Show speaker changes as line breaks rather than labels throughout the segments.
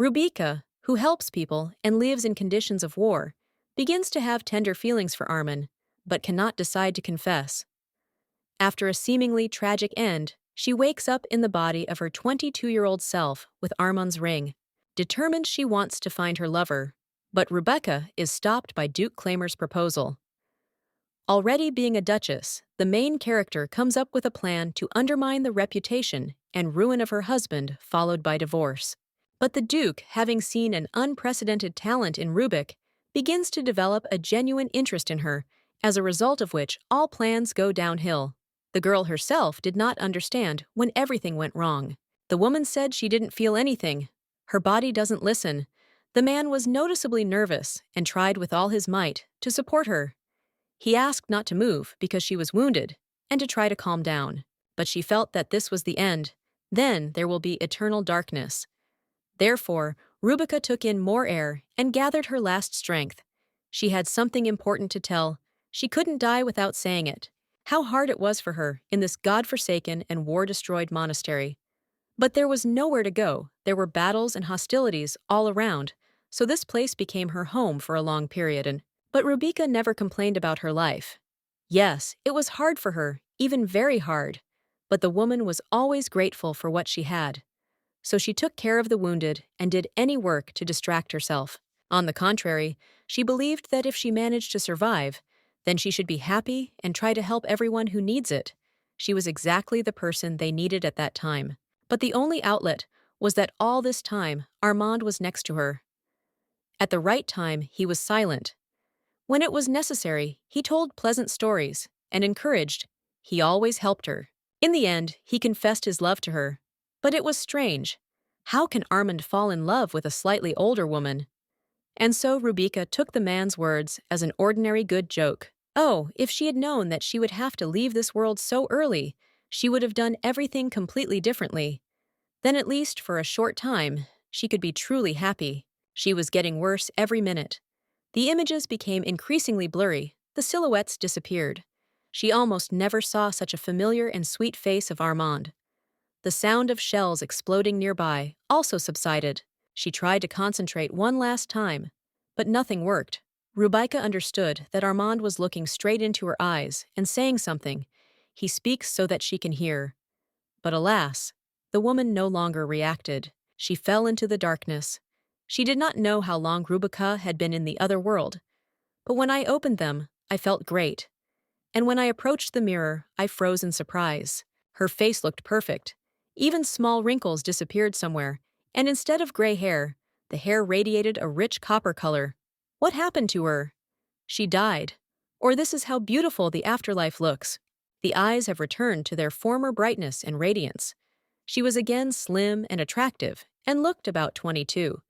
Rubika, who helps people and lives in conditions of war, begins to have tender feelings for Armin, but cannot decide to confess. After a seemingly tragic end, she wakes up in the body of her 22-year-old self with Armand's ring, determined she wants to find her lover, but Rebecca is stopped by Duke Claimer's proposal. Already being a duchess, the main character comes up with a plan to undermine the reputation and ruin of her husband, followed by divorce. But the Duke, having seen an unprecedented talent in Rubik, begins to develop a genuine interest in her, as a result of which all plans go downhill. The girl herself did not understand when everything went wrong. The woman said she didn't feel anything. Her body doesn't listen. The man was noticeably nervous and tried with all his might to support her. He asked not to move because she was wounded and to try to calm down. But she felt that this was the end. Then there will be eternal darkness. Therefore, Rubika took in more air and gathered her last strength. She had something important to tell. She couldn't die without saying it. How hard it was for her in this god-forsaken and war-destroyed monastery. But there was nowhere to go. There were battles and hostilities all around, so this place became her home for a long period. But Rubika never complained about her life. Yes, it was hard for her, even very hard, but the woman was always grateful for what she had. So she took care of the wounded and did any work to distract herself. On the contrary, she believed that if she managed to survive, then she should be happy and try to help everyone who needs it. She was exactly the person they needed at that time. But the only outlet was that all this time Armand was next to her. At the right time, he was silent. When it was necessary, he told pleasant stories and encouraged. He always helped her. In the end, he confessed his love to her. But it was strange. How can Armand fall in love with a slightly older woman? And so Rubika took the man's words as an ordinary good joke. Oh, if she had known that she would have to leave this world so early, she would have done everything completely differently. Then at least for a short time, she could be truly happy. She was getting worse every minute. The images became increasingly blurry. The silhouettes disappeared. She almost never saw such a familiar and sweet face of Armand. The sound of shells exploding nearby also subsided. She tried to concentrate one last time, but nothing worked. Rubika understood that Armand was looking straight into her eyes and saying something. He speaks so that she can hear. But alas, the woman no longer reacted. She fell into the darkness. She did not know how long Rubika had been in the other world. But when I opened them, I felt great. And when I approached the mirror, I froze in surprise. Her face looked perfect. Even small wrinkles disappeared somewhere, and instead of gray hair, the hair radiated a rich copper color. What happened to her? She died. Or this is how beautiful the afterlife looks. The eyes have returned to their former brightness and radiance. She was again slim and attractive, and looked about 22.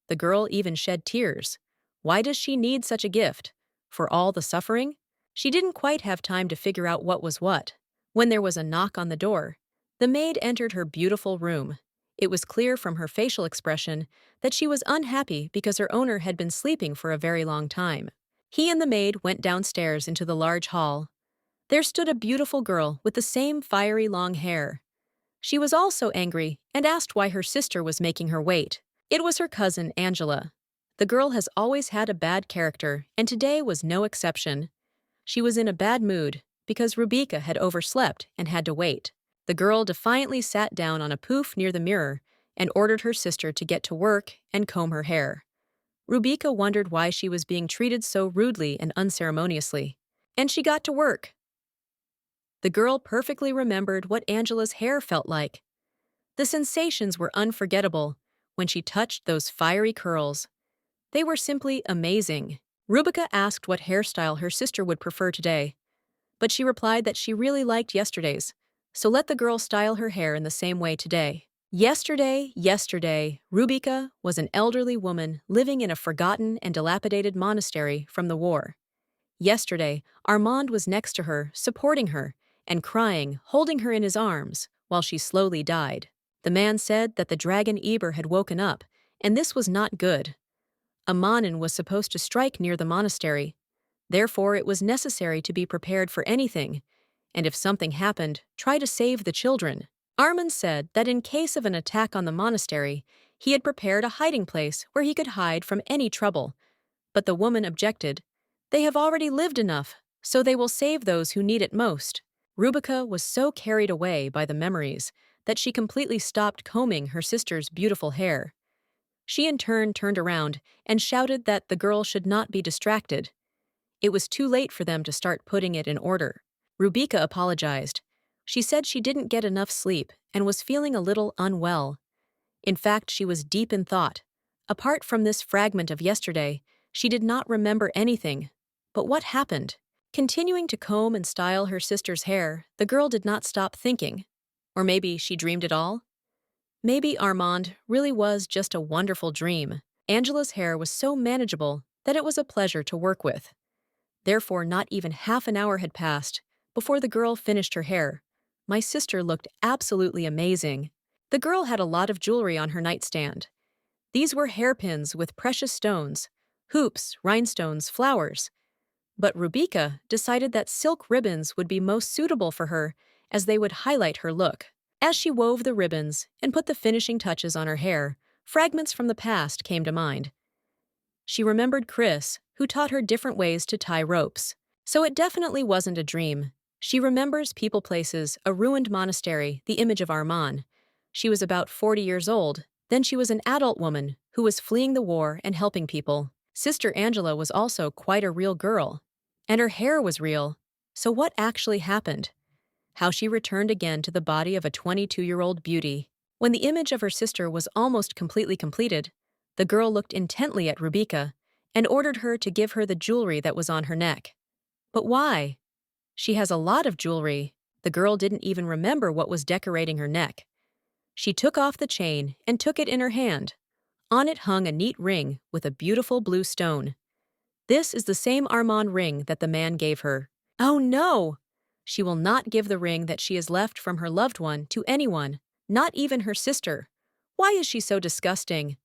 The girl even shed tears. Why does she need such a gift? For all the suffering? She didn't quite have time to figure out what was what. When there was a knock on the door, the maid entered her beautiful room. It was clear from her facial expression that she was unhappy because her owner had been sleeping for a very long time. He and the maid went downstairs into the large hall. There stood a beautiful girl with the same fiery long hair. She was also angry and asked why her sister was making her wait. It was her cousin, Angela. The girl has always had a bad character, and today was no exception. She was in a bad mood because Rubika had overslept and had to wait. The girl defiantly sat down on a poof near the mirror and ordered her sister to get to work and comb her hair. Rubika wondered why she was being treated so rudely and unceremoniously. And she got to work. The girl perfectly remembered what Angela's hair felt like. The sensations were unforgettable when she touched those fiery curls. They were simply amazing. Rubika asked what hairstyle her sister would prefer today, but she replied that she really liked yesterday's, so let the girl style her hair in the same way today. Yesterday, Rubika was an elderly woman living in a forgotten and dilapidated monastery from the war. Yesterday, Armand was next to her, supporting her, and crying, holding her in his arms, while she slowly died. The man said that the dragon Eber had woken up, and this was not good. A Manin was supposed to strike near the monastery. Therefore, it was necessary to be prepared for anything, and if something happened, try to save the children. Armand said that in case of an attack on the monastery, He had prepared a hiding place where he could hide from any trouble. But the woman objected. They have already lived enough, so they will save those who need it most. Rubica was so carried away by the memories that she completely stopped combing her sister's beautiful hair. She in turn turned around and shouted that the girl should not be distracted. It was too late for them to start putting it in order. Rubica apologized. She said she didn't get enough sleep and was feeling a little unwell. In fact, she was deep in thought. Apart from this fragment of yesterday, she did not remember anything. But what happened? Continuing to comb and style her sister's hair, the girl did not stop thinking. Or maybe she dreamed it all? Maybe Armand really was just a wonderful dream. Angela's hair was so manageable that it was a pleasure to work with. Therefore, not even half an hour had passed before the girl finished her hair. My sister looked absolutely amazing. The girl had a lot of jewelry on her nightstand. These were hairpins with precious stones, hoops, rhinestones, flowers. But Rubica decided that silk ribbons would be most suitable for her as they would highlight her look. As she wove the ribbons and put the finishing touches on her hair, fragments from the past came to mind. She remembered Chris, who taught her different ways to tie ropes. So it definitely wasn't a dream. She remembers people, places, a ruined monastery, the image of Armand. She was about 40 years old. Then she was an adult woman who was fleeing the war and helping people. Sister Angela was also quite a real girl. And her hair was real. So what actually happened? How she returned again to the body of a 22-year-old beauty. When the image of her sister was almost completely completed, the girl looked intently at Rubica and ordered her to give her the jewelry that was on her neck. But why? She has a lot of jewelry. The girl didn't even remember what was decorating her neck. She took off the chain and took it in her hand. On it hung a neat ring with a beautiful blue stone. This is the same Armand ring that the man gave her. Oh no! She will not give the ring that she has left from her loved one to anyone, not even her sister. Why is she so disgusting?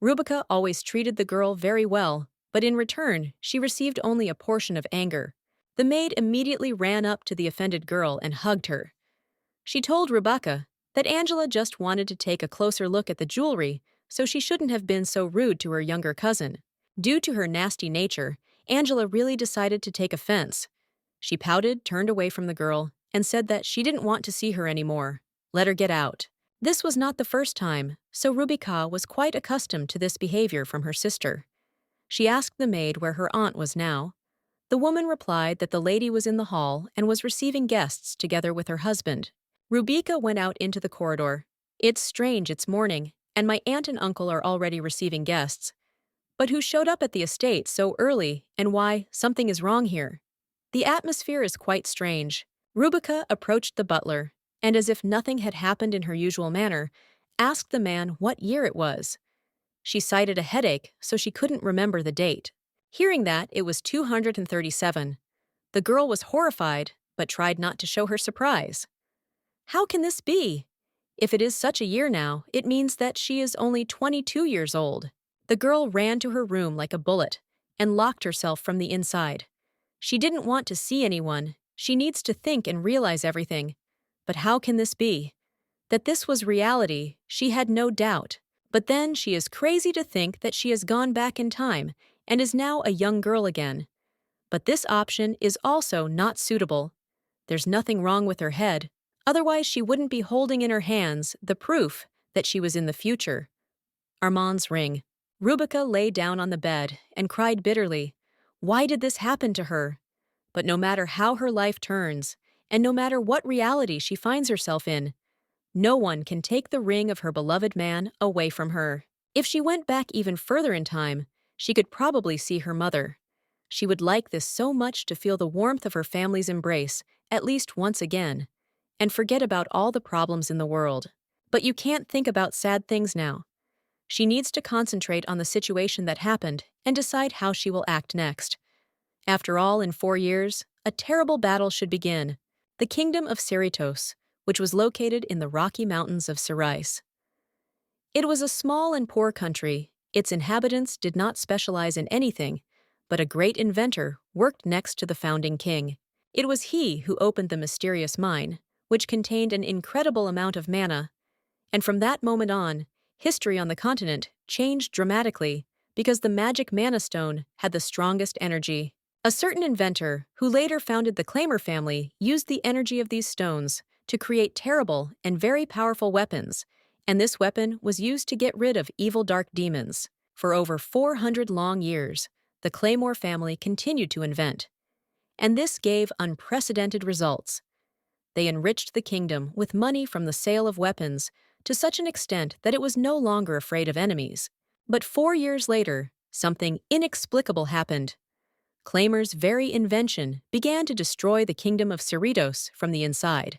Rubica always treated the girl very well, but in return, she received only a portion of anger. The maid immediately ran up to the offended girl and hugged her. She told Rubica that Angela just wanted to take a closer look at the jewelry, so she shouldn't have been so rude to her younger cousin. Due to her nasty nature, Angela really decided to take offense. She pouted, turned away from the girl, and said that she didn't want to see her anymore. Let her get out. This was not the first time, so Rubica was quite accustomed to this behavior from her sister. She asked the maid where her aunt was now. The woman replied that the lady was in the hall and was receiving guests together with her husband. Rubica went out into the corridor. It's strange, it's morning, and my aunt and uncle are already receiving guests. But who showed up at the estate so early, and why? Something is wrong here. The atmosphere is quite strange. Rubica approached the butler, and as if nothing had happened in her usual manner, asked the man what year it was. She cited a headache, so she couldn't remember the date. Hearing that, it was 237. The girl was horrified, but tried not to show her surprise. How can this be? If it is such a year now, it means that she is only 22 years old. The girl ran to her room like a bullet and locked herself from the inside. She didn't want to see anyone. She needs to think and realize everything. But how can this be? That this was reality, she had no doubt. But then she is crazy to think that she has gone back in time and is now a young girl again. But this option is also not suitable. There's nothing wrong with her head. Otherwise, she wouldn't be holding in her hands the proof that she was in the future. Armand's ring. Rubica lay down on the bed and cried bitterly. Why did this happen to her? But no matter how her life turns, and no matter what reality she finds herself in, no one can take the ring of her beloved man away from her. If she went back even further in time, she could probably see her mother. She would like this so much to feel the warmth of her family's embrace, at least once again, and forget about all the problems in the world. But you can't think about sad things now. She needs to concentrate on the situation that happened and decide how she will act next. After all, in 4 years, a terrible battle should begin. The kingdom of Cerritos, which was located in the Rocky Mountains of Cerise. It was a small and poor country. Its inhabitants did not specialize in anything, but a great inventor worked next to the founding king. It was he who opened the mysterious mine, which contained an incredible amount of mana, and from that moment on, history on the continent changed dramatically because the magic mana stone had the strongest energy. A certain inventor, who later founded the Claimer family, used the energy of these stones to create terrible and very powerful weapons, and this weapon was used to get rid of evil dark demons. For over 400 long years, the Claymore family continued to invent, and this gave unprecedented results. They enriched the kingdom with money from the sale of weapons to such an extent that it was no longer afraid of enemies. But 4 years later, something inexplicable happened. Claimer's very invention began to destroy the kingdom of Cerritos from the inside,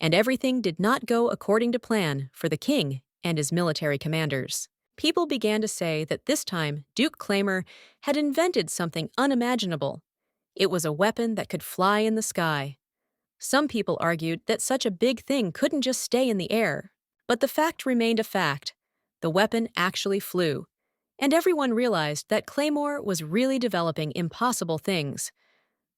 and everything did not go according to plan for the king and his military commanders. People began to say that this time Duke Claimer had invented something unimaginable. It was a weapon that could fly in the sky. Some people argued that such a big thing couldn't just stay in the air. But the fact remained a fact. The weapon actually flew. And everyone realized that Claymore was really developing impossible things.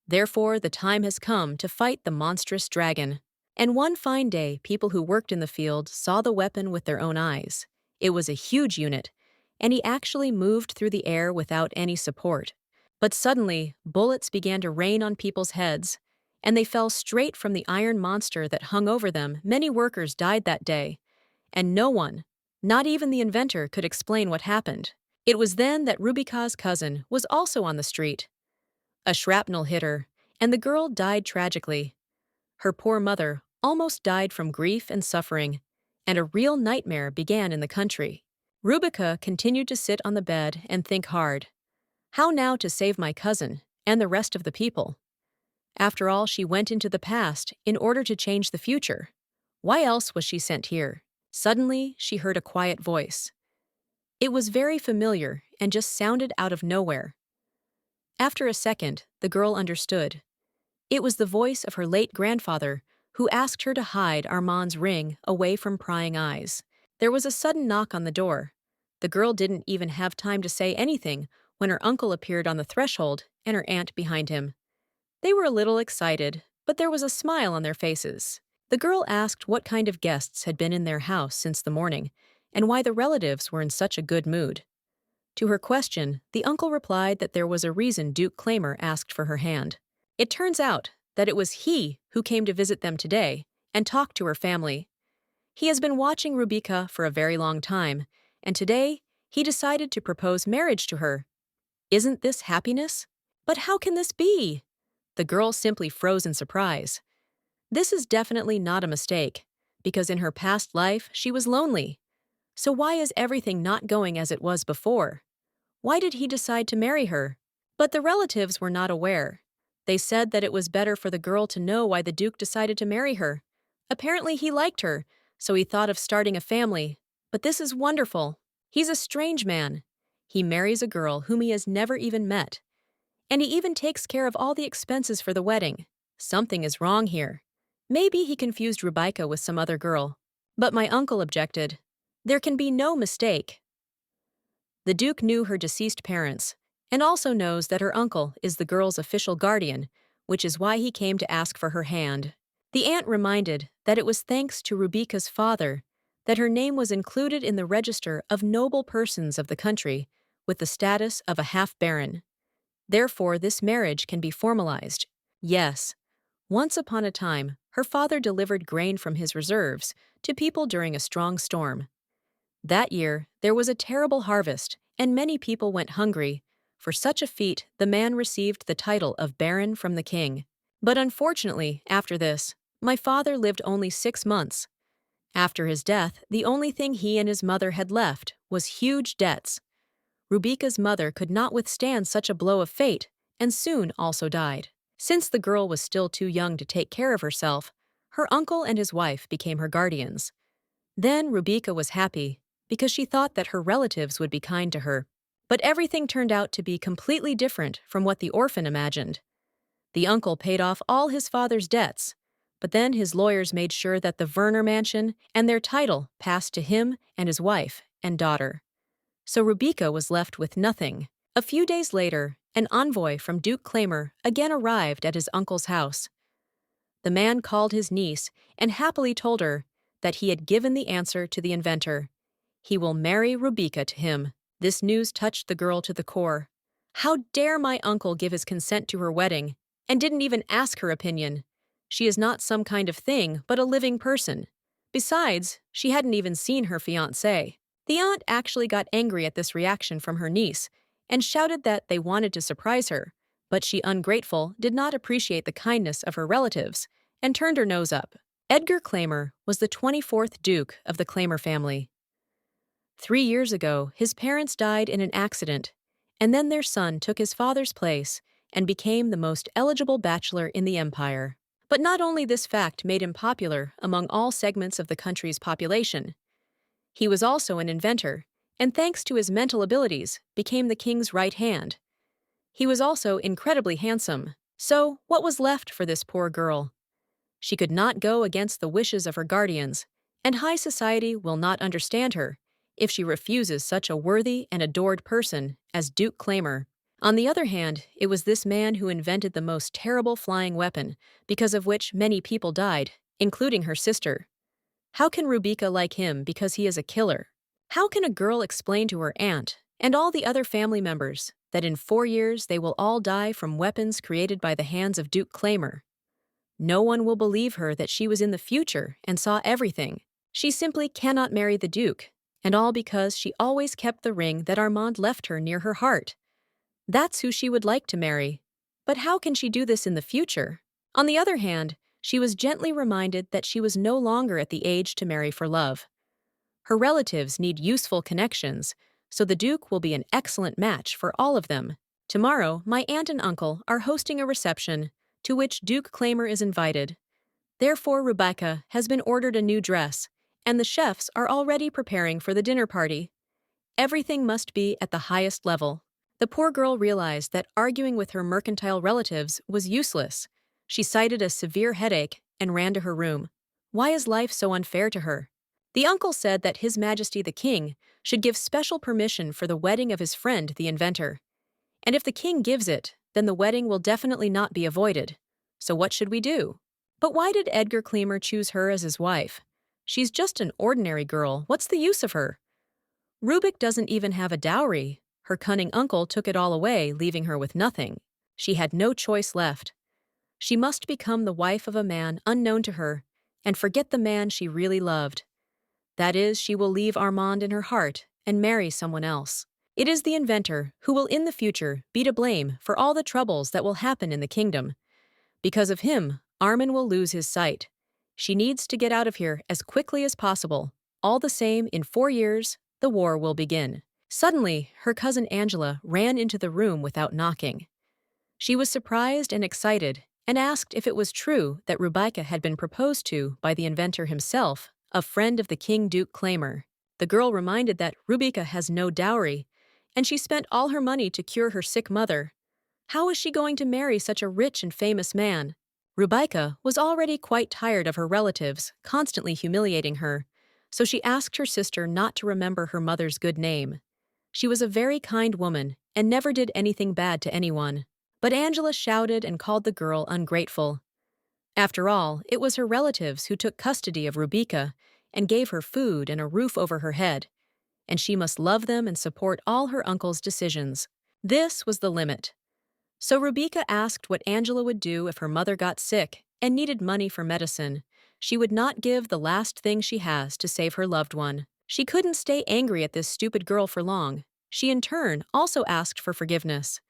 Therefore, the time has come to fight the monstrous dragon. And one fine day, people who worked in the field saw the weapon with their own eyes. It was a huge unit, and he actually moved through the air without any support. But suddenly, bullets began to rain on people's heads, and they fell straight from the iron monster that hung over them. Many workers died that day, and no one, not even the inventor, could explain what happened. It was then that Rubika's cousin was also on the street. A shrapnel hit her, and the girl died tragically. Her poor mother almost died from grief and suffering, and a real nightmare began in the country. Rubika continued to sit on the bed and think hard. How now to save my cousin and the rest of the people? After all, she went into the past in order to change the future. Why else was she sent here? Suddenly, she heard a quiet voice. It was very familiar and just sounded out of nowhere. After a second, the girl understood. It was the voice of her late grandfather, who asked her to hide Armand's ring away from prying eyes. There was a sudden knock on the door. The girl didn't even have time to say anything when her uncle appeared on the threshold and her aunt behind him. They were a little excited, but there was a smile on their faces. The girl asked what kind of guests had been in their house since the morning, and why the relatives were in such a good mood. To her question, the uncle replied that there was a reason Duke Claimer asked for her hand. It turns out that it was he who came to visit them today and talk to her family. He has been watching Rubika for a very long time, and today he decided to propose marriage to her. Isn't this happiness? But how can this be? The girl simply froze in surprise. This is definitely not a mistake, because in her past life she was lonely. So why is everything not going as it was before? Why did he decide to marry her? But the relatives were not aware. They said that it was better for the girl to know why the Duke decided to marry her. Apparently he liked her, so he thought of starting a family. But this is wonderful. He's a strange man. He marries a girl whom he has never even met. And he even takes care of all the expenses for the wedding. Something is wrong here. Maybe he confused Rubika with some other girl. But my uncle objected. There can be no mistake. The Duke knew her deceased parents, and also knows that her uncle is the girl's official guardian, which is why he came to ask for her hand. The aunt reminded that it was thanks to Rubika's father that her name was included in the register of noble persons of the country with the status of a half-baron. Therefore, this marriage can be formalized. Yes, once upon a time, her father delivered grain from his reserves to people during a strong storm. That year, there was a terrible harvest, and many people went hungry. For such a feat, the man received the title of Baron from the king. But unfortunately, after this, my father lived only 6 months. After his death, the only thing he and his mother had left was huge debts. Rubika's mother could not withstand such a blow of fate, and soon also died. Since the girl was still too young to take care of herself, her uncle and his wife became her guardians. Then Rubika was happy, because she thought that her relatives would be kind to her. But everything turned out to be completely different from what the orphan imagined. The uncle paid off all his father's debts, but then his lawyers made sure that the Werner mansion and their title passed to him and his wife and daughter. So Rubika was left with nothing. A few days later, an envoy from Duke Claimer again arrived at his uncle's house. The man called his niece and happily told her that he had given the answer to the inventor. He will marry Rubika to him. This news touched the girl to the core. How dare my uncle give his consent to her wedding, and didn't even ask her opinion? She is not some kind of thing, but a living person. Besides, she hadn't even seen her fiancé. The aunt actually got angry at this reaction from her niece and shouted that they wanted to surprise her, but she, ungrateful, did not appreciate the kindness of her relatives and turned her nose up. Edgar Claymore was the 24th Duke of the Claymore family. 3 years ago, his parents died in an accident, and then their son took his father's place and became the most eligible bachelor in the empire. But not only this fact made him popular among all segments of the country's population, he was also an inventor, and thanks to his mental abilities, became the king's right hand. He was also incredibly handsome, so what was left for this poor girl? She could not go against the wishes of her guardians, and high society will not understand her if she refuses such a worthy and adored person as Duke Claymore. On the other hand, it was this man who invented the most terrible flying weapon, because of which many people died, including her sister. How can Rubika like him because he is a killer? How can a girl explain to her aunt and all the other family members that in 4 years they will all die from weapons created by the hands of Duke Claymore? No one will believe her that she was in the future and saw everything. She simply cannot marry the Duke, and all because she always kept the ring that Armand left her near her heart. That's who she would like to marry. But how can she do this in the future? On the other hand, she was gently reminded that she was no longer at the age to marry for love. Her relatives need useful connections, so the Duke will be an excellent match for all of them. Tomorrow, my aunt and uncle are hosting a reception to which Duke Claymore is invited. Therefore, Rebecca has been ordered a new dress, and the chefs are already preparing for the dinner party. Everything must be at the highest level. The poor girl realized that arguing with her mercantile relatives was useless. She cited a severe headache and ran to her room. Why is life so unfair to her? The uncle said that His Majesty the King should give special permission for the wedding of his friend, the inventor. And if the king gives it, then the wedding will definitely not be avoided. So what should we do? But why did Edgar Claymore choose her as his wife? She's just an ordinary girl. What's the use of her? Rubik doesn't even have a dowry. Her cunning uncle took it all away, leaving her with nothing. She had no choice left. She must become the wife of a man unknown to her and forget the man she really loved. That is, she will leave Armand in her heart and marry someone else. It is the inventor who will in the future be to blame for all the troubles that will happen in the kingdom. Because of him, Armin will lose his sight. She needs to get out of here as quickly as possible. All the same, in 4 years, the war will begin. Suddenly, her cousin Angela ran into the room without knocking. She was surprised and excited and asked if it was true that Rubika had been proposed to by the inventor himself, a friend of the King Duke Claymore. The girl reminded that Rubika has no dowry, and she spent all her money to cure her sick mother. How is she going to marry such a rich and famous man? Rubika was already quite tired of her relatives constantly humiliating her, so she asked her sister not to remember her mother's good name. She was a very kind woman and never did anything bad to anyone. But Angela shouted and called the girl ungrateful. After all, it was her relatives who took custody of Rubika and gave her food and a roof over her head, and she must love them and support all her uncle's decisions. This was the limit. So Rubika asked what Angela would do if her mother got sick and needed money for medicine. She would not give the last thing she has to save her loved one. She couldn't stay angry at this stupid girl for long. She in turn also asked for forgiveness.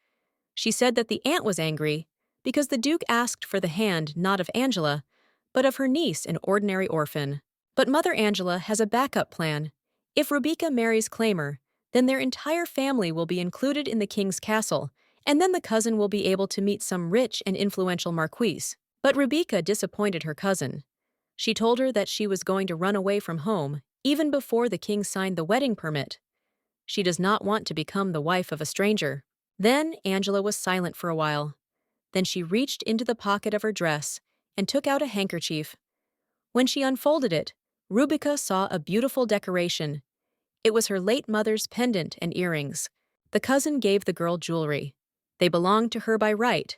She said that the aunt was angry because the Duke asked for the hand not of Angela, but of her niece, an ordinary orphan. But Mother Angela has a backup plan. If Rubika marries Claymore, then their entire family will be included in the king's castle, and then the cousin will be able to meet some rich and influential marquis. But Rubika disappointed her cousin. She told her that she was going to run away from home even before the king signed the wedding permit. She does not want to become the wife of a stranger. Then Angela was silent for a while. Then she reached into the pocket of her dress and took out a handkerchief. When she unfolded it, Rubika saw a beautiful decoration. It was her late mother's pendant and earrings. The cousin gave the girl jewelry. They belonged to her by right.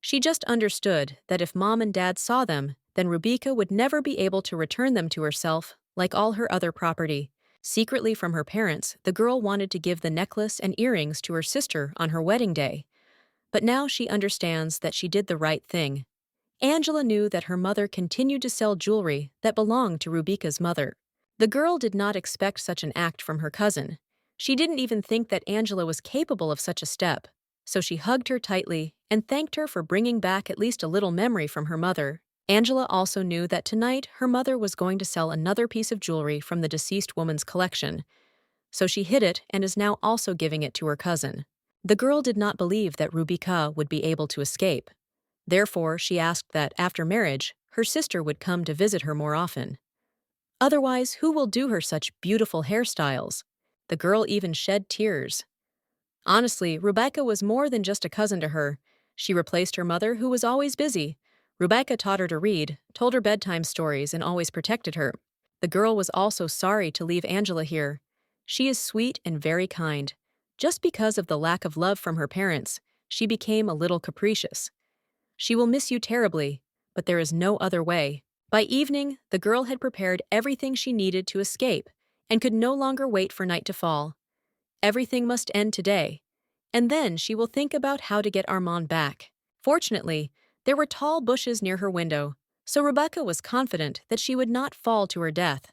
She just understood that if Mom and Dad saw them, then Rubika would never be able to return them to herself like all her other property. Secretly from her parents, the girl wanted to give the necklace and earrings to her sister on her wedding day. But now she understands that she did the right thing. Angela knew that her mother continued to sell jewelry that belonged to Rubika's mother. The girl did not expect such an act from her cousin. She didn't even think that Angela was capable of such a step. So she hugged her tightly and thanked her for bringing back at least a little memory from her mother. Angela also knew that tonight her mother was going to sell another piece of jewelry from the deceased woman's collection. So she hid it and is now also giving it to her cousin. The girl did not believe that Rubika would be able to escape. Therefore, she asked that, after marriage, her sister would come to visit her more often. Otherwise, who will do her such beautiful hairstyles? The girl even shed tears. Honestly, Rebecca was more than just a cousin to her. She replaced her mother, who was always busy. Rebecca taught her to read, told her bedtime stories, and always protected her. The girl was also sorry to leave Angela here. She is sweet and very kind. Just because of the lack of love from her parents, she became a little capricious. She will miss you terribly, but there is no other way. By evening, the girl had prepared everything she needed to escape and could no longer wait for night to fall. Everything must end today, and then she will think about how to get Armand back. Fortunately, there were tall bushes near her window, so Rebecca was confident that she would not fall to her death.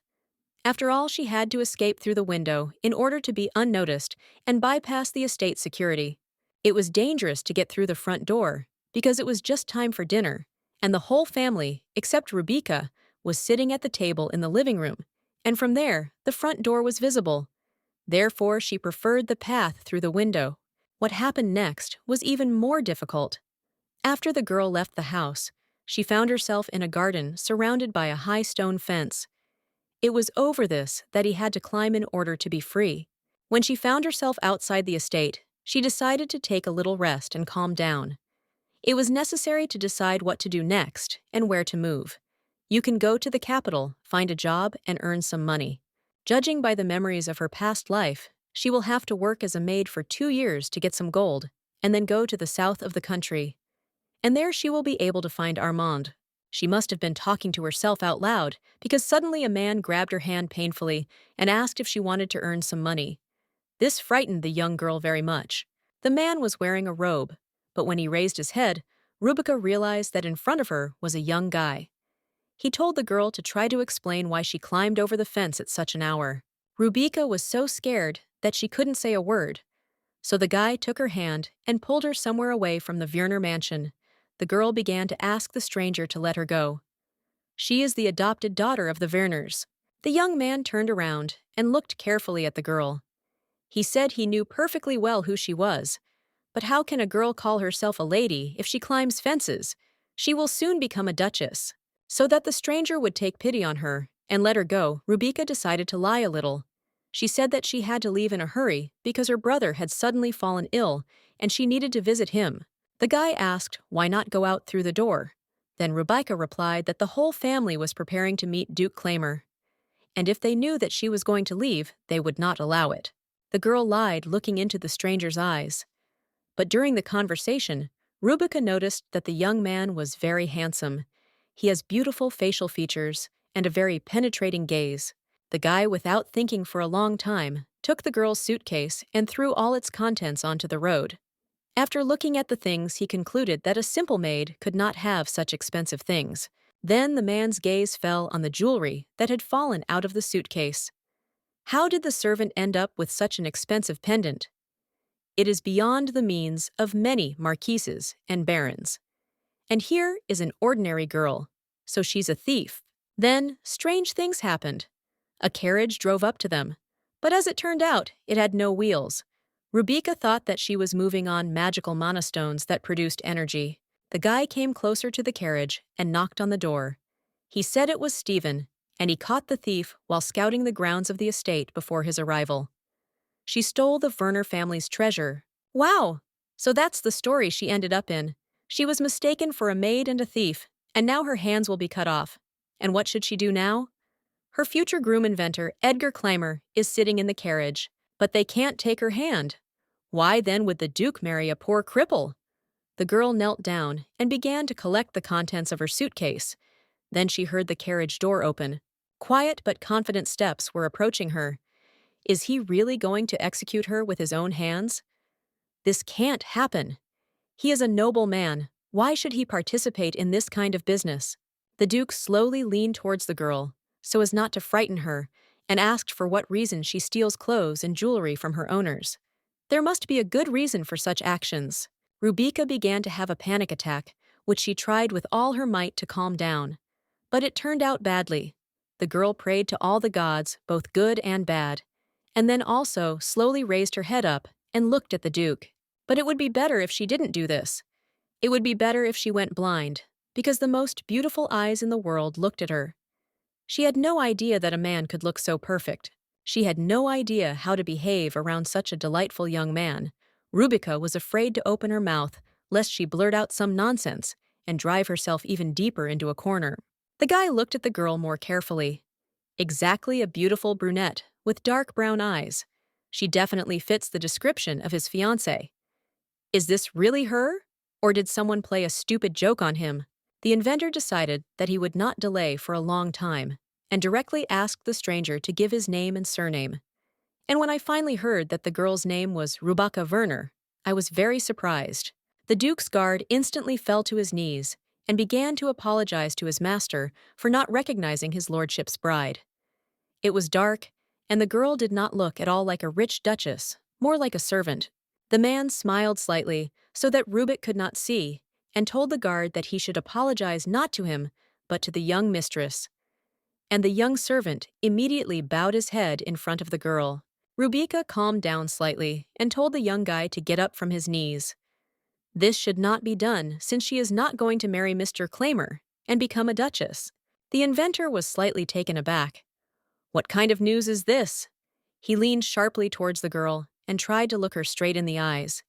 After all, she had to escape through the window in order to be unnoticed and bypass the estate security. It was dangerous to get through the front door because it was just time for dinner, and the whole family, except Rebecca, was sitting at the table in the living room, and from there, the front door was visible. Therefore, she preferred the path through the window. What happened next was even more difficult. After the girl left the house, she found herself in a garden surrounded by a high stone fence. It was over this that he had to climb in order to be free. When she found herself outside the estate, she decided to take a little rest and calm down. It was necessary to decide what to do next and where to move. You can go to the capital, find a job, and earn some money. Judging by the memories of her past life, she will have to work as a maid for 2 years to get some gold, and then go to the south of the country. And there she will be able to find Armand. She must have been talking to herself out loud, because suddenly a man grabbed her hand painfully and asked if she wanted to earn some money. This frightened the young girl very much. The man was wearing a robe, but when he raised his head, Rubika realized that in front of her was a young guy. He told the girl to try to explain why she climbed over the fence at such an hour. Rubika was so scared that she couldn't say a word. So the guy took her hand and pulled her somewhere away from the Werner mansion. The girl began to ask the stranger to let her go. She is the adopted daughter of the Werners. The young man turned around and looked carefully at the girl. He said he knew perfectly well who she was. But how can a girl call herself a lady if she climbs fences? She will soon become a duchess. So that the stranger would take pity on her and let her go, Rubika decided to lie a little. She said that she had to leave in a hurry because her brother had suddenly fallen ill and she needed to visit him. The guy asked why not go out through the door. Then Rebecca replied that the whole family was preparing to meet Duke Claimer, and if they knew that she was going to leave, they would not allow it. The girl lied, looking into the stranger's eyes. But during the conversation, Rubika noticed that the young man was very handsome. He has beautiful facial features and a very penetrating gaze. The guy, without thinking for a long time, took the girl's suitcase and threw all its contents onto the road. After looking at the things, he concluded that a simple maid could not have such expensive things. Then the man's gaze fell on the jewelry that had fallen out of the suitcase. How did the servant end up with such an expensive pendant? It is beyond the means of many marquises and barons. And here is an ordinary girl, so she's a thief. Then, strange things happened. A carriage drove up to them, but as it turned out, it had no wheels. Rubika thought that she was moving on magical monostones that produced energy. The guy came closer to the carriage and knocked on the door. He said it was Stephen, and he caught the thief while scouting the grounds of the estate before his arrival. She stole the Werner family's treasure. Wow! So that's the story she ended up in. She was mistaken for a maid and a thief, and now her hands will be cut off. And what should she do now? Her future groom inventor, Edgar Clymer, is sitting in the carriage, but they can't take her hand. Why then would the Duke marry a poor cripple? The girl knelt down and began to collect the contents of her suitcase. Then she heard the carriage door open. Quiet but confident steps were approaching her. Is he really going to execute her with his own hands? This can't happen. He is a noble man. Why should he participate in this kind of business? The Duke slowly leaned towards the girl, so as not to frighten her, and asked for what reason she steals clothes and jewelry from her owners. There must be a good reason for such actions. Rubika began to have a panic attack, which she tried with all her might to calm down. But it turned out badly. The girl prayed to all the gods, both good and bad, and then also slowly raised her head up and looked at the Duke. But it would be better if she didn't do this. It would be better if she went blind, because the most beautiful eyes in the world looked at her. She had no idea that a man could look so perfect. She had no idea how to behave around such a delightful young man. Rubika was afraid to open her mouth, lest she blurt out some nonsense and drive herself even deeper into a corner. The guy looked at the girl more carefully. Exactly a beautiful brunette with dark brown eyes. She definitely fits the description of his fiancée. Is this really her? Or did someone play a stupid joke on him? The inventor decided that he would not delay for a long time, and directly asked the stranger to give his name and surname. And when I finally heard that the girl's name was Rubaka Werner, I was very surprised. The Duke's guard instantly fell to his knees and began to apologize to his master for not recognizing his lordship's bride. It was dark, and the girl did not look at all like a rich duchess, more like a servant. The man smiled slightly so that Rubik could not see, and told the guard that he should apologize not to him, but to the young mistress. And the young servant immediately bowed his head in front of the girl. Rubika calmed down slightly and told the young guy to get up from his knees. This should not be done, since she is not going to marry Mr. Claimer and become a duchess. The inventor was slightly taken aback. What kind of news is this? He leaned sharply towards the girl and tried to look her straight in the eyes.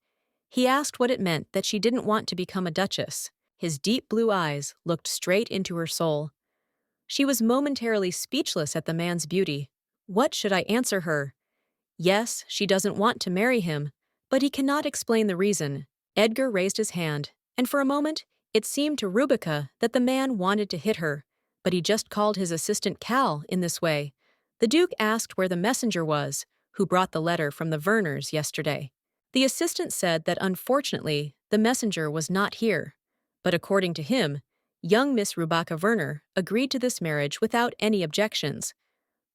He asked what it meant that she didn't want to become a duchess. His deep blue eyes looked straight into her soul. She was momentarily speechless at the man's beauty. What should I answer her? Yes, she doesn't want to marry him, but he cannot explain the reason. Edgar raised his hand, and for a moment, it seemed to Rubika that the man wanted to hit her, but he just called his assistant Cal in this way. The Duke asked where the messenger was, who brought the letter from the Werners yesterday. The assistant said that unfortunately, the messenger was not here, but according to him, young Miss Rubaka Werner agreed to this marriage without any objections.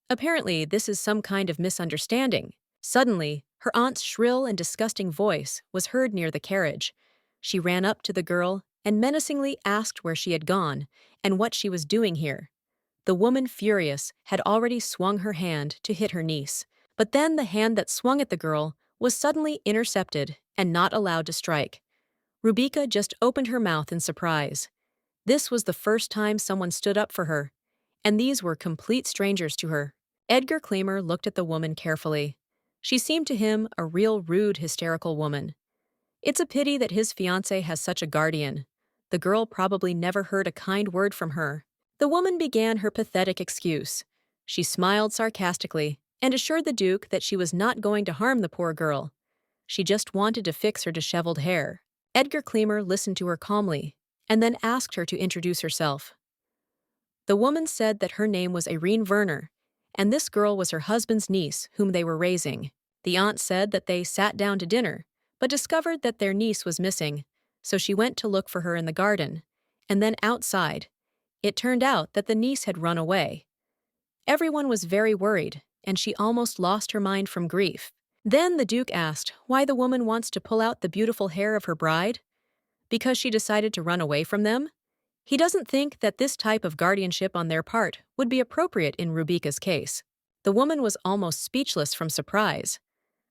Apparently, this is some kind of misunderstanding. Suddenly, her aunt's shrill and disgusting voice was heard near the carriage. She ran up to the girl and menacingly asked where she had gone and what she was doing here. The woman, furious, had already swung her hand to hit her niece, but then the hand that swung at the girl was suddenly intercepted and not allowed to strike. Rubika just opened her mouth in surprise. This was the first time someone stood up for her, and these were complete strangers to her. Edgar Claimer looked at the woman carefully. She seemed to him a real rude, hysterical woman. It's a pity that his fiancé has such a guardian. The girl probably never heard a kind word from her. The woman began her pathetic excuse. She smiled sarcastically and assured the Duke that she was not going to harm the poor girl. She just wanted to fix her disheveled hair. Edgar Claimer listened to her calmly and then asked her to introduce herself. The woman said that her name was Irene Werner, and this girl was her husband's niece whom they were raising. The aunt said that they sat down to dinner, but discovered that their niece was missing, so she went to look for her in the garden, and then outside. It turned out that the niece had run away. Everyone was very worried, and she almost lost her mind from grief. Then the Duke asked why the woman wants to pull out the beautiful hair of her bride. Because she decided to run away from them? He doesn't think that this type of guardianship on their part would be appropriate in Rubika's case. The woman was almost speechless from surprise.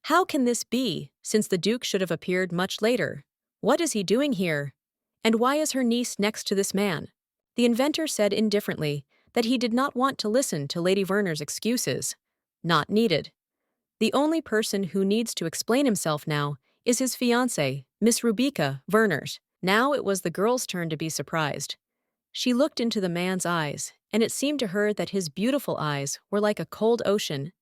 How can this be, since the Duke should have appeared much later? What is he doing here? And why is her niece next to this man? The inventor said indifferently that he did not want to listen to Lady Werner's excuses. Not needed. The only person who needs to explain himself now is his fiancée, Miss Rubika Werners. Now it was the girl's turn to be surprised. She looked into the man's eyes, and it seemed to her that his beautiful eyes were like a cold ocean.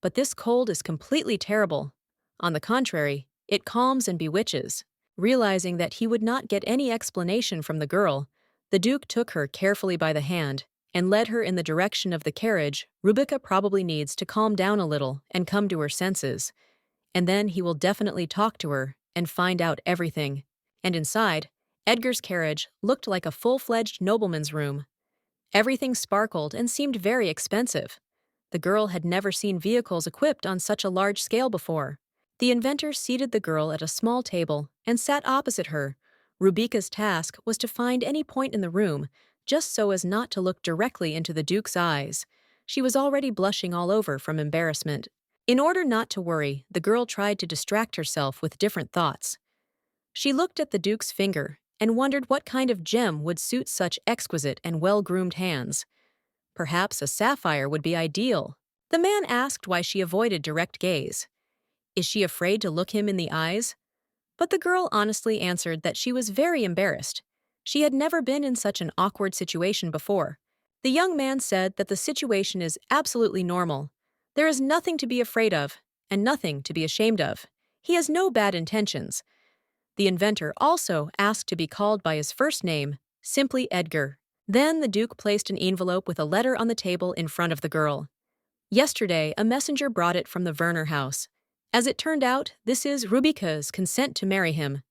But this cold is completely terrible. On the contrary, it calms and bewitches. Realizing that he would not get any explanation from the girl, the Duke took her carefully by the hand and led her in the direction of the carriage. Rubica probably needs to calm down a little and come to her senses, and then he will definitely talk to her and find out everything. And inside, Edgar's carriage looked like a full-fledged nobleman's room. Everything sparkled and seemed very expensive. The girl had never seen vehicles equipped on such a large scale before. The inventor seated the girl at a small table and sat opposite her. Rubica's task was to find any point in the room, just so as not to look directly into the Duke's eyes. She was already blushing all over from embarrassment. In order not to worry, the girl tried to distract herself with different thoughts. She looked at the Duke's finger and wondered what kind of gem would suit such exquisite and well-groomed hands. Perhaps a sapphire would be ideal. The man asked why she avoided direct gaze. Is she afraid to look him in the eyes? But the girl honestly answered that she was very embarrassed. She had never been in such an awkward situation before. The young man said that the situation is absolutely normal. There is nothing to be afraid of, and nothing to be ashamed of. He has no bad intentions. The inventor also asked to be called by his first name, simply Edgar. Then the Duke placed an envelope with a letter on the table in front of the girl. Yesterday, a messenger brought it from the Werner house. As it turned out, this is Rubica's consent to marry him.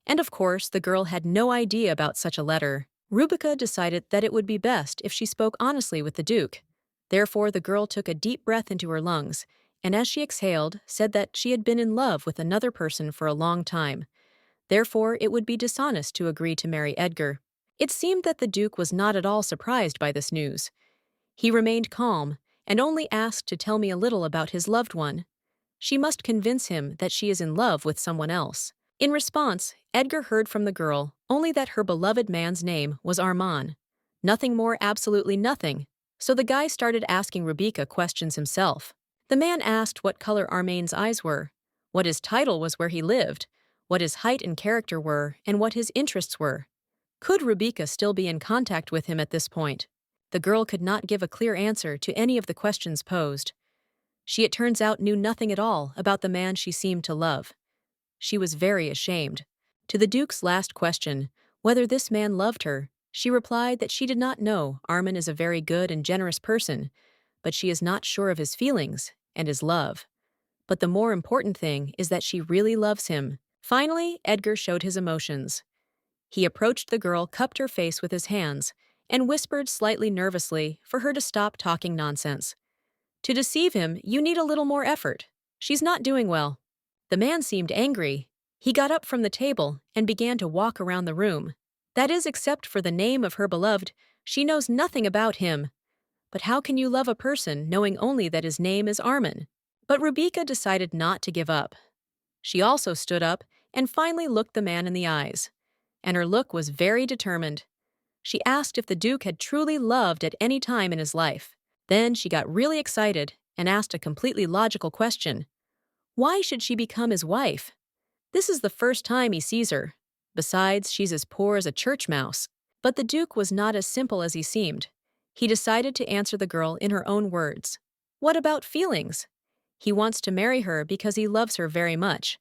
And of course, the girl had no idea about such a letter. Rubica decided that it would be best if she spoke honestly with the Duke. Therefore, the girl took a deep breath into her lungs, and as she exhaled, said that she had been in love with another person for a long time. Therefore, it would be dishonest to agree to marry Edgar. It seemed that the Duke was not at all surprised by this news. He remained calm and only asked to tell me a little about his loved one. She must convince him that she is in love with someone else. In response, Edgar heard from the girl only that her beloved man's name was Armand. Nothing more, absolutely nothing. So the guy started asking Rubica questions himself. The man asked what color Armand's eyes were, what his title was, where he lived, what his height and character were, and what his interests were. Could Rubica still be in contact with him at this point? The girl could not give a clear answer to any of the questions posed. She, it turns out, knew nothing at all about the man she seemed to love. She was very ashamed. To the Duke's last question, whether this man loved her, she replied that she did not know. Armand is a very good and generous person, but she is not sure of his feelings and his love. But the more important thing is that she really loves him. Finally, Edgar showed his emotions. He approached the girl, cupped her face with his hands, and whispered slightly nervously for her to stop talking nonsense. To deceive him, you need a little more effort. She's not doing well. The man seemed angry. He got up from the table and began to walk around the room. That is, except for the name of her beloved, she knows nothing about him. But how can you love a person knowing only that his name is Armand? But Rubica decided not to give up. She also stood up and finally looked the man in the eyes. And her look was very determined. She asked if the Duke had truly loved at any time in his life. Then she got really excited and asked a completely logical question. Why should she become his wife? This is the first time he sees her. Besides, she's as poor as a church mouse. But the Duke was not as simple as he seemed. He decided to answer the girl in her own words. What about feelings? He wants to marry her because he loves her very much.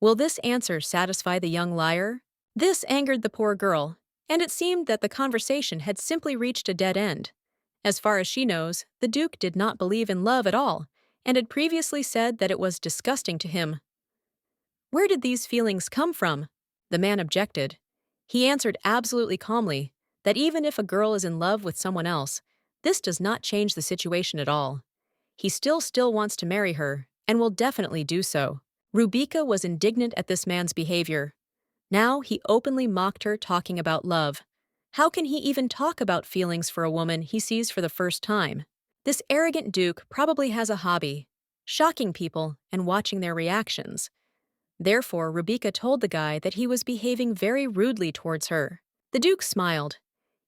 Will this answer satisfy the young liar? This angered the poor girl, and it seemed that the conversation had simply reached a dead end. As far as she knows, the Duke did not believe in love at all, and had previously said that it was disgusting to him. Where did these feelings come from? The man objected. He answered absolutely calmly that even if a girl is in love with someone else, this does not change the situation at all. He still wants to marry her, and will definitely do so. Rubica was indignant at this man's behavior. Now he openly mocked her, talking about love. How can he even talk about feelings for a woman he sees for the first time? This arrogant Duke probably has a hobby, shocking people and watching their reactions. Therefore, Rubica told the guy that he was behaving very rudely towards her. The Duke smiled.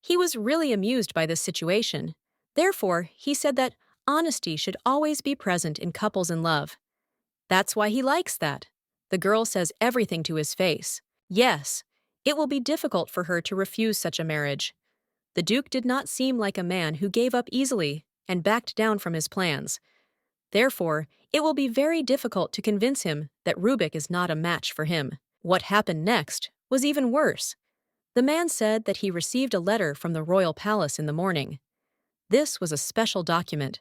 He was really amused by this situation. Therefore, he said that honesty should always be present in couples in love. That's why he likes that. The girl says everything to his face. Yes, it will be difficult for her to refuse such a marriage. The Duke did not seem like a man who gave up easily and backed down from his plans. Therefore, it will be very difficult to convince him that Rubik is not a match for him. What happened next was even worse. The man said that he received a letter from the royal palace in the morning. This was a special document.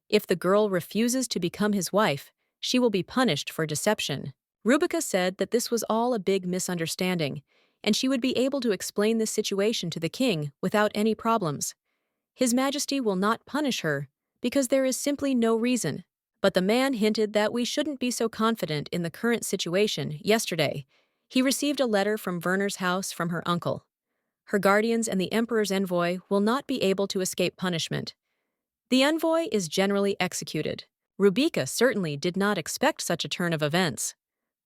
If the girl refuses to become his wife, she will be punished for deception. Rubica said that this was all a big misunderstanding, and she would be able to explain this situation to the king without any problems. His Majesty will not punish her, because there is simply no reason. But the man hinted that we shouldn't be so confident in the current situation. Yesterday, he received a letter from Werner's house from her uncle. Her guardians and the Emperor's envoy will not be able to escape punishment. The envoy is generally executed. Rubica certainly did not expect such a turn of events.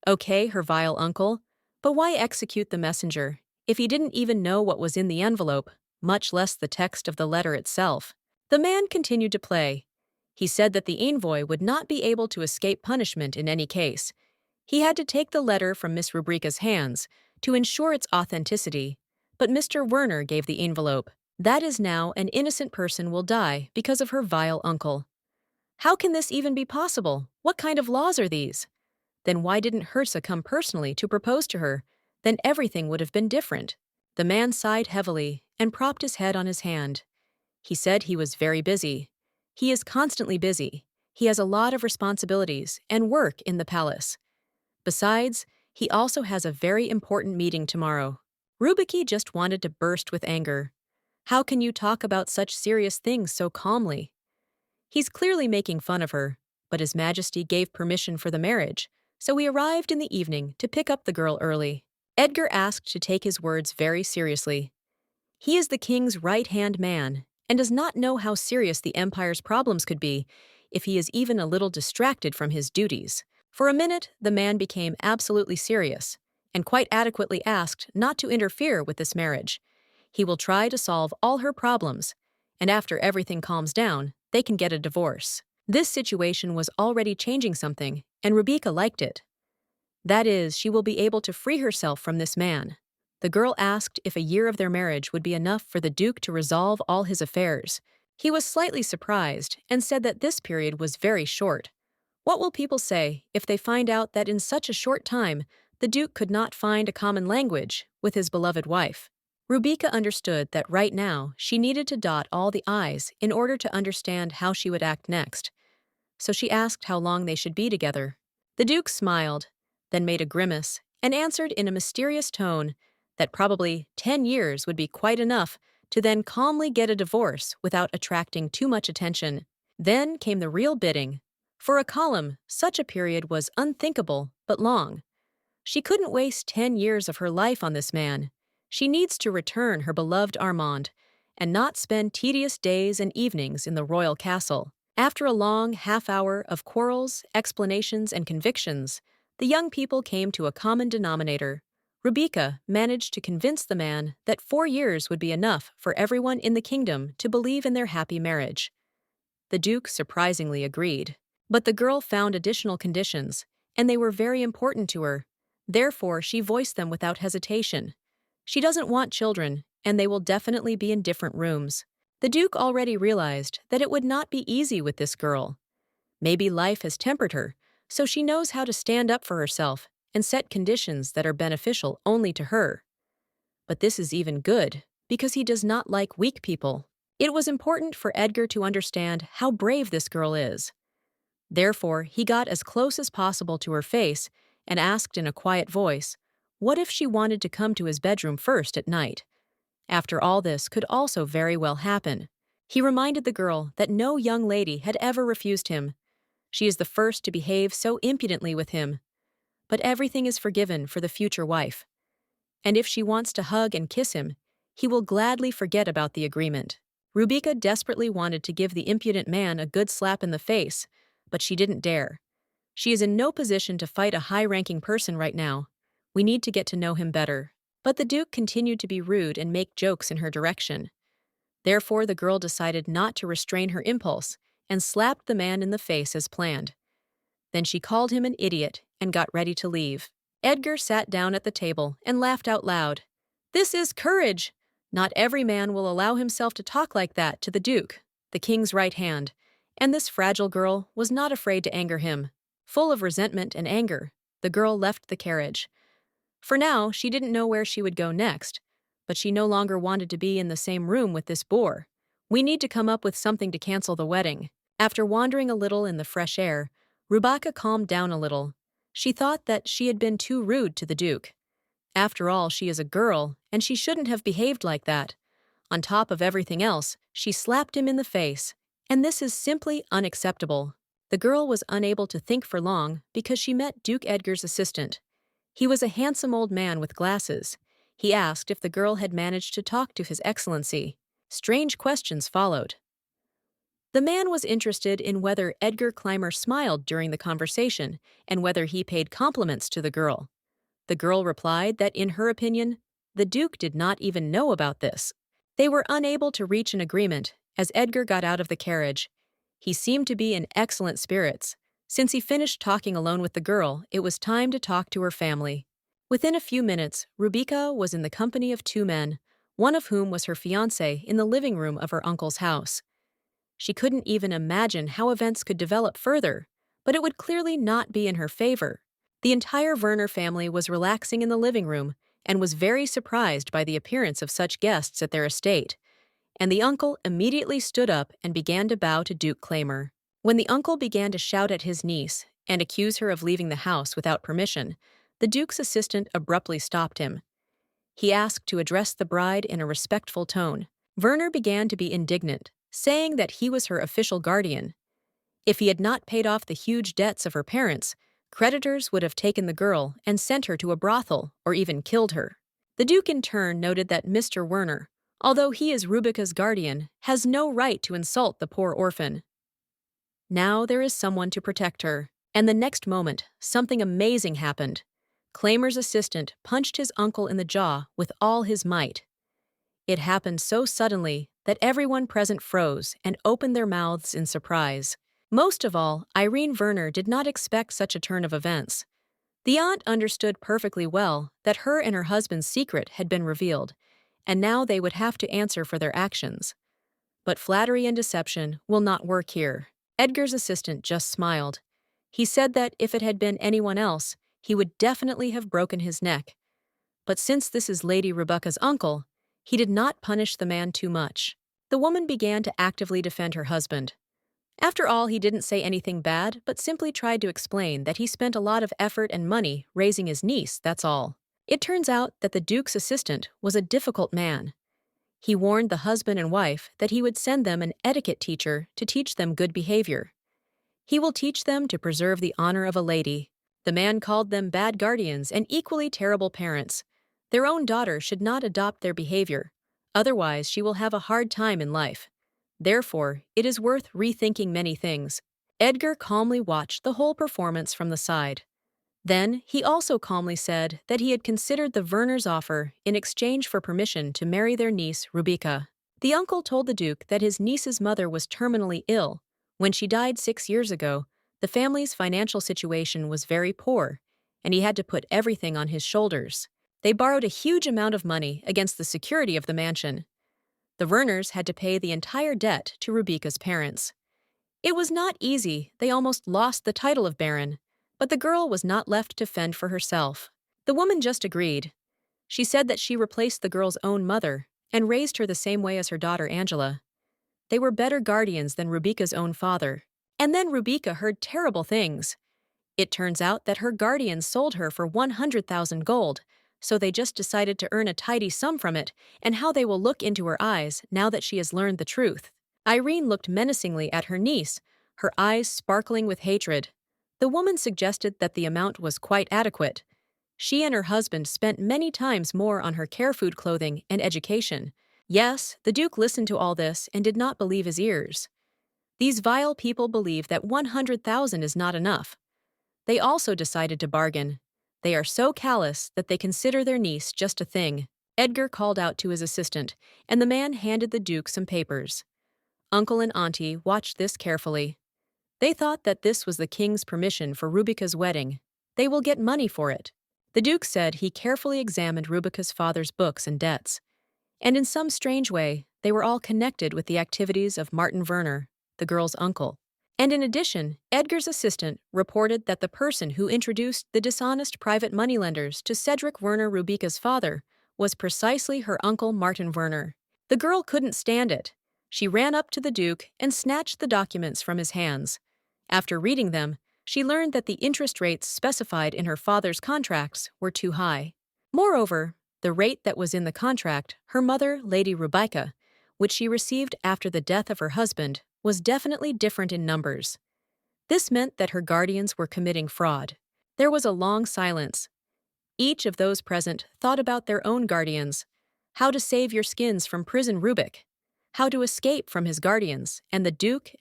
Okay, her vile uncle, but why execute the messenger if he didn't even know what was in the envelope, much less the text of the letter itself? The man continued to play. He said that the envoy would not be able to escape punishment in any case. He had to take the letter from Miss Rubrica's hands to ensure its authenticity, but Mr. Werner gave the envelope. That is now an innocent person will die because of her vile uncle. How can this even be possible? What kind of laws are these? Then why didn't Hersa come personally to propose to her? Then everything would have been different. The man sighed heavily and propped his head on his hand. He said he was very busy. He is constantly busy. He has a lot of responsibilities and work in the palace. Besides, he also has a very important meeting tomorrow. Rubiki just wanted to burst with anger. How can you talk about such serious things so calmly? He's clearly making fun of her, but His Majesty gave permission for the marriage, so we arrived in the evening to pick up the girl early. Edgar asked to take his words very seriously. He is the king's right-hand man and does not know how serious the empire's problems could be if he is even a little distracted from his duties. For a minute, the man became absolutely serious and quite adequately asked not to interfere with this marriage. He will try to solve all her problems, and after everything calms down, they can get a divorce. This situation was already changing something, and Rubica liked it. That is, she will be able to free herself from this man. The girl asked if a year of their marriage would be enough for the Duke to resolve all his affairs. He was slightly surprised and said that this period was very short. What will people say if they find out that in such a short time, the Duke could not find a common language with his beloved wife? Rubica understood that right now she needed to dot all the I's in order to understand how she would act next. So she asked how long they should be together. The Duke smiled, then made a grimace, and answered in a mysterious tone that probably 10 years would be quite enough to then calmly get a divorce without attracting too much attention. Then came the real bidding. For a column, such a period was unthinkable but long. She couldn't waste 10 years of her life on this man. She needs to return her beloved Armand and not spend tedious days and evenings in the royal castle. After a long half-hour of quarrels, explanations, and convictions, the young people came to a common denominator. Rubica managed to convince the man that 4 years would be enough for everyone in the kingdom to believe in their happy marriage. The Duke surprisingly agreed. But the girl found additional conditions, and they were very important to her. Therefore, she voiced them without hesitation. She doesn't want children, and they will definitely be in different rooms. The Duke already realized that it would not be easy with this girl. Maybe life has tempered her, so she knows how to stand up for herself and set conditions that are beneficial only to her. But this is even good, because he does not like weak people. It was important for Edgar to understand how brave this girl is. Therefore, he got as close as possible to her face and asked in a quiet voice, what if she wanted to come to his bedroom first at night? After all, this could also very well happen. He reminded the girl that no young lady had ever refused him. She is the first to behave so impudently with him. But everything is forgiven for the future wife. And if she wants to hug and kiss him, he will gladly forget about the agreement. Rubica desperately wanted to give the impudent man a good slap in the face, but she didn't dare. She is in no position to fight a high-ranking person right now. We need to get to know him better. But the Duke continued to be rude and make jokes in her direction. Therefore, the girl decided not to restrain her impulse and slapped the man in the face as planned. Then she called him an idiot and got ready to leave. Edgar sat down at the table and laughed out loud. This is courage! Not every man will allow himself to talk like that to the Duke, the king's right hand, and this fragile girl was not afraid to anger him. Full of resentment and anger, the girl left the carriage. For now, she didn't know where she would go next, but she no longer wanted to be in the same room with this boor. We need to come up with something to cancel the wedding. After wandering a little in the fresh air, Rubaka calmed down a little. She thought that she had been too rude to the Duke. After all, she is a girl, and she shouldn't have behaved like that. On top of everything else, she slapped him in the face, and this is simply unacceptable. The girl was unable to think for long because she met Duke Edgar's assistant. He was a handsome old man with glasses. He asked if the girl had managed to talk to His Excellency. Strange questions followed. The man was interested in whether Edgar Clymer smiled during the conversation and whether he paid compliments to the girl. The girl replied that, in her opinion, the Duke did not even know about this. They were unable to reach an agreement as Edgar got out of the carriage. He seemed to be in excellent spirits. Since he finished talking alone with the girl, it was time to talk to her family. Within a few minutes, Rubika was in the company of two men, one of whom was her fiancé, in the living room of her uncle's house. She couldn't even imagine how events could develop further, but it would clearly not be in her favor. The entire Werner family was relaxing in the living room and was very surprised by the appearance of such guests at their estate, and the uncle immediately stood up and began to bow to Duke Clymer. When the uncle began to shout at his niece and accuse her of leaving the house without permission, the Duke's assistant abruptly stopped him. He asked to address the bride in a respectful tone. Werner began to be indignant, saying that he was her official guardian. If he had not paid off the huge debts of her parents, creditors would have taken the girl and sent her to a brothel or even killed her. The Duke in turn noted that Mr. Werner, although he is Rubika's guardian, has no right to insult the poor orphan. Now there is someone to protect her. And the next moment, something amazing happened. Clymer's assistant punched his uncle in the jaw with all his might. It happened so suddenly that everyone present froze and opened their mouths in surprise. Most of all, Irene Werner did not expect such a turn of events. The aunt understood perfectly well that her and her husband's secret had been revealed, and now they would have to answer for their actions. But flattery and deception will not work here. Edgar's assistant just smiled. He said that if it had been anyone else, he would definitely have broken his neck. But since this is Lady Rebecca's uncle, he did not punish the man too much. The woman began to actively defend her husband. After all, he didn't say anything bad, but simply tried to explain that he spent a lot of effort and money raising his niece, that's all. It turns out that the Duke's assistant was a difficult man. He warned the husband and wife that he would send them an etiquette teacher to teach them good behavior. He will teach them to preserve the honor of a lady. The man called them bad guardians and equally terrible parents. Their own daughter should not adopt their behavior, otherwise she will have a hard time in life. Therefore, it is worth rethinking many things. Edgar calmly watched the whole performance from the side. Then, he also calmly said that he had considered the Werners' offer in exchange for permission to marry their niece, Rubika. The uncle told the Duke that his niece's mother was terminally ill. When she died 6 years ago, the family's financial situation was very poor, and he had to put everything on his shoulders. They borrowed a huge amount of money against the security of the mansion. The Werners had to pay the entire debt to Rubika's parents. It was not easy, they almost lost the title of Baron, but the girl was not left to fend for herself. The woman just agreed. She said that she replaced the girl's own mother and raised her the same way as her daughter Angela. They were better guardians than Rubika's own father. And then Rubika heard terrible things. It turns out that her guardians sold her for 100,000 gold, so they just decided to earn a tidy sum from it, and how they will look into her eyes now that she has learned the truth. Irene looked menacingly at her niece, her eyes sparkling with hatred. The woman suggested that the amount was quite adequate. She and her husband spent many times more on her care food, clothing, and education. Yes, the Duke listened to all this and did not believe his ears. These vile people believe that 100,000 is not enough. They also decided to bargain. They are so callous that they consider their niece just a thing. Edgar called out to his assistant, and the man handed the Duke some papers. Uncle and Auntie watched this carefully. They thought that this was the king's permission for Rubika's wedding. They will get money for it. The Duke said he carefully examined Rubika's father's books and debts. And in some strange way, they were all connected with the activities of Martin Werner, the girl's uncle. And in addition, Edgar's assistant reported that the person who introduced the dishonest private moneylenders to Cedric Werner, Rubika's father, was precisely her uncle Martin Werner. The girl couldn't stand it. She ran up to the Duke and snatched the documents from his hands. After reading them, she learned that the interest rates specified in her father's contracts were too high. Moreover, the rate that was in the contract, her mother, Lady Rubica, which she received after the death of her husband, was definitely different in numbers. This meant that her guardians were committing fraud. There was a long silence. Each of those present thought about their own guardians, how to save your skins from prison Rubik, how to escape from his guardians, and the Duke,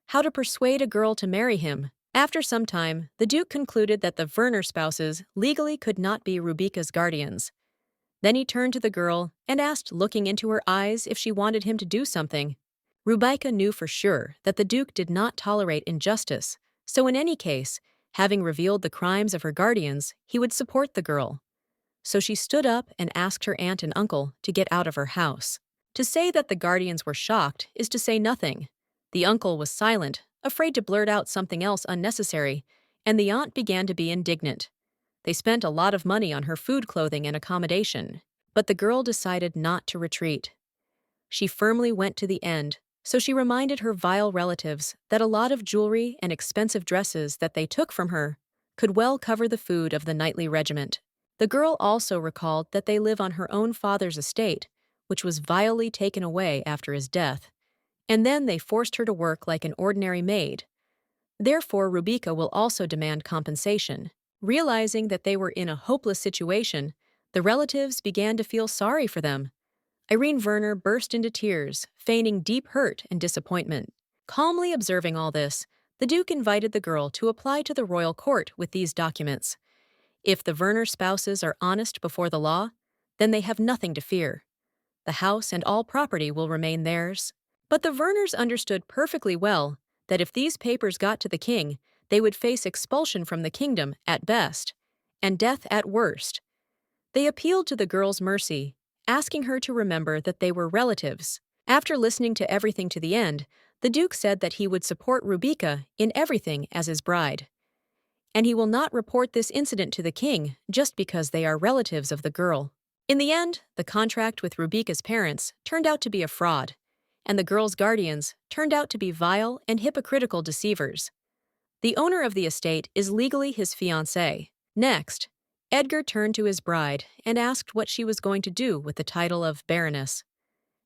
how to persuade a girl to marry him. After some time, the Duke concluded that the Werner spouses legally could not be Rubica's guardians. Then he turned to the girl and asked, looking into her eyes, if she wanted him to do something. Rubica knew for sure that the Duke did not tolerate injustice, so in any case, having revealed the crimes of her guardians, he would support the girl. So she stood up and asked her aunt and uncle to get out of her house. To say that the guardians were shocked is to say nothing. The uncle was silent, afraid to blurt out something else unnecessary, and the aunt began to be indignant. They spent a lot of money on her food, clothing, and accommodation, but the girl decided not to retreat. She firmly went to the end, so she reminded her vile relatives that a lot of jewelry and expensive dresses that they took from her could well cover the food of the knightly regiment. The girl also recalled that they live on her own father's estate, which was vilely taken away after his death, and then they forced her to work like an ordinary maid. Therefore, Rubica will also demand compensation. Realizing that they were in a hopeless situation, the relatives began to feel sorry for them. Irene Werner burst into tears, feigning deep hurt and disappointment. Calmly observing all this, the Duke invited the girl to apply to the royal court with these documents. If the Werner spouses are honest before the law, then they have nothing to fear. The house and all property will remain theirs. But the Werners understood perfectly well that if these papers got to the king, they would face expulsion from the kingdom at best, and death at worst. They appealed to the girl's mercy, asking her to remember that they were relatives. After listening to everything to the end, the Duke said that he would support Rubica in everything as his bride. And he will not report this incident to the king just because they are relatives of the girl. In the end, the contract with Rubica's parents turned out to be a fraud, and the girl's guardians turned out to be vile and hypocritical deceivers. The owner of the estate is legally his fiancée. Next, Edgar turned to his bride and asked what she was going to do with the title of Baroness.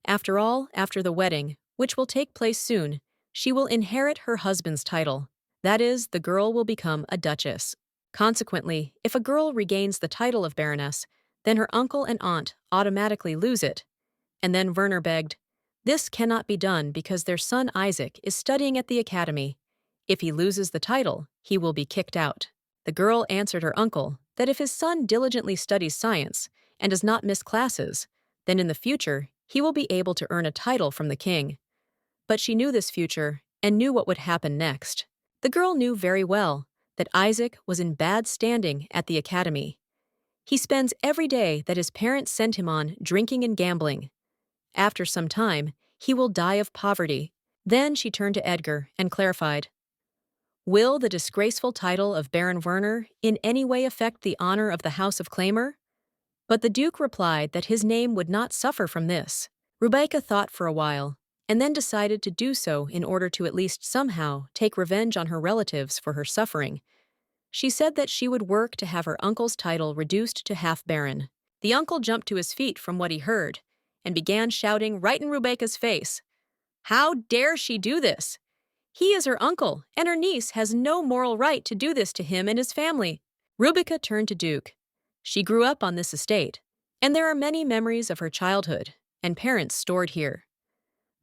After all, after the wedding, which will take place soon, she will inherit her husband's title. That is, the girl will become a duchess. Consequently, if a girl regains the title of Baroness, then her uncle and aunt automatically lose it. And then Werner begged, "This cannot be done because their son Isaac is studying at the academy. If he loses the title, he will be kicked out." The girl answered her uncle that if his son diligently studies science and does not miss classes, then in the future he will be able to earn a title from the king. But she knew this future and knew what would happen next. The girl knew very well that Isaac was in bad standing at the academy. He spends every day that his parents send him on drinking and gambling. After some time, he will die of poverty. Then she turned to Edgar and clarified, "Will the disgraceful title of Baron Werner in any way affect the honor of the House of Claimer?" But the Duke replied that his name would not suffer from this. Rubica thought for a while, and then decided to do so in order to at least somehow take revenge on her relatives for her suffering. She said that she would work to have her uncle's title reduced to half-baron. The uncle jumped to his feet from what he heard, and began shouting right in Rubica's face, "How dare she do this? He is her uncle, and her niece has no moral right to do this to him and his family." Rubica turned to Duke. She grew up on this estate, and there are many memories of her childhood and parents stored here.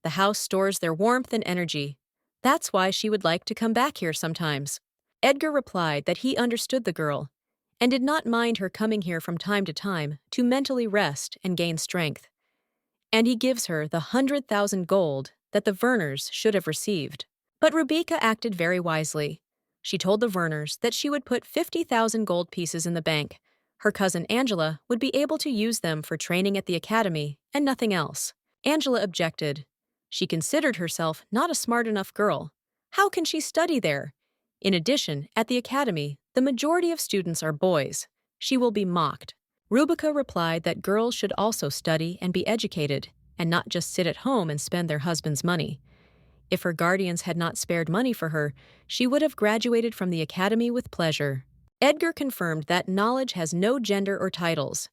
The house stores their warmth and energy. That's why she would like to come back here sometimes. Edgar replied that he understood the girl and did not mind her coming here from time to mentally rest and gain strength. And he gives her the 100,000 gold that the Werners should have received. But Rubica acted very wisely. She told the Werners that she would put 50,000 gold pieces in the bank. Her cousin Angela would be able to use them for training at the academy and nothing else. Angela objected. She considered herself not a smart enough girl. How can she study there? In addition, at the academy, the majority of students are boys. She will be mocked. Rubica replied that girls should also study and be educated, and not just sit at home and spend their husband's money. If her guardians had not spared money for her, she would have graduated from the academy with pleasure. Edgar confirmed that knowledge has no gender or titles.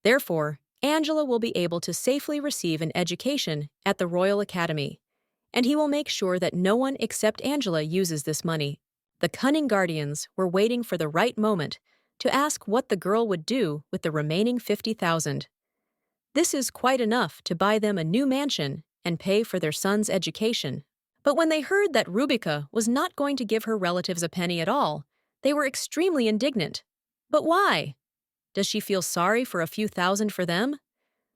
Therefore, Angela will be able to safely receive an education at the Royal Academy, and he will make sure that no one except Angela uses this money. The cunning guardians were waiting for the right moment to ask what the girl would do with the remaining 50,000. This is quite enough to buy them a new mansion and pay for their son's education. But when they heard that Rubika was not going to give her relatives a penny at all, they were extremely indignant. But why? Does she feel sorry for a few thousand for them?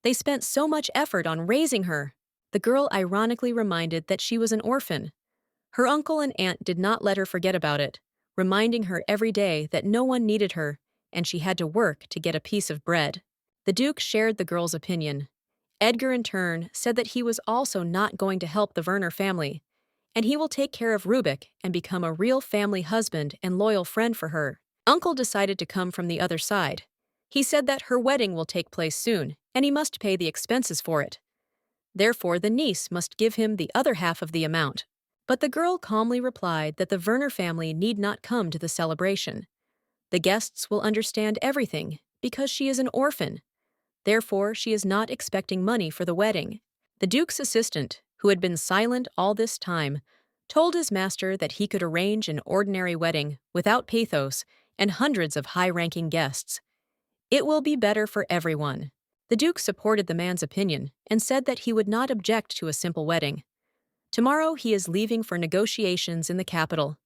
They spent so much effort on raising her. The girl ironically reminded that she was an orphan. Her uncle and aunt did not let her forget about it, reminding her every day that no one needed her and she had to work to get a piece of bread. The Duke shared the girl's opinion. Edgar, in turn, said that he was also not going to help the Werner family, and he will take care of Rubik and become a real family husband and loyal friend for her. Uncle decided to come from the other side. He said that her wedding will take place soon, and he must pay the expenses for it. Therefore, the niece must give him the other half of the amount. But the girl calmly replied that the Werner family need not come to the celebration. The guests will understand everything because she is an orphan. Therefore, she is not expecting money for the wedding. The Duke's assistant, who had been silent all this time, told his master that he could arrange an ordinary wedding without pathos and hundreds of high-ranking guests. It will be better for everyone. The Duke supported the man's opinion and said that he would not object to a simple wedding. Tomorrow he is leaving for negotiations in the capital.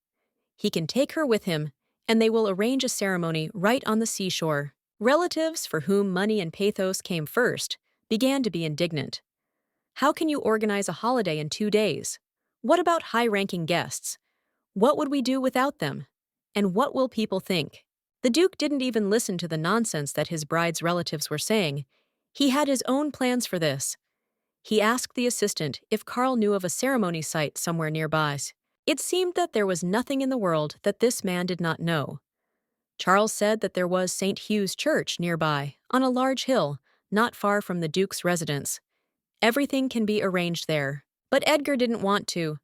He can take her with him, and they will arrange a ceremony right on the seashore. Relatives, for whom money and pathos came first, began to be indignant. How can you organize a holiday in 2 days? What about high-ranking guests? What would we do without them? And what will people think? The Duke didn't even listen to the nonsense that his bride's relatives were saying. He had his own plans for this. He asked the assistant if Carl knew of a ceremony site somewhere nearby. It seemed that there was nothing in the world that this man did not know. Charles said that there was St. Hugh's Church nearby, on a large hill, not far from the Duke's residence. Everything can be arranged there. But Edgar didn't want to.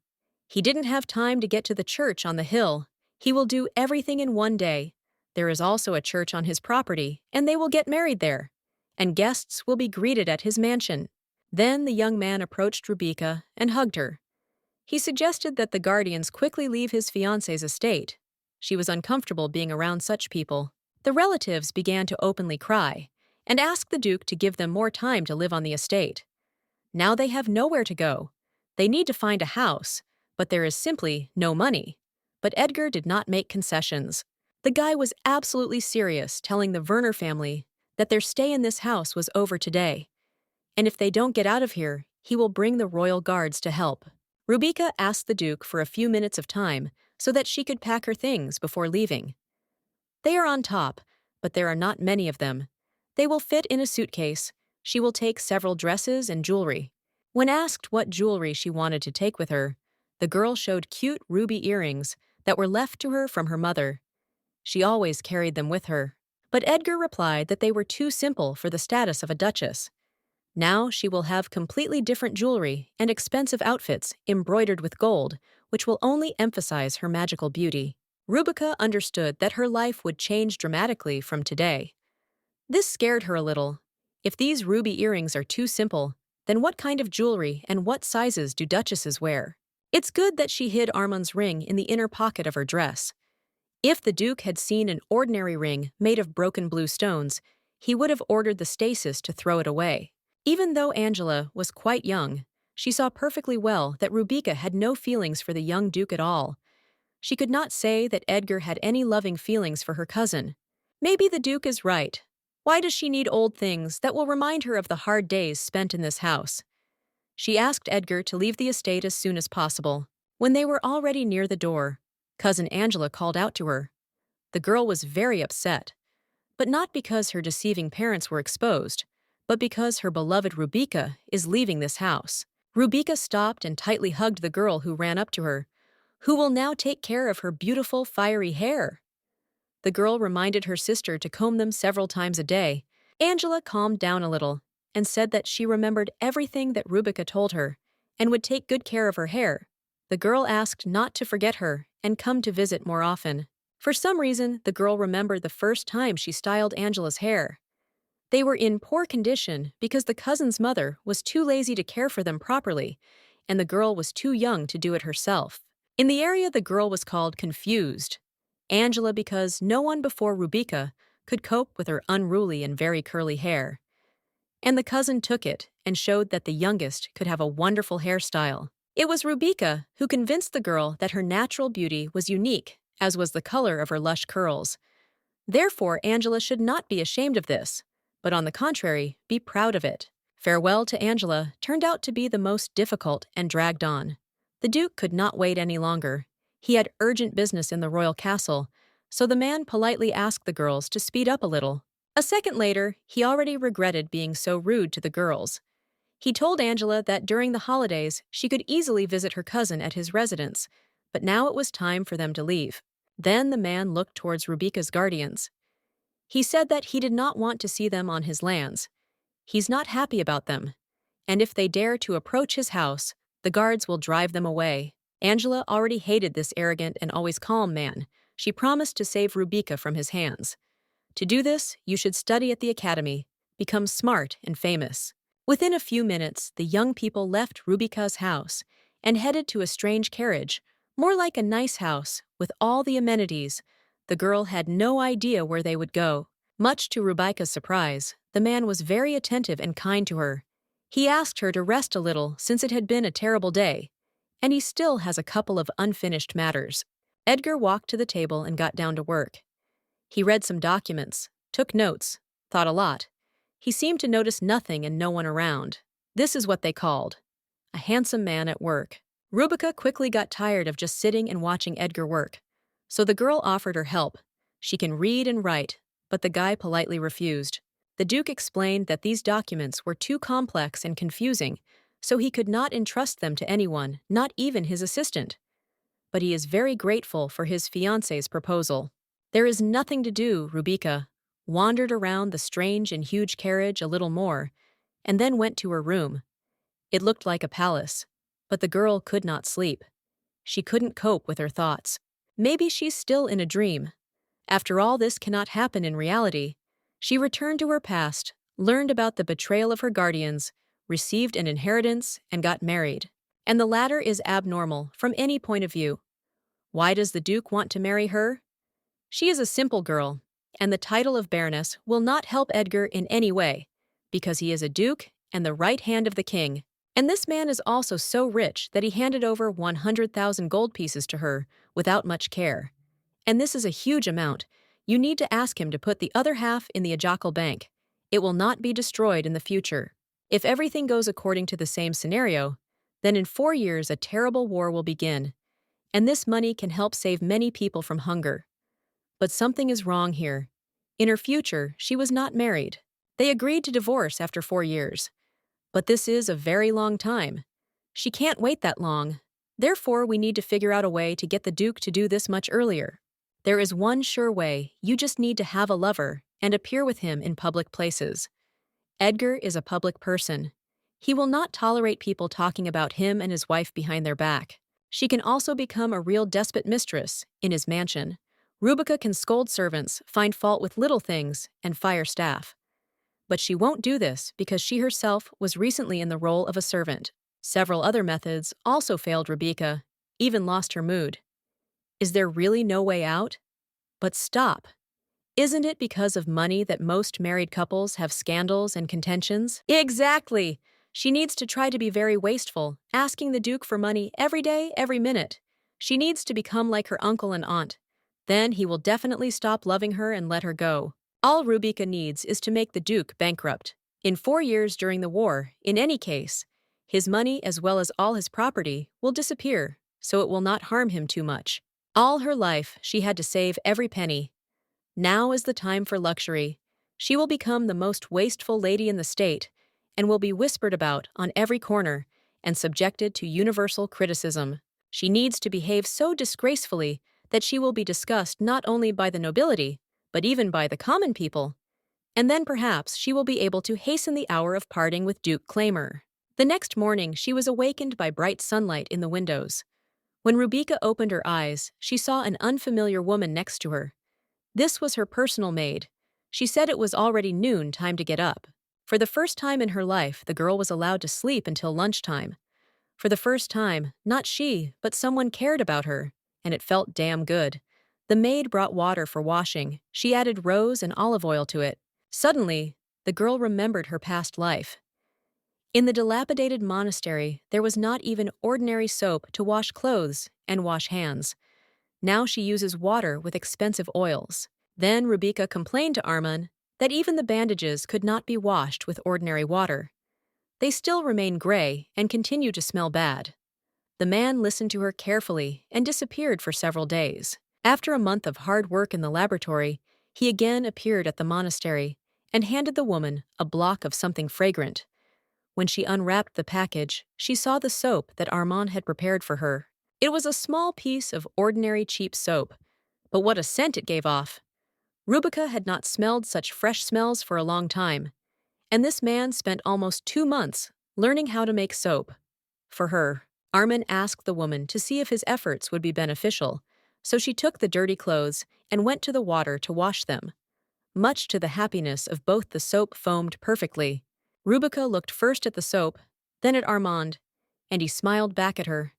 He didn't have time to get to the church on the hill. He will do everything in 1 day. There is also a church on his property, and they will get married there. And guests will be greeted at his mansion. Then the young man approached Rubika and hugged her. He suggested that the guardians quickly leave his fiancée's estate. She was uncomfortable being around such people. The relatives began to openly cry and asked the Duke to give them more time to live on the estate. Now they have nowhere to go. They need to find a house, but there is simply no money. But Edgar did not make concessions. The guy was absolutely serious, telling the Werner family that their stay in this house was over today. And if they don't get out of here, he will bring the royal guards to help. Rubika asked the Duke for a few minutes of time so that she could pack her things before leaving. They are on top, but there are not many of them. They will fit in a suitcase. She will take several dresses and jewelry. When asked what jewelry she wanted to take with her, the girl showed cute ruby earrings that were left to her from her mother. She always carried them with her. But Edgar replied that they were too simple for the status of a duchess. Now she will have completely different jewelry and expensive outfits embroidered with gold, which will only emphasize her magical beauty. Rubika understood that her life would change dramatically from today. This scared her a little. If these ruby earrings are too simple, then what kind of jewelry and what sizes do duchesses wear? It's good that she hid Armand's ring in the inner pocket of her dress. If the Duke had seen an ordinary ring made of broken blue stones, he would have ordered the stasis to throw it away. Even though Angela was quite young, she saw perfectly well that Rubika had no feelings for the young Duke at all. She could not say that Edgar had any loving feelings for her cousin. Maybe the Duke is right. Why does she need old things that will remind her of the hard days spent in this house? She asked Edgar to leave the estate as soon as possible. When they were already near the door, Cousin Angela called out to her. The girl was very upset, but not because her deceiving parents were exposed, but because her beloved Rubika is leaving this house. Rubika stopped and tightly hugged the girl who ran up to her. Who will now take care of her beautiful, fiery hair? The girl reminded her sister to comb them several times a day. Angela calmed down a little. and said that she remembered everything that Rubica told her and would take good care of her hair. The girl asked not to forget her and come to visit more often. For some reason, the girl remembered the first time she styled Angela's hair. They were in poor condition because the cousin's mother was too lazy to care for them properly, and the girl was too young to do it herself. In the area, the girl was called Confused. Angela because no one before Rubica could cope with her unruly and very curly hair. And the cousin took it and showed that the youngest could have a wonderful hairstyle. It was Rubica who convinced the girl that her natural beauty was unique, as was the color of her lush curls. Therefore, Angela should not be ashamed of this, but on the contrary, be proud of it. Farewell to Angela turned out to be the most difficult and dragged on. The Duke could not wait any longer. He had urgent business in the royal castle, so the man politely asked the girls to speed up a little. A second later, he already regretted being so rude to the girls. He told Angela that during the holidays she could easily visit her cousin at his residence, but now it was time for them to leave. Then the man looked towards Rubica's guardians. He said that he did not want to see them on his lands. He's not happy about them, and if they dare to approach his house, the guards will drive them away. Angela already hated this arrogant and always calm man. She promised to save Rubica from his hands. To do this, you should study at the academy, become smart and famous. Within a few minutes, the young people left Rubica's house and headed to a strange carriage, more like a nice house, with all the amenities. The girl had no idea where they would go. Much to Rubica's surprise, the man was very attentive and kind to her. He asked her to rest a little since it had been a terrible day, and he still has a couple of unfinished matters. Edgar walked to the table and got down to work. He read some documents, took notes, thought a lot. He seemed to notice nothing and no one around. This is what they called a handsome man at work. Rubica quickly got tired of just sitting and watching Edgar work, so the girl offered her help. She can read and write, but the guy politely refused. The Duke explained that these documents were too complex and confusing, so he could not entrust them to anyone, not even his assistant. But he is very grateful for his fiancée's proposal. There is nothing to do, Rubica wandered around the strange and huge carriage a little more, and then went to her room. It looked like a palace, but the girl could not sleep. She couldn't cope with her thoughts. Maybe she's still in a dream. After all, this cannot happen in reality. She returned to her past, learned about the betrayal of her guardians, received an inheritance, and got married. And the latter is abnormal from any point of view. Why does the Duke want to marry her? She is a simple girl, and the title of Baroness will not help Edgar in any way, because he is a duke and the right hand of the king. And this man is also so rich that he handed over 100,000 gold pieces to her without much care. And this is a huge amount. You need to ask him to put the other half in the Ajakal Bank. It will not be destroyed in the future. If everything goes according to the same scenario, then in 4 years a terrible war will begin, and this money can help save many people from hunger. But something is wrong here. In her future, she was not married. They agreed to divorce after 4 years. But this is a very long time. She can't wait that long. Therefore, we need to figure out a way to get the Duke to do this much earlier. There is one sure way. You just need to have a lover and appear with him in public places. Edgar is a public person. He will not tolerate people talking about him and his wife behind their back. She can also become a real despot mistress in his mansion. Rubica can scold servants, find fault with little things, and fire staff. But she won't do this because she herself was recently in the role of a servant. Several other methods also failed Rubica, even lost her mood. Is there really no way out? But stop. Isn't it because of money that most married couples have scandals and contentions? Exactly. She needs to try to be very wasteful, asking the Duke for money every day, every minute. She needs to become like her uncle and aunt. Then he will definitely stop loving her and let her go. All Rubica needs is to make the Duke bankrupt. In 4 years during the war, in any case, his money as well as all his property will disappear, so it will not harm him too much. All her life, she had to save every penny. Now is the time for luxury. She will become the most wasteful lady in the state and will be whispered about on every corner and subjected to universal criticism. She needs to behave so disgracefully that she will be discussed not only by the nobility, but even by the common people. and then perhaps she will be able to hasten the hour of parting with Duke Claimer. The next morning, she was awakened by bright sunlight in the windows. When Rubika opened her eyes, she saw an unfamiliar woman next to her. This was her personal maid. She said it was already noon, time to get up. For the first time in her life, the girl was allowed to sleep until lunchtime. For the first time, not she, but someone cared about her, and it felt damn good. The maid brought water for washing. She added rose and olive oil to it. Suddenly, the girl remembered her past life. In the dilapidated monastery, there was not even ordinary soap to wash clothes and wash hands. Now she uses water with expensive oils. Then Rubika complained to Arman that even the bandages could not be washed with ordinary water. They still remain gray and continue to smell bad. The man listened to her carefully and disappeared for several days. After a month of hard work in the laboratory, he again appeared at the monastery and handed the woman a block of something fragrant. When she unwrapped the package, she saw the soap that Armand had prepared for her. It was a small piece of ordinary cheap soap, but what a scent it gave off! Rubika had not smelled such fresh smells for a long time, and this man spent almost 2 months learning how to make soap. For her, Armin asked the woman to see if his efforts would be beneficial, so she took the dirty clothes and went to the water to wash them. Much to the happiness of both, the soap foamed perfectly. Rubika looked first at the soap, then at Armand, and he smiled back at her.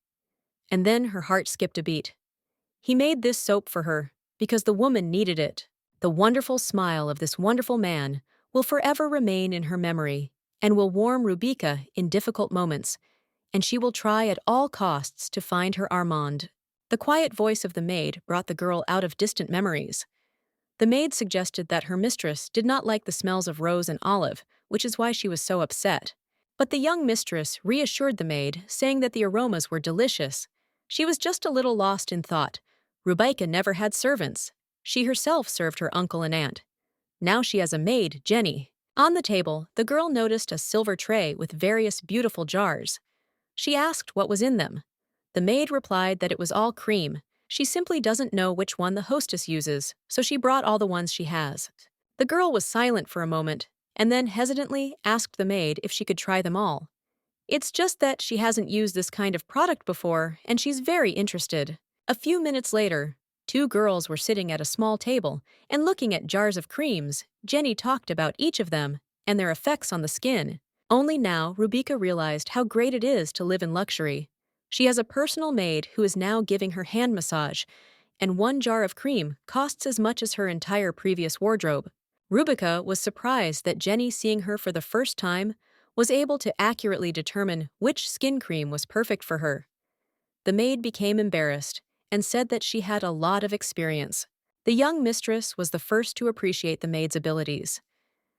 And then her heart skipped a beat. He made this soap for her because the woman needed it. The wonderful smile of this wonderful man will forever remain in her memory and will warm Rubika in difficult moments, and she will try at all costs to find her Armand. The quiet voice of the maid brought the girl out of distant memories. The maid suggested that her mistress did not like the smells of rose and olive, which is why she was so upset. But the young mistress reassured the maid, saying that the aromas were delicious. She was just a little lost in thought. Rubika never had servants. She herself served her uncle and aunt. Now she has a maid, Jenny. On the table, the girl noticed a silver tray with various beautiful jars. She asked what was in them. The maid replied that it was all cream. She simply doesn't know which one the hostess uses, so she brought all the ones she has. The girl was silent for a moment, and then hesitantly asked the maid if she could try them all. It's just that she hasn't used this kind of product before, and she's very interested. A few minutes later, 2 girls were sitting at a small table and looking at jars of creams. Jenny talked about each of them and their effects on the skin. Only now Rubika realized how great it is to live in luxury. She has a personal maid who is now giving her hand massage, and 1 jar of cream costs as much as her entire previous wardrobe. Rubika was surprised that Jenny, seeing her for the first time, was able to accurately determine which skin cream was perfect for her. The maid became embarrassed and said that she had a lot of experience. The young mistress was the first to appreciate the maid's abilities.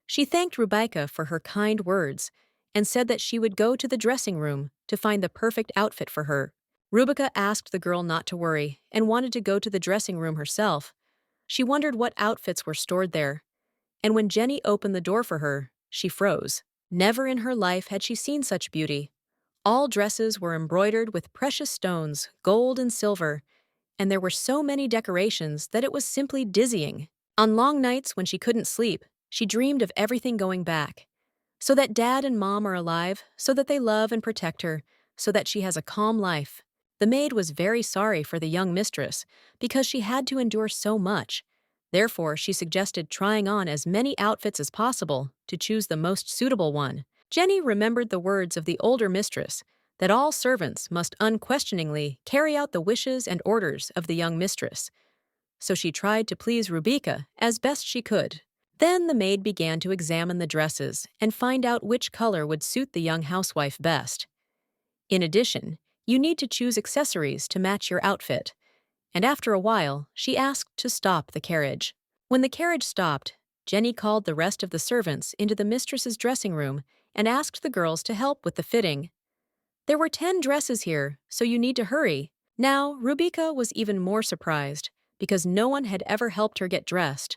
She thanked Rubika for her kind words and said that she would go to the dressing room to find the perfect outfit for her. Rubika asked the girl not to worry and wanted to go to the dressing room herself. She wondered what outfits were stored there. And when Jenny opened the door for her, she froze. Never in her life had she seen such beauty. All dresses were embroidered with precious stones, gold and silver, and there were so many decorations that it was simply dizzying. On long nights when she couldn't sleep, she dreamed of everything going back. So that Dad and Mom are alive, so that they love and protect her, so that she has a calm life. The maid was very sorry for the young mistress because she had to endure so much. Therefore, she suggested trying on as many outfits as possible to choose the most suitable one. Jenny remembered the words of the older mistress that all servants must unquestioningly carry out the wishes and orders of the young mistress. So she tried to please Rubika as best she could. Then the maid began to examine the dresses and find out which color would suit the young housewife best. In addition, you need to choose accessories to match your outfit. And after a while, she asked to stop the carriage. When the carriage stopped, Jenny called the rest of the servants into the mistress's dressing room and asked the girls to help with the fitting. There were 10 dresses here, so you need to hurry. Now, Rubika was even more surprised because no one had ever helped her get dressed.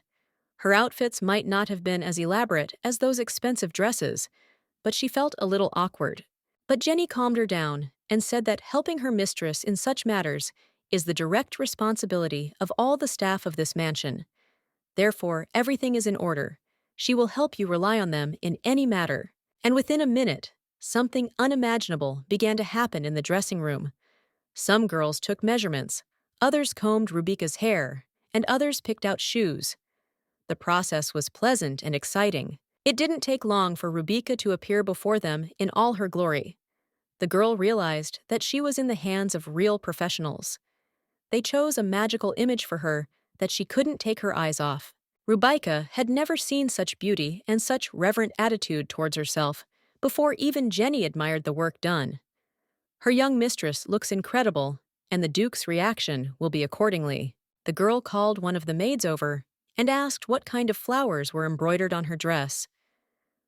Her outfits might not have been as elaborate as those expensive dresses, but she felt a little awkward. But Jenny calmed her down and said that helping her mistress in such matters is the direct responsibility of all the staff of this mansion. Therefore, everything is in order. She will help you rely on them in any matter. And within a minute, something unimaginable began to happen in the dressing room. Some girls took measurements, others combed Rubika's hair, and others picked out shoes. The process was pleasant and exciting. It didn't take long for Rubika to appear before them in all her glory. The girl realized that she was in the hands of real professionals. They chose a magical image for her that she couldn't take her eyes off. Rubika had never seen such beauty and such reverent attitude towards herself before even Jenny admired the work done. Her young mistress looks incredible, and the Duke's reaction will be accordingly. The girl called one of the maids over and asked what kind of flowers were embroidered on her dress.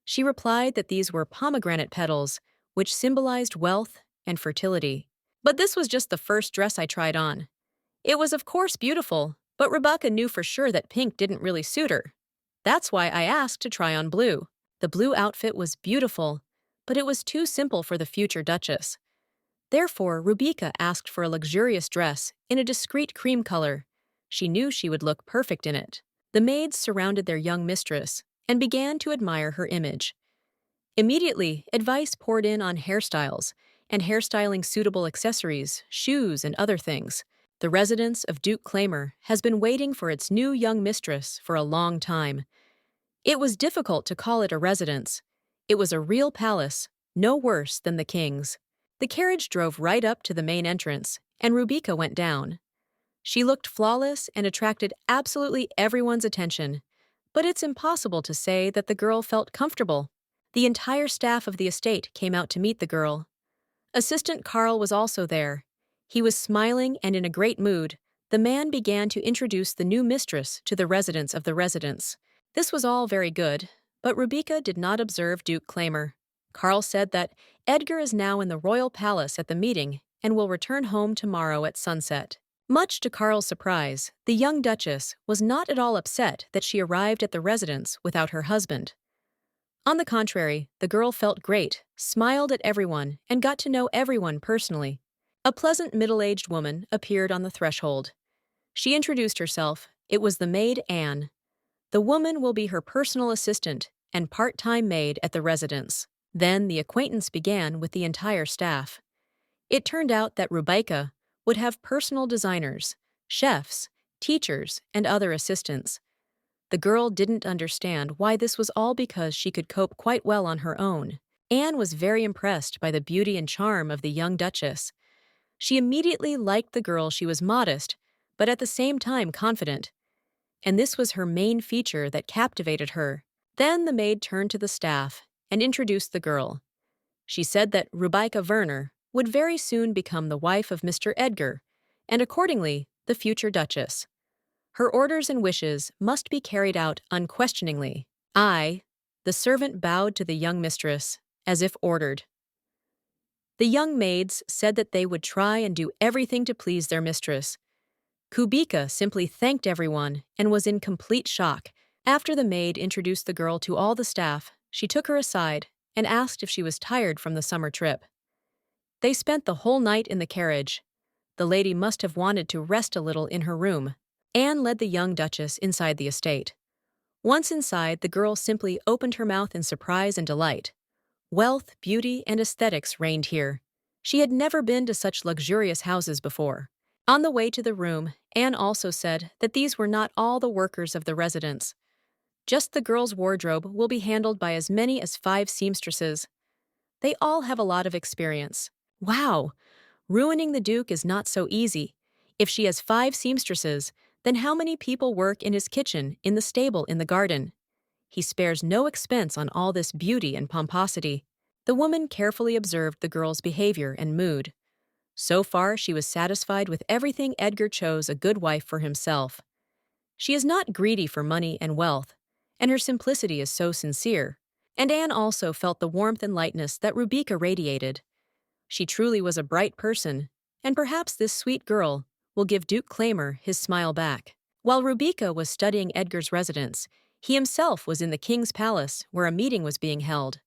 She replied that these were pomegranate petals, which symbolized wealth and fertility. But this was just the first dress I tried on. It was of course beautiful, but Rebecca knew for sure that pink didn't really suit her. That's why I asked to try on blue. The blue outfit was beautiful, but it was too simple for the future Duchess. Therefore, Rubika asked for a luxurious dress in a discreet cream color. She knew she would look perfect in it. The maids surrounded their young mistress and began to admire her image. Immediately, advice poured in on hairstyles and hairstyling suitable accessories, shoes, and other things. The residence of Duke Claimer has been waiting for its new young mistress for a long time. It was difficult to call it a residence. It was a real palace, no worse than the king's. The carriage drove right up to the main entrance, and Rubika went down. She looked flawless and attracted absolutely everyone's attention, but it's impossible to say that the girl felt comfortable. The entire staff of the estate came out to meet the girl. Assistant Carl was also there. He was smiling and in a great mood. The man began to introduce the new mistress to the residents of the residence. This was all very good, but Rubika did not observe Duke Claimer. Carl said that Edgar is now in the royal palace at the meeting and will return home tomorrow at sunset. Much to Carl's surprise, the young Duchess was not at all upset that she arrived at the residence without her husband. On the contrary, the girl felt great, smiled at everyone, and got to know everyone personally. A pleasant middle-aged woman appeared on the threshold. She introduced herself. It was the maid Anne. The woman will be her personal assistant and part-time maid at the residence. Then the acquaintance began with the entire staff. It turned out that Rubika would have personal designers, chefs, teachers, and other assistants. The girl didn't understand why this was all because she could cope quite well on her own. Anne was very impressed by the beauty and charm of the young Duchess. She immediately liked the girl. She was modest, but at the same time confident. And this was her main feature that captivated her. Then the maid turned to the staff and introduced the girl. She said that Rubika Werner would very soon become the wife of Mr. Edgar, and accordingly, the future Duchess. Her orders and wishes must be carried out unquestioningly. The servant bowed to the young mistress, as if ordered. The young maids said that they would try and do everything to please their mistress. Kubika simply thanked everyone and was in complete shock. After the maid introduced the girl to all the staff, she took her aside and asked if she was tired from the summer trip. They spent the whole night in the carriage. The lady must have wanted to rest a little in her room. Anne led the young Duchess inside the estate. Once inside, the girl simply opened her mouth in surprise and delight. Wealth, beauty, and aesthetics reigned here. She had never been to such luxurious houses before. On the way to the room, Anne also said that these were not all the workers of the residence. Just the girl's wardrobe will be handled by as many as 5 seamstresses. They all have a lot of experience. Wow! Ruining the Duke is not so easy. If she has 5 seamstresses, then how many people work in his kitchen, in the stable, in the garden? He spares no expense on all this beauty and pomposity. The woman carefully observed the girl's behavior and mood. So far, she was satisfied with everything. Edgar chose a good wife for himself. She is not greedy for money and wealth, and her simplicity is so sincere. And Anne also felt the warmth and lightness that Rubika radiated. She truly was a bright person, and perhaps this sweet girl will give Duke Claimer his smile back. While Rubika was studying Edgar's residence, he himself was in the king's palace where a meeting was being held.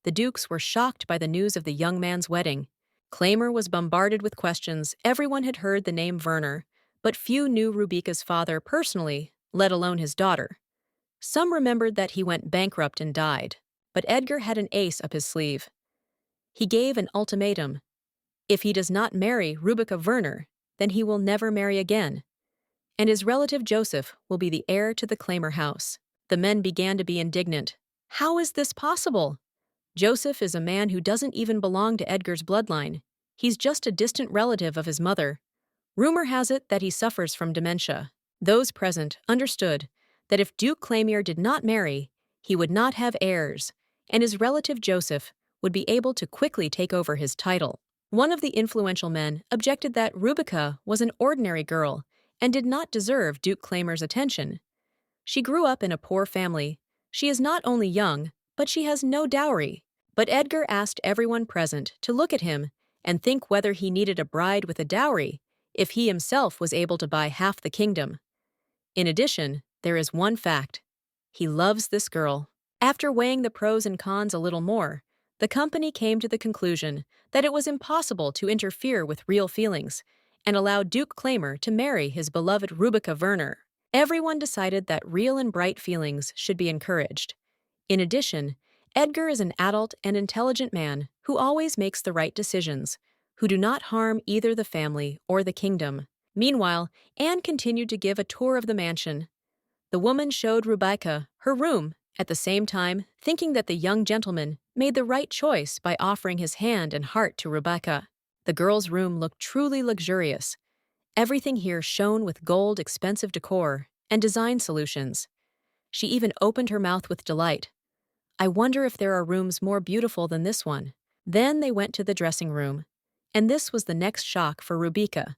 The dukes were shocked by the news of the young man's wedding. Claimer was bombarded with questions. Everyone had heard the name Werner, but few knew Rubika's father personally, let alone his daughter. Some remembered that he went bankrupt and died, but Edgar had an ace up his sleeve. He gave an ultimatum. If he does not marry Rubica Werner, then he will never marry again, and his relative Joseph will be the heir to the Claimer house. The men began to be indignant. How is this possible? Joseph is a man who doesn't even belong to Edgar's bloodline. He's just a distant relative of his mother. Rumor has it that he suffers from dementia. Those present understood that if Duke Claymere did not marry, he would not have heirs, and his relative Joseph would be able to quickly take over his title. One of the influential men objected that Rubica was an ordinary girl and did not deserve Duke Claimer's attention. She grew up in a poor family. She is not only young, but she has no dowry. But Edgar asked everyone present to look at him and think whether he needed a bride with a dowry if he himself was able to buy half the kingdom. In addition, there is one fact. He loves this girl. After weighing the pros and cons a little more, the company came to the conclusion that it was impossible to interfere with real feelings and allow Duke Claimer to marry his beloved Rubica Werner. Everyone decided that real and bright feelings should be encouraged. In addition, Edgar is an adult and intelligent man who always makes the right decisions, who do not harm either the family or the kingdom. Meanwhile, Anne continued to give a tour of the mansion. The woman showed Rubica her room, at the same time thinking that the young gentleman made the right choice by offering his hand and heart to Rubica. The girl's room looked truly luxurious. Everything here shone with gold, expensive decor, and design solutions. She even opened her mouth with delight. I wonder if there are rooms more beautiful than this one. Then they went to the dressing room. And this was the next shock for Rubica.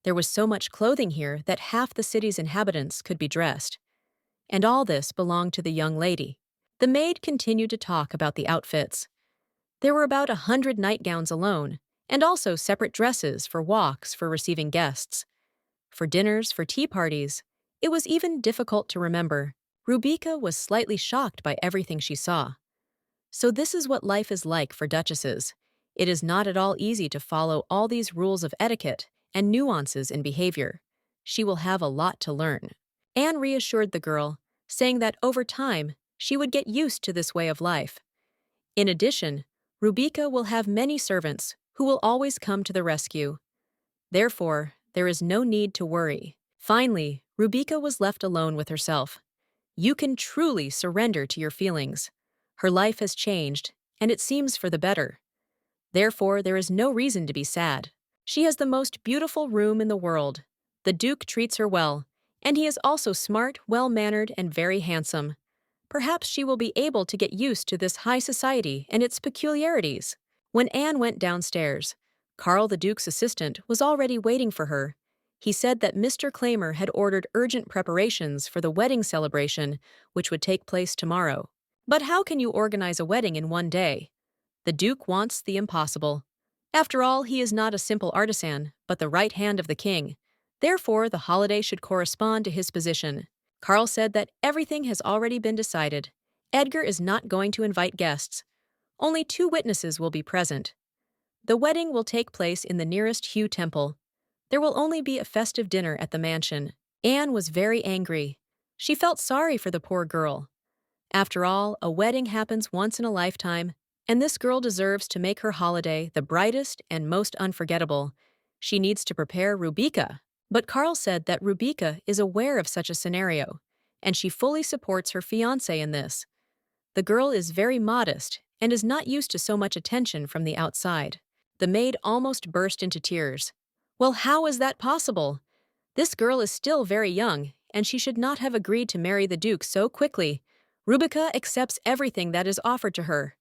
There was so much clothing here that half the city's inhabitants could be dressed. And all this belonged to the young lady. The maid continued to talk about the outfits. There were about 100 nightgowns alone, and also separate dresses for walks for receiving guests. For dinners, for tea parties, it was even difficult to remember. Rubica was slightly shocked by everything she saw. So this is what life is like for duchesses. It is not at all easy to follow all these rules of etiquette and nuances in behavior. She will have a lot to learn. Anne reassured the girl, saying that over time, she would get used to this way of life. In addition, Rubica will have many servants who will always come to the rescue. Therefore, there is no need to worry. Finally, Rubica was left alone with herself. You can truly surrender to your feelings. Her life has changed, and it seems for the better. Therefore, there is no reason to be sad. She has the most beautiful room in the world. The Duke treats her well, and he is also smart, well-mannered, and very handsome. Perhaps she will be able to get used to this high society and its peculiarities. When Anne went downstairs, Carl, the Duke's assistant, was already waiting for her. He said that Mr. Claimer had ordered urgent preparations for the wedding celebration, which would take place tomorrow. But how can you organize a wedding in one day? The Duke wants the impossible. After all, he is not a simple artisan, but the right hand of the king. Therefore, the holiday should correspond to his position. Carl said that everything has already been decided. Edgar is not going to invite guests. Only 2 witnesses will be present. The wedding will take place in the nearest Hugh Temple. There will only be a festive dinner at the mansion. Anne was very angry. She felt sorry for the poor girl. After all, a wedding happens once in a lifetime, and this girl deserves to make her holiday the brightest and most unforgettable. She needs to prepare Rubica. But Carl said that Rubica is aware of such a scenario, and she fully supports her fiancé in this. The girl is very modest and is not used to so much attention from the outside. The maid almost burst into tears. Well, how is that possible? This girl is still very young, and she should not have agreed to marry the Duke so quickly. Rubica accepts everything that is offered to her.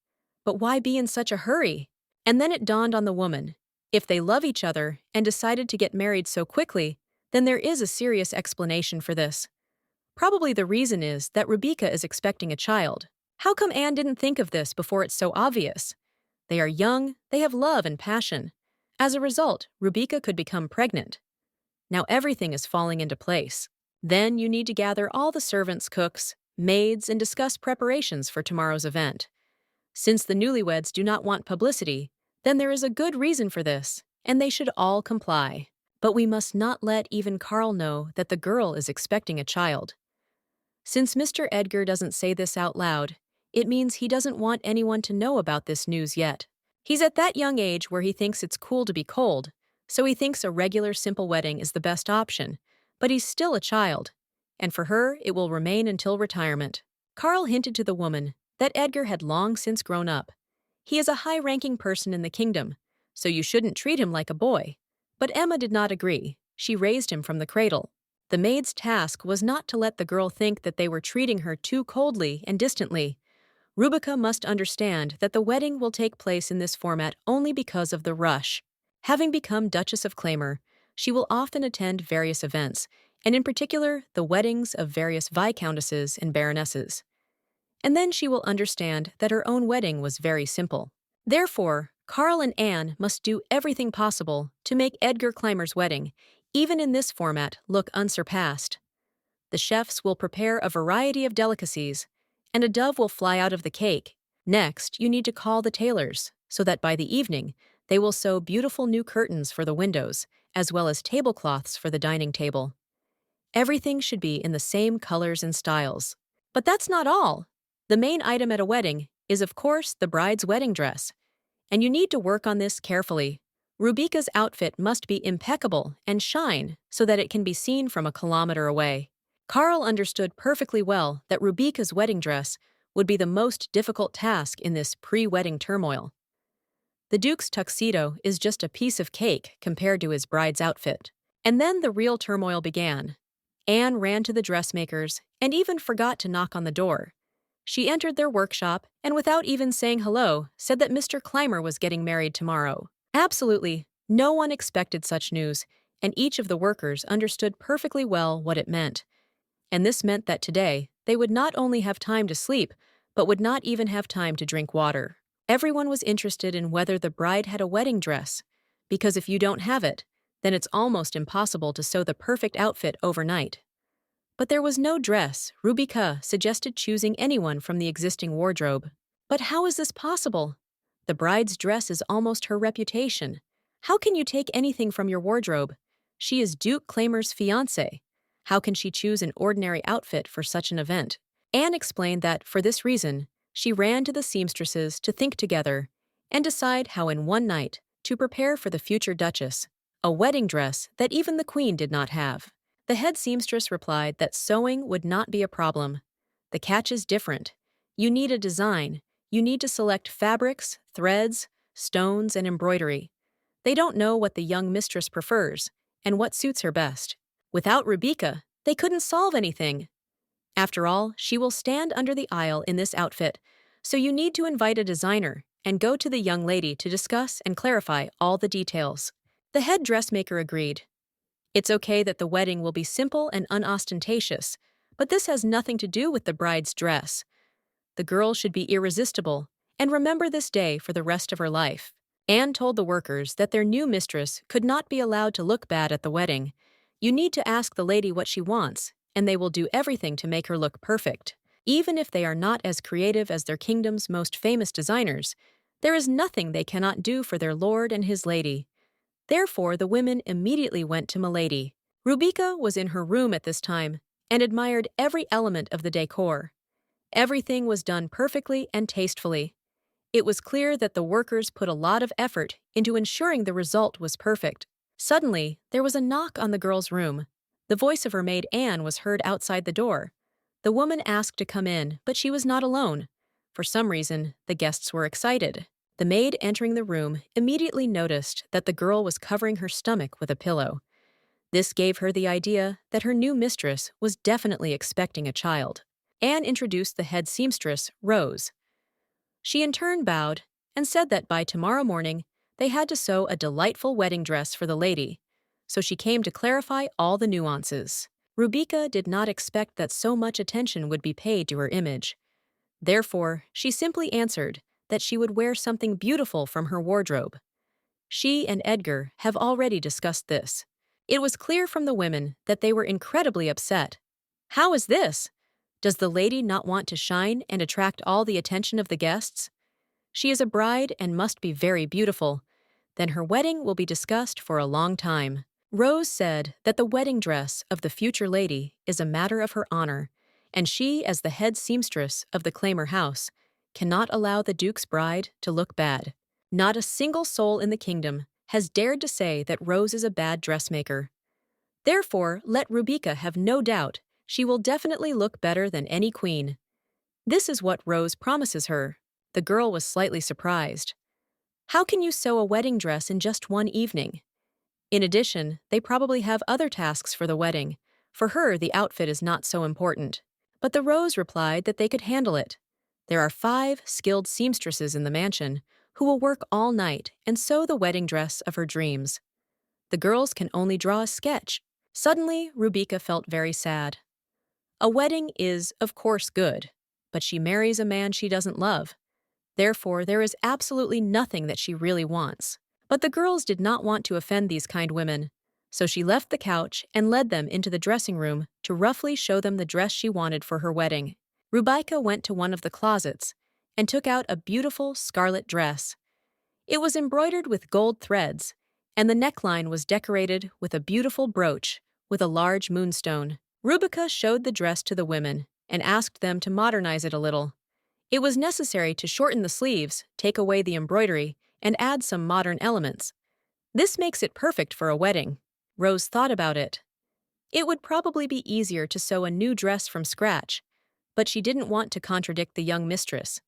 But why be in such a hurry? And then it dawned on the woman. If they love each other and decided to get married so quickly, then there is a serious explanation for this. Probably the reason is that Rubica is expecting a child. How come Anne didn't think of this before it's so obvious? They are young, they have love and passion. As a result, Rubica could become pregnant. Now everything is falling into place. Then you need to gather all the servants, cooks, maids, and discuss preparations for tomorrow's event. Since the newlyweds do not want publicity, then there is a good reason for this, and they should all comply. But we must not let even Carl know that the girl is expecting a child. Since Mr. Edgar doesn't say this out loud, it means he doesn't want anyone to know about this news yet. He's at that young age where he thinks it's cool to be cold, so he thinks a regular simple wedding is the best option, but he's still a child, and for her it will remain until retirement. Carl hinted to the woman that Edgar had long since grown up. He is a high-ranking person in the kingdom, so you shouldn't treat him like a boy. But Emma did not agree. She raised him from the cradle. The maid's task was not to let the girl think that they were treating her too coldly and distantly. Rubica must understand that the wedding will take place in this format only because of the rush. Having become Duchess of Claymore, she will often attend various events, and in particular, the weddings of various viscountesses and baronesses. And then she will understand that her own wedding was very simple. Therefore, Carl and Anne must do everything possible to make Edgar Clymer's wedding, even in this format, look unsurpassed. The chefs will prepare a variety of delicacies, and a dove will fly out of the cake. Next, you need to call the tailors, so that by the evening, they will sew beautiful new curtains for the windows, as well as tablecloths for the dining table. Everything should be in the same colors and styles. But that's not all. The main item at a wedding is, of course, the bride's wedding dress. And you need to work on this carefully. Rubica's outfit must be impeccable and shine so that it can be seen from a kilometer away. Carl understood perfectly well that Rubica's wedding dress would be the most difficult task in this pre-wedding turmoil. The Duke's tuxedo is just a piece of cake compared to his bride's outfit. And then the real turmoil began. Anne ran to the dressmakers and even forgot to knock on the door. She entered their workshop and without even saying hello, said that Mr. Clymer was getting married tomorrow. Absolutely, no one expected such news, and each of the workers understood perfectly well what it meant. And this meant that today, they would not only have time to sleep, but would not even have time to drink water. Everyone was interested in whether the bride had a wedding dress, because if you don't have it, then it's almost impossible to sew the perfect outfit overnight. But there was no dress. Rubica suggested choosing anyone from the existing wardrobe. But how is this possible? The bride's dress is almost her reputation. How can you take anything from your wardrobe? She is Duke Clymer's fiancée. How can she choose an ordinary outfit for such an event? Anne explained that, for this reason, she ran to the seamstresses to think together and decide how in one night to prepare for the future duchess a wedding dress that even the queen did not have. The head seamstress replied that sewing would not be a problem. The catch is different. You need a design. You need to select fabrics, threads, stones, and embroidery. They don't know what the young mistress prefers and what suits her best. Without Rubica, they couldn't solve anything. After all, she will stand under the aisle in this outfit, so you need to invite a designer and go to the young lady to discuss and clarify all the details. The head dressmaker agreed. It's okay that the wedding will be simple and unostentatious, but this has nothing to do with the bride's dress. The girl should be irresistible and remember this day for the rest of her life. Anne told the workers that their new mistress could not be allowed to look bad at the wedding. You need to ask the lady what she wants, and they will do everything to make her look perfect. Even if they are not as creative as their kingdom's most famous designers, there is nothing they cannot do for their lord and his lady. Therefore, the women immediately went to Milady. Rubica was in her room at this time and admired every element of the decor. Everything was done perfectly and tastefully. It was clear that the workers put a lot of effort into ensuring the result was perfect. Suddenly, there was a knock on the girl's room. The voice of her maid Anne was heard outside the door. The woman asked to come in, but she was not alone. For some reason, the guests were excited. The maid entering the room immediately noticed that the girl was covering her stomach with a pillow. This gave her the idea that her new mistress was definitely expecting a child. Anne introduced the head seamstress, Rose. She in turn bowed and said that by tomorrow morning they had to sew a delightful wedding dress for the lady, so she came to clarify all the nuances. Rubica did not expect that so much attention would be paid to her image. Therefore, she simply answered that she would wear something beautiful from her wardrobe. She and Edgar have already discussed this. It was clear from the women that they were incredibly upset. How is this? Does the lady not want to shine and attract all the attention of the guests? She is a bride and must be very beautiful. Then her wedding will be discussed for a long time. Rose said that the wedding dress of the future lady is a matter of her honor, and she, as the head seamstress of the Claimer house, cannot allow the Duke's bride to look bad. Not a single soul in the kingdom has dared to say that Rose is a bad dressmaker. Therefore, let Rubica have no doubt she will definitely look better than any queen. This is what Rose promises her. The girl was slightly surprised. How can you sew a wedding dress in just one evening? In addition, they probably have other tasks for the wedding. For her, the outfit is not so important. But the Rose replied that they could handle it. There are 5 skilled seamstresses in the mansion who will work all night and sew the wedding dress of her dreams. The girls can only draw a sketch. Suddenly, Rubica felt very sad. A wedding is, of course, good, but she marries a man she doesn't love. Therefore, there is absolutely nothing that she really wants. But the girls did not want to offend these kind women, so she left the couch and led them into the dressing room to roughly show them the dress she wanted for her wedding. Rubica went to one of the closets and took out a beautiful scarlet dress. It was embroidered with gold threads, and the neckline was decorated with a beautiful brooch with a large moonstone. Rubica showed the dress to the women and asked them to modernize it a little. It was necessary to shorten the sleeves, take away the embroidery, and add some modern elements. This makes it perfect for a wedding. Rose thought about it. It would probably be easier to sew a new dress from scratch, but she didn't want to contradict the young mistress.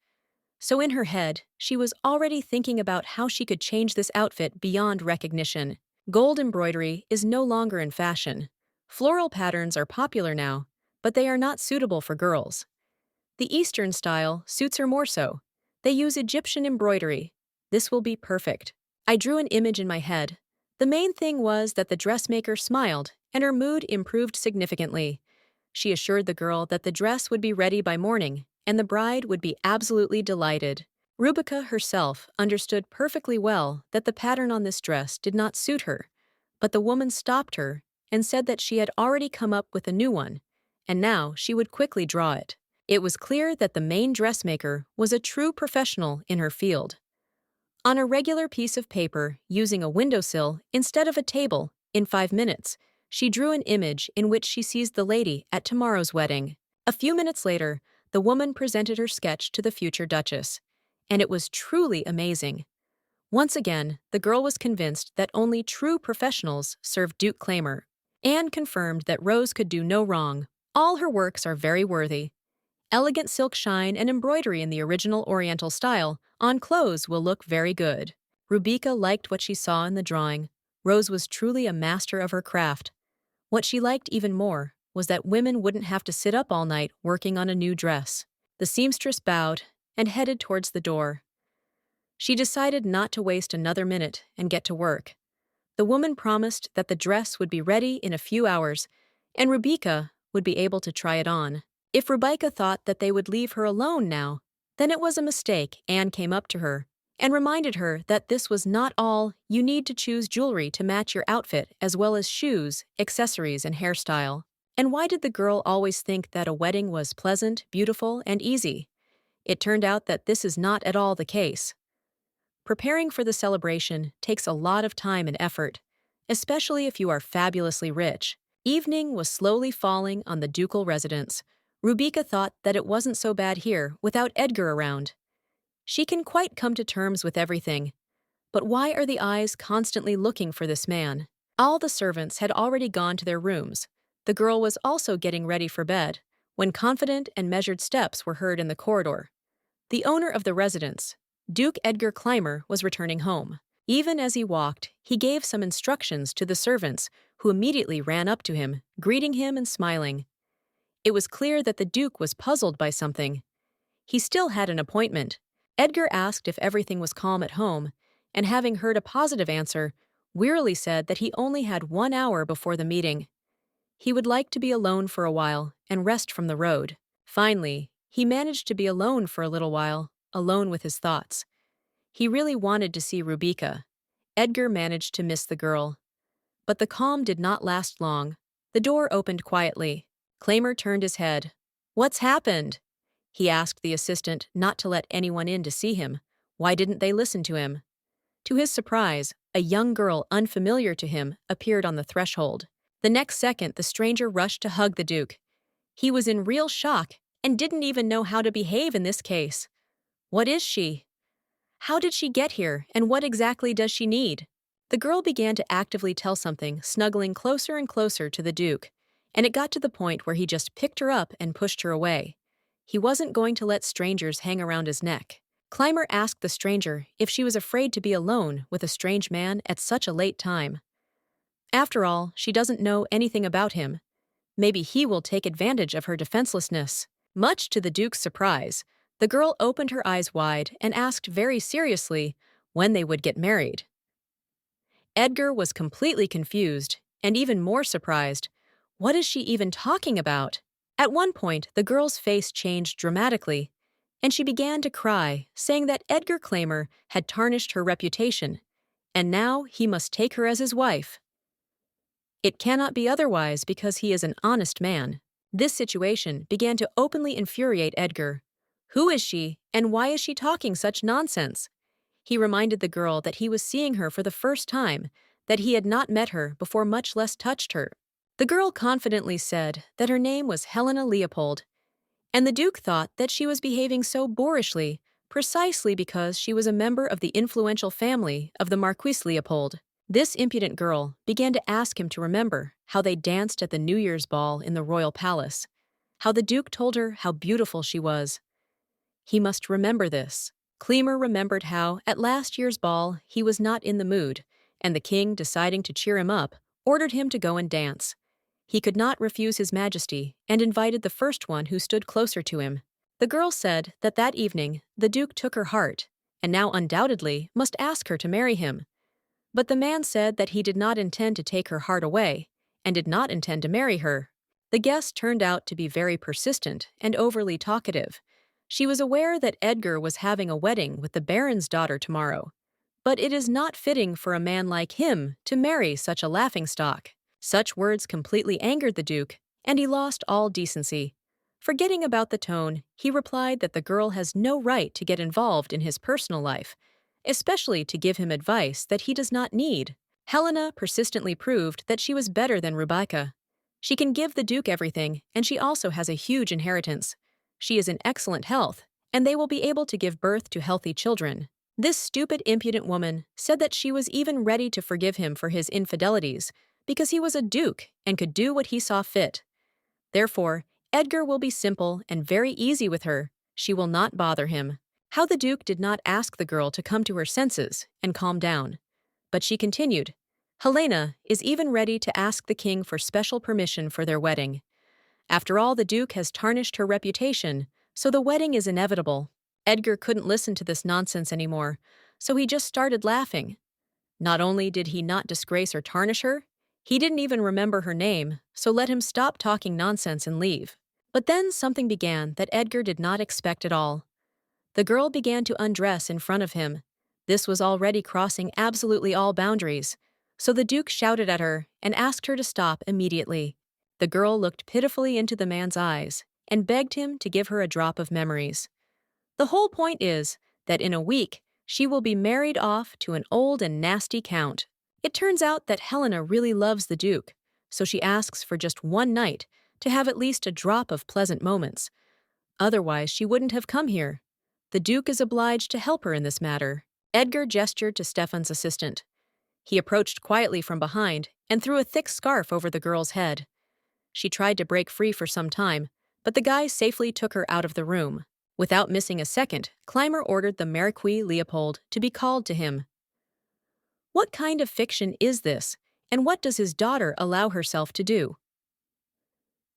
So in her head, she was already thinking about how she could change this outfit beyond recognition. Gold embroidery is no longer in fashion. Floral patterns are popular now, but they are not suitable for girls. The Eastern style suits her more so. They use Egyptian embroidery. This will be perfect. I drew an image in my head. The main thing was that the dressmaker smiled, and her mood improved significantly. She assured the girl that the dress would be ready by morning, and the bride would be absolutely delighted. Rubica herself understood perfectly well that the pattern on this dress did not suit her, but the woman stopped her and said that she had already come up with a new one, and now she would quickly draw it. It was clear that the main dressmaker was a true professional in her field. On a regular piece of paper, using a windowsill instead of a table, in 5 minutes, she drew an image in which she sees the lady at tomorrow's wedding. A few minutes later, the woman presented her sketch to the future duchess, and it was truly amazing. Once again, the girl was convinced that only true professionals served Duke Claimer. Anne confirmed that Rose could do no wrong. All her works are very worthy. Elegant silk shine and embroidery in the original Oriental style on clothes will look very good. Rubica liked what she saw in the drawing. Rose was truly a master of her craft. What she liked even more was that women wouldn't have to sit up all night working on a new dress. The seamstress bowed and headed towards the door. She decided not to waste another minute and get to work. The woman promised that the dress would be ready in a few hours, and Rubica would be able to try it on. If Rubica thought that they would leave her alone now, then it was a mistake. Anne came up to her and reminded her that this was not all. You need to choose jewelry to match your outfit, as well as shoes, accessories, and hairstyle. And why did the girl always think that a wedding was pleasant, beautiful, and easy? It turned out that this is not at all the case. Preparing for the celebration takes a lot of time and effort, especially if you are fabulously rich. Evening was slowly falling on the ducal residence. Rubica thought that it wasn't so bad here without Edgar around. She can quite come to terms with everything. But why are the eyes constantly looking for this man? All the servants had already gone to their rooms. The girl was also getting ready for bed, when confident and measured steps were heard in the corridor. The owner of the residence, Duke Edgar Clymer, was returning home. Even as he walked, he gave some instructions to the servants, who immediately ran up to him, greeting him and smiling. It was clear that the Duke was puzzled by something. He still had an appointment. Edgar asked if everything was calm at home, and having heard a positive answer, wearily said that he only had 1 hour before the meeting. He would like to be alone for a while and rest from the road. Finally, he managed to be alone for a little while, alone with his thoughts. He really wanted to see Rubica. Edgar managed to miss the girl. But the calm did not last long. The door opened quietly. Claimer turned his head. "What's happened?" He asked the assistant not to let anyone in to see him. Why didn't they listen to him? To his surprise, a young girl unfamiliar to him appeared on the threshold. The next second, the stranger rushed to hug the Duke. He was in real shock and didn't even know how to behave in this case. What is she? How did she get here, and what exactly does she need? The girl began to actively tell something, snuggling closer and closer to the Duke, and it got to the point where he just picked her up and pushed her away. He wasn't going to let strangers hang around his neck. Clymer asked the stranger if she was afraid to be alone with a strange man at such a late time. After all, she doesn't know anything about him. Maybe he will take advantage of her defenselessness. Much to the Duke's surprise, the girl opened her eyes wide and asked very seriously when they would get married. Edgar was completely confused and even more surprised. What is she even talking about? At one point, the girl's face changed dramatically, and she began to cry, saying that Edgar Clymer had tarnished her reputation, and now he must take her as his wife. It cannot be otherwise because he is an honest man. This situation began to openly infuriate Edgar. Who is she, and why is she talking such nonsense? He reminded the girl that he was seeing her for the first time, that he had not met her before, much less touched her. The girl confidently said that her name was Helena Leopold, and the Duke thought that she was behaving so boorishly precisely because she was a member of the influential family of the Marquis Leopold. This impudent girl began to ask him to remember how they danced at the New Year's ball in the royal palace, how the Duke told her how beautiful she was. He must remember this. Clymer remembered how, at last year's ball, he was not in the mood, and the king, deciding to cheer him up, ordered him to go and dance. He could not refuse His Majesty and invited the first one who stood closer to him. The girl said that that evening the Duke took her heart, and now undoubtedly must ask her to marry him. But the man said that he did not intend to take her heart away, and did not intend to marry her. The guest turned out to be very persistent and overly talkative. She was aware that Edgar was having a wedding with the Baron's daughter tomorrow, but it is not fitting for a man like him to marry such a laughingstock. Such words completely angered the Duke, and he lost all decency. Forgetting about the tone, he replied that the girl has no right to get involved in his personal life, especially to give him advice that he does not need. Helena persistently proved that she was better than Rebecca. She can give the Duke everything, and she also has a huge inheritance. She is in excellent health, and they will be able to give birth to healthy children. This stupid, impudent woman said that she was even ready to forgive him for his infidelities, because he was a duke and could do what he saw fit. Therefore, Edgar will be simple and very easy with her. She will not bother him. How the Duke did not ask the girl to come to her senses and calm down. But she continued. Helena is even ready to ask the king for special permission for their wedding. After all, the Duke has tarnished her reputation, so the wedding is inevitable. Edgar couldn't listen to this nonsense anymore, so he just started laughing. Not only did he not disgrace or tarnish her, he didn't even remember her name, so let him stop talking nonsense and leave. But then something began that Edgar did not expect at all. The girl began to undress in front of him. This was already crossing absolutely all boundaries, so the Duke shouted at her and asked her to stop immediately. The girl looked pitifully into the man's eyes and begged him to give her a drop of memories. The whole point is that in a week, she will be married off to an old and nasty count. It turns out that Helena really loves the Duke, so she asks for just one night to have at least a drop of pleasant moments. Otherwise, she wouldn't have come here. The Duke is obliged to help her in this matter. Edgar gestured to Stefan's assistant. He approached quietly from behind and threw a thick scarf over the girl's head. She tried to break free for some time, but the guy safely took her out of the room. Without missing a second, Clymer ordered the Marquis Leopold to be called to him. What kind of fiction is this, and what does his daughter allow herself to do?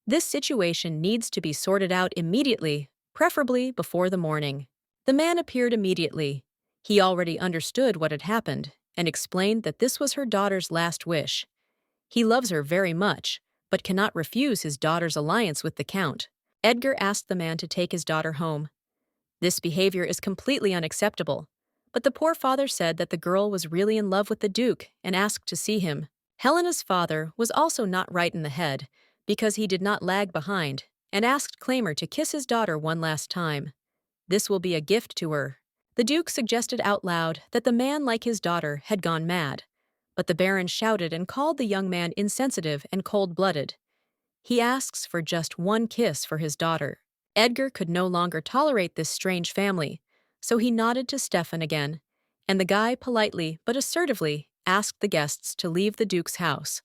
This situation needs to be sorted out immediately, preferably before the morning. The man appeared immediately. He already understood what had happened and explained that this was her daughter's last wish. He loves her very much, but cannot refuse his daughter's alliance with the Count. Edgar asked the man to take his daughter home. This behavior is completely unacceptable, but the poor father said that the girl was really in love with the Duke and asked to see him. Helena's father was also not right in the head because he did not lag behind and asked Clymer to kiss his daughter one last time. This will be a gift to her. The Duke suggested out loud that the man, like his daughter, had gone mad, but the Baron shouted and called the young man insensitive and cold-blooded. He asks for just one kiss for his daughter. Edgar could no longer tolerate this strange family, so he nodded to Stefan again, and the guy politely but assertively asked the guests to leave the Duke's house.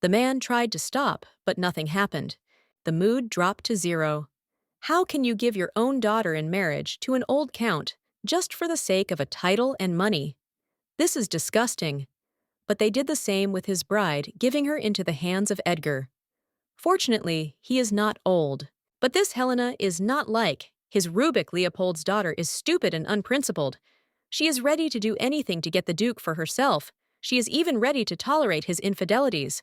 The man tried to stop, but nothing happened. The mood dropped to zero. How can you give your own daughter in marriage to an old count just for the sake of a title and money? This is disgusting. But they did the same with his bride, giving her into the hands of Edgar. Fortunately, he is not old. But this Helena is not like his Rubik. Leopold's daughter is stupid and unprincipled. She is ready to do anything to get the Duke for herself. She is even ready to tolerate his infidelities.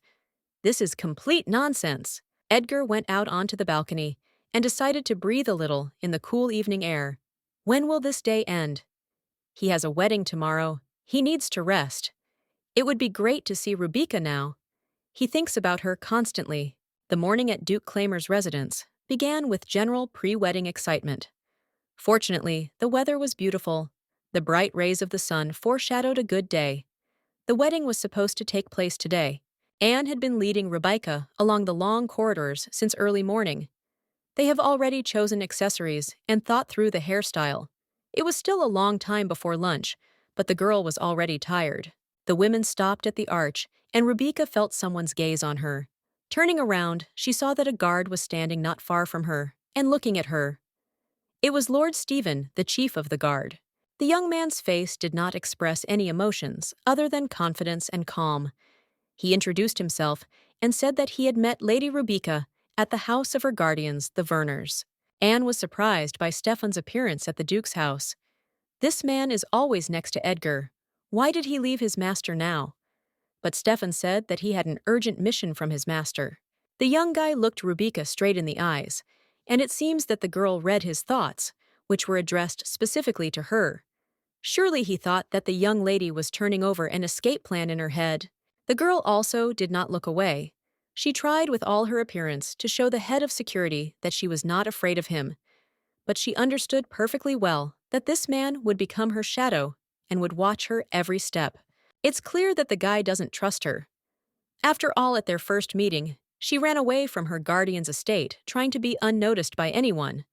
This is complete nonsense. Edgar went out onto the balcony and decided to breathe a little in the cool evening air. When will this day end? He has a wedding tomorrow. He needs to rest. It would be great to see Rubika now. He thinks about her constantly. The morning at Duke Claimer's residence began with general pre-wedding excitement. Fortunately, the weather was beautiful. The bright rays of the sun foreshadowed a good day. The wedding was supposed to take place today. Anne had been leading Rebecca along the long corridors since early morning. They have already chosen accessories and thought through the hairstyle. It was still a long time before lunch, but the girl was already tired. The women stopped at the arch, and Rebecca felt someone's gaze on her. Turning around, she saw that a guard was standing not far from her and looking at her. It was Lord Stephen, the chief of the guard. The young man's face did not express any emotions other than confidence and calm. He introduced himself and said that he had met Lady Rebecca at the house of her guardians, the Werners. Anne was surprised by Stefan's appearance at the Duke's house. This man is always next to Edgar. Why did he leave his master now? But Stefan said that he had an urgent mission from his master. The young guy looked Rebecca straight in the eyes, and it seems that the girl read his thoughts, which were addressed specifically to her. Surely he thought that the young lady was turning over an escape plan in her head. The girl also did not look away. She tried with all her appearance to show the head of security that she was not afraid of him. But she understood perfectly well that this man would become her shadow and would watch her every step. It's clear that the guy doesn't trust her. After all, at their first meeting, she ran away from her guardian's estate, trying to be unnoticed by anyone.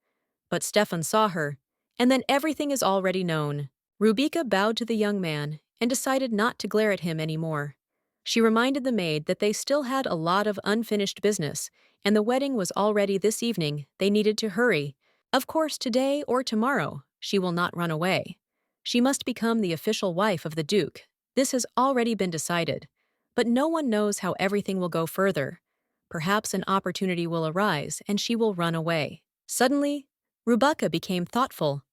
But Stefan saw her, and then everything is already known. Rebecca bowed to the young man and decided not to glare at him anymore. She reminded the maid that they still had a lot of unfinished business, and the wedding was already this evening. They needed to hurry. Of course, today or tomorrow, she will not run away. She must become the official wife of the Duke. This has already been decided. But no one knows how everything will go further. Perhaps an opportunity will arise and she will run away. Suddenly, Rebecca became thoughtful.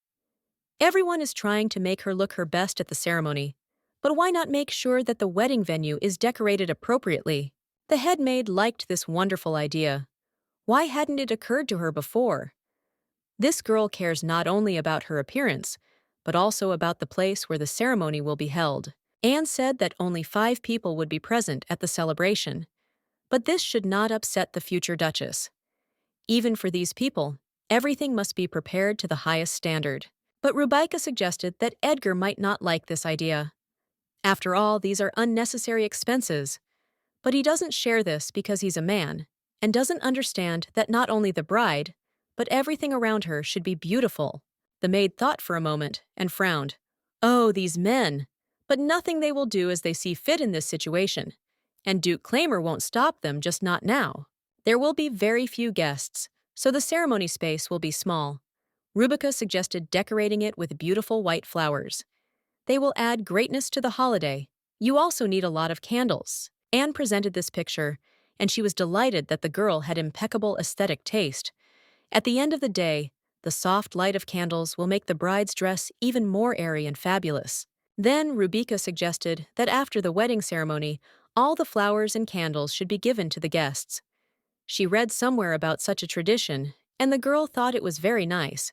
Everyone is trying to make her look her best at the ceremony. But why not make sure that the wedding venue is decorated appropriately? The head maid liked this wonderful idea. Why hadn't it occurred to her before? This girl cares not only about her appearance, but also about the place where the ceremony will be held. Anne said that only 5 people would be present at the celebration. But this should not upset the future Duchess. Even for these people, everything must be prepared to the highest standard. But Rebecca suggested that Edgar might not like this idea. After all, these are unnecessary expenses. But he doesn't share this because he's a man, and doesn't understand that not only the bride, but everything around her should be beautiful. The maid thought for a moment and frowned. Oh, these men! But nothing they will do as they see fit in this situation. And Duke Claimer won't stop them, just not now. There will be very few guests, so the ceremony space will be small. Rebecca suggested decorating it with beautiful white flowers. They will add greatness to the holiday. You also need a lot of candles. Anne presented this picture, and she was delighted that the girl had impeccable aesthetic taste. At the end of the day, the soft light of candles will make the bride's dress even more airy and fabulous. Then Rebecca suggested that after the wedding ceremony, all the flowers and candles should be given to the guests. She read somewhere about such a tradition, and the girl thought it was very nice,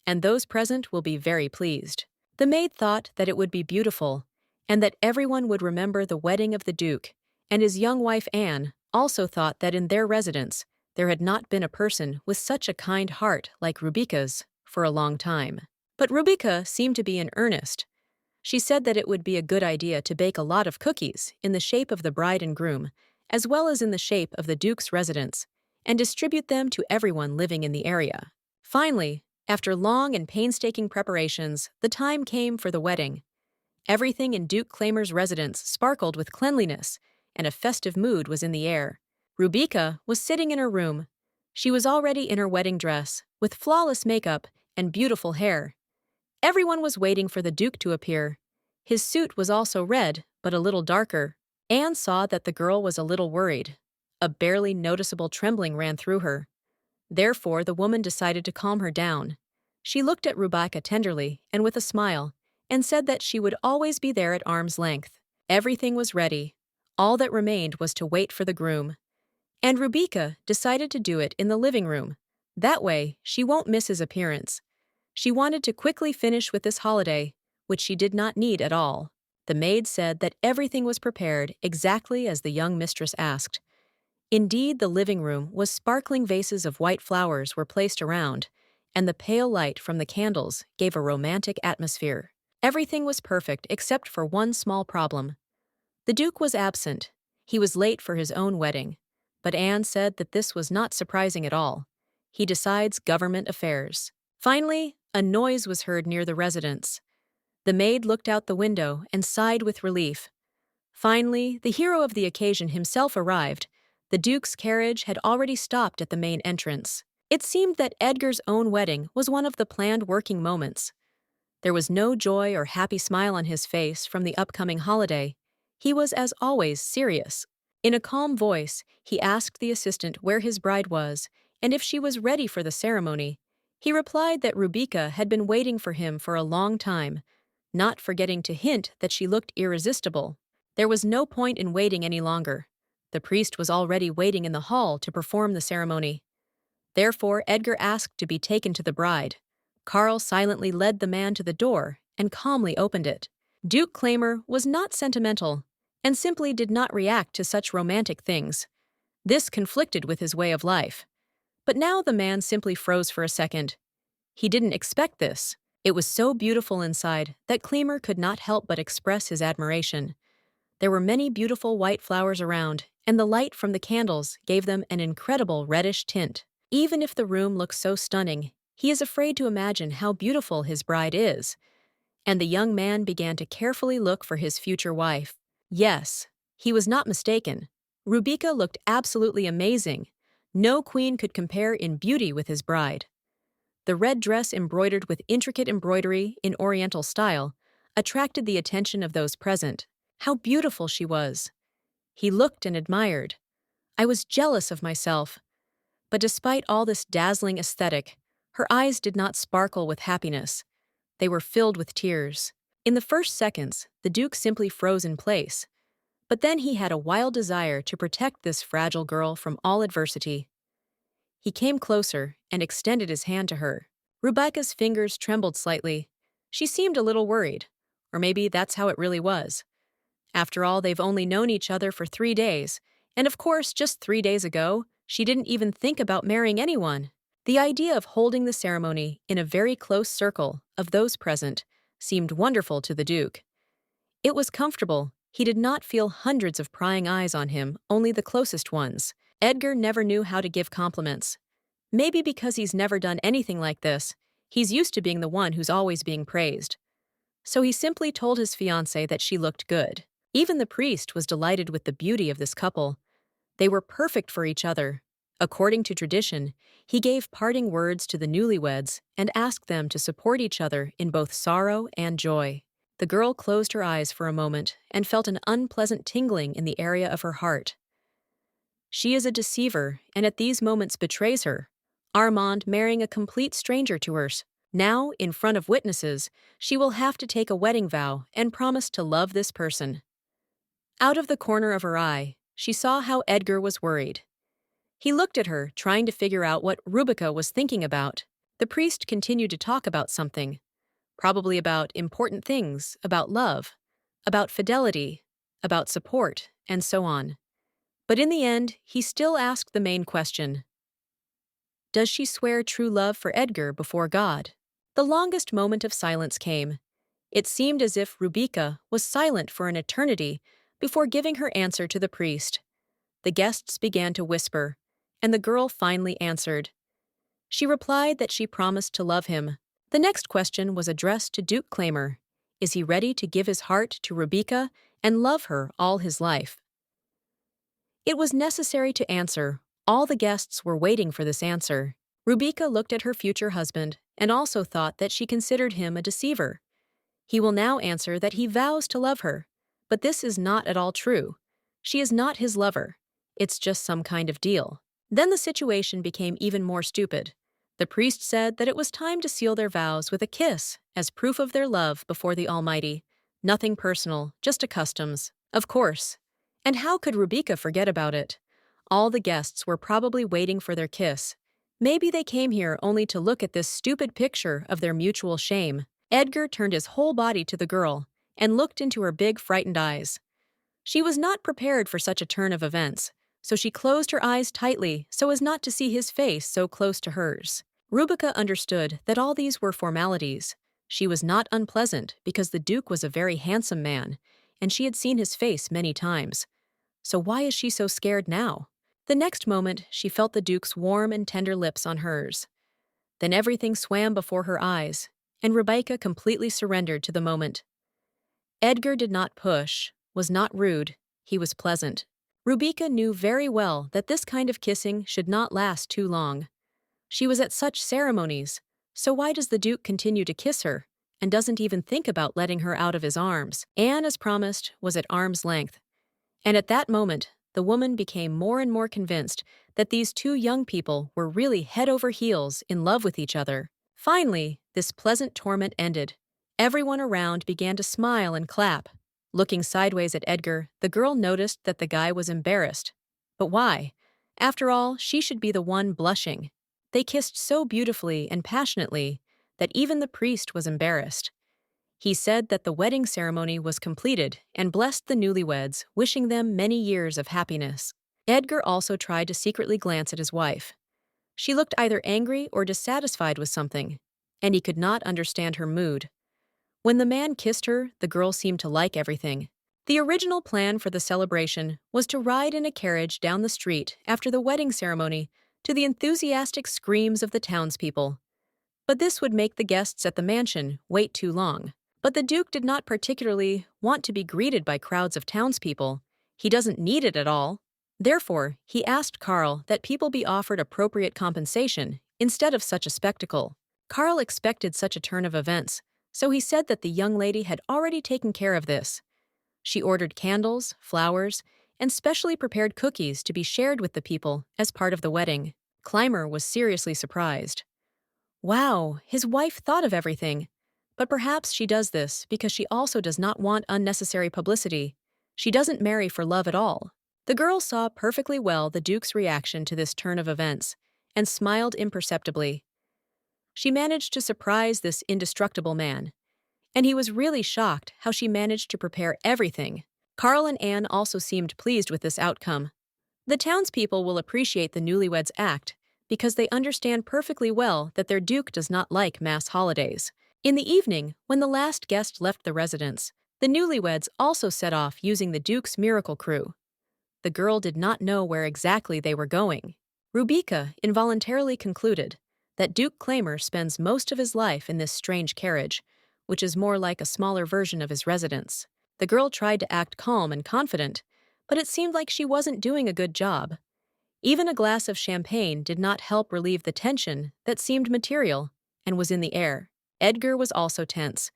and those present will be very pleased. The maid thought that it would be beautiful, and that everyone would remember the wedding of the Duke, and his young wife Anne also thought that in their residence there had not been a person with such a kind heart like Rebecca's for a long time. But Rebecca seemed to be in earnest. She said that it would be a good idea to bake a lot of cookies in the shape of the bride and groom, as well as in the shape of the Duke's residence, and distribute them to everyone living in the area. Finally, after long and painstaking preparations, the time came for the wedding. Everything in Duke Claimer's residence sparkled with cleanliness, and a festive mood was in the air. Rubika was sitting in her room. She was already in her wedding dress, with flawless makeup and beautiful hair. Everyone was waiting for the Duke to appear. His suit was also red, but a little darker. Anne saw that the girl was a little worried. A barely noticeable trembling ran through her. Therefore, the woman decided to calm her down. She looked at Rubika tenderly and with a smile, and said that she would always be there at arm's length. Everything was ready. All that remained was to wait for the groom. And Rubika decided to do it in the living room. That way, she won't miss his appearance. She wanted to quickly finish with this holiday, which she did not need at all. The maid said that everything was prepared exactly as the young mistress asked. Indeed, the living room was sparkling. Vases of white flowers were placed around, and the pale light from the candles gave a romantic atmosphere. Everything was perfect except for one small problem. The Duke was absent. He was late for his own wedding. But Anne said that this was not surprising at all. He decides government affairs. Finally, a noise was heard near the residence. The maid looked out the window and sighed with relief. Finally, the hero of the occasion himself arrived. The Duke's carriage had already stopped at the main entrance. It seemed that Edgar's own wedding was one of the planned working moments. There was no joy or happy smile on his face from the upcoming holiday. He was, as always, serious. In a calm voice, he asked the assistant where his bride was and if she was ready for the ceremony. He replied that Rubika had been waiting for him for a long time, not forgetting to hint that she looked irresistible. There was no point in waiting any longer. The priest was already waiting in the hall to perform the ceremony. Therefore, Edgar asked to be taken to the bride. Carl silently led the man to the door and calmly opened it. Duke Claimer was not sentimental and simply did not react to such romantic things. This conflicted with his way of life. But now the man simply froze for a second. He didn't expect this. It was so beautiful inside that Claimer could not help but express his admiration. There were many beautiful white flowers around, and the light from the candles gave them an incredible reddish tint. Even if the room looks so stunning, he is afraid to imagine how beautiful his bride is. And the young man began to carefully look for his future wife. Yes, he was not mistaken. Rubika looked absolutely amazing. No queen could compare in beauty with his bride. The red dress embroidered with intricate embroidery in Oriental style attracted the attention of those present. How beautiful she was! He looked and admired. I was jealous of myself. But despite all this dazzling aesthetic, her eyes did not sparkle with happiness. They were filled with tears. In the first seconds, the Duke simply froze in place. But then he had a wild desire to protect this fragile girl from all adversity. He came closer and extended his hand to her. Rebecca's fingers trembled slightly. She seemed a little worried. Or maybe that's how it really was. After all, they've only known each other for 3 days. And of course, just 3 days ago, she didn't even think about marrying anyone. The idea of holding the ceremony in a very close circle of those present seemed wonderful to the Duke. It was comfortable. He did not feel hundreds of prying eyes on him, only the closest ones. Edgar never knew how to give compliments. Maybe because he's never done anything like this, he's used to being the one who's always being praised. So he simply told his fiancée that she looked good. Even the priest was delighted with the beauty of this couple. They were perfect for each other. According to tradition, he gave parting words to the newlyweds and asked them to support each other in both sorrow and joy. The girl closed her eyes for a moment and felt an unpleasant tingling in the area of her heart. She is a deceiver and at these moments betrays her. Armand marrying a complete stranger to her. Now, in front of witnesses, she will have to take a wedding vow and promise to love this person. Out of the corner of her eye, she saw how Edgar was worried. He looked at her, trying to figure out what Rubika was thinking about. The priest continued to talk about something, probably about important things, about love, about fidelity, about support, and so on. But in the end, he still asked the main question. Does she swear true love for Edgar before God? The longest moment of silence came. It seemed as if Rubika was silent for an eternity before giving her answer to the priest. The guests began to whisper, and the girl finally answered. She replied that she promised to love him. The next question was addressed to Duke Claimer. Is he ready to give his heart to Rubika and love her all his life? It was necessary to answer. All the guests were waiting for this answer. Rubika looked at her future husband and also thought that she considered him a deceiver. He will now answer that he vows to love her. But this is not at all true. She is not his lover. It's just some kind of deal. Then the situation became even more stupid. The priest said that it was time to seal their vows with a kiss as proof of their love before the Almighty. Nothing personal, just a customs. Of course. And how could Rubika forget about it? All the guests were probably waiting for their kiss. Maybe they came here only to look at this stupid picture of their mutual shame. Edgar turned his whole body to the girl and looked into her big, frightened eyes. She was not prepared for such a turn of events, so she closed her eyes tightly so as not to see his face so close to hers. Rubika understood that all these were formalities. She was not unpleasant because the Duke was a very handsome man, and she had seen his face many times. So why is she so scared now? The next moment, she felt the Duke's warm and tender lips on hers. Then everything swam before her eyes, and Rubika completely surrendered to the moment. Edgar did not push, was not rude, he was pleasant. Rubika knew very well that this kind of kissing should not last too long. She was at such ceremonies, so why does the Duke continue to kiss her, and doesn't even think about letting her out of his arms? Anne, as promised, was at arm's length. And at that moment, the woman became more and more convinced that these two young people were really head over heels in love with each other. Finally, this pleasant torment ended. Everyone around began to smile and clap. Looking sideways at Edgar, the girl noticed that the guy was embarrassed. But why? After all, she should be the one blushing. They kissed so beautifully and passionately that even the priest was embarrassed. He said that the wedding ceremony was completed and blessed the newlyweds, wishing them many years of happiness. Edgar also tried to secretly glance at his wife. She looked either angry or dissatisfied with something, and he could not understand her mood. When the man kissed her, the girl seemed to like everything. The original plan for the celebration was to ride in a carriage down the street after the wedding ceremony to the enthusiastic screams of the townspeople. But this would make the guests at the mansion wait too long. But the Duke did not particularly want to be greeted by crowds of townspeople. He doesn't need it at all. Therefore, he asked Karl that people be offered appropriate compensation instead of such a spectacle. Karl expected such a turn of events, so he said that the young lady had already taken care of this. She ordered candles, flowers, and specially prepared cookies to be shared with the people as part of the wedding. Clymer was seriously surprised. Wow, his wife thought of everything. But perhaps she does this because she also does not want unnecessary publicity. She doesn't marry for love at all. The girl saw perfectly well the Duke's reaction to this turn of events and smiled imperceptibly. She managed to surprise this indestructible man, and he was really shocked how she managed to prepare everything. Karl and Anne also seemed pleased with this outcome. The townspeople will appreciate the newlyweds' act because they understand perfectly well that their Duke does not like mass holidays. In the evening, when the last guest left the residence, the newlyweds also set off using the Duke's miracle crew. The girl did not know where exactly they were going. Rubika involuntarily concluded that Duke Claimer spends most of his life in this strange carriage, which is more like a smaller version of his residence. The girl tried to act calm and confident, but it seemed like she wasn't doing a good job. Even a glass of champagne did not help relieve the tension that seemed material and was in the air. Edgar was also tense.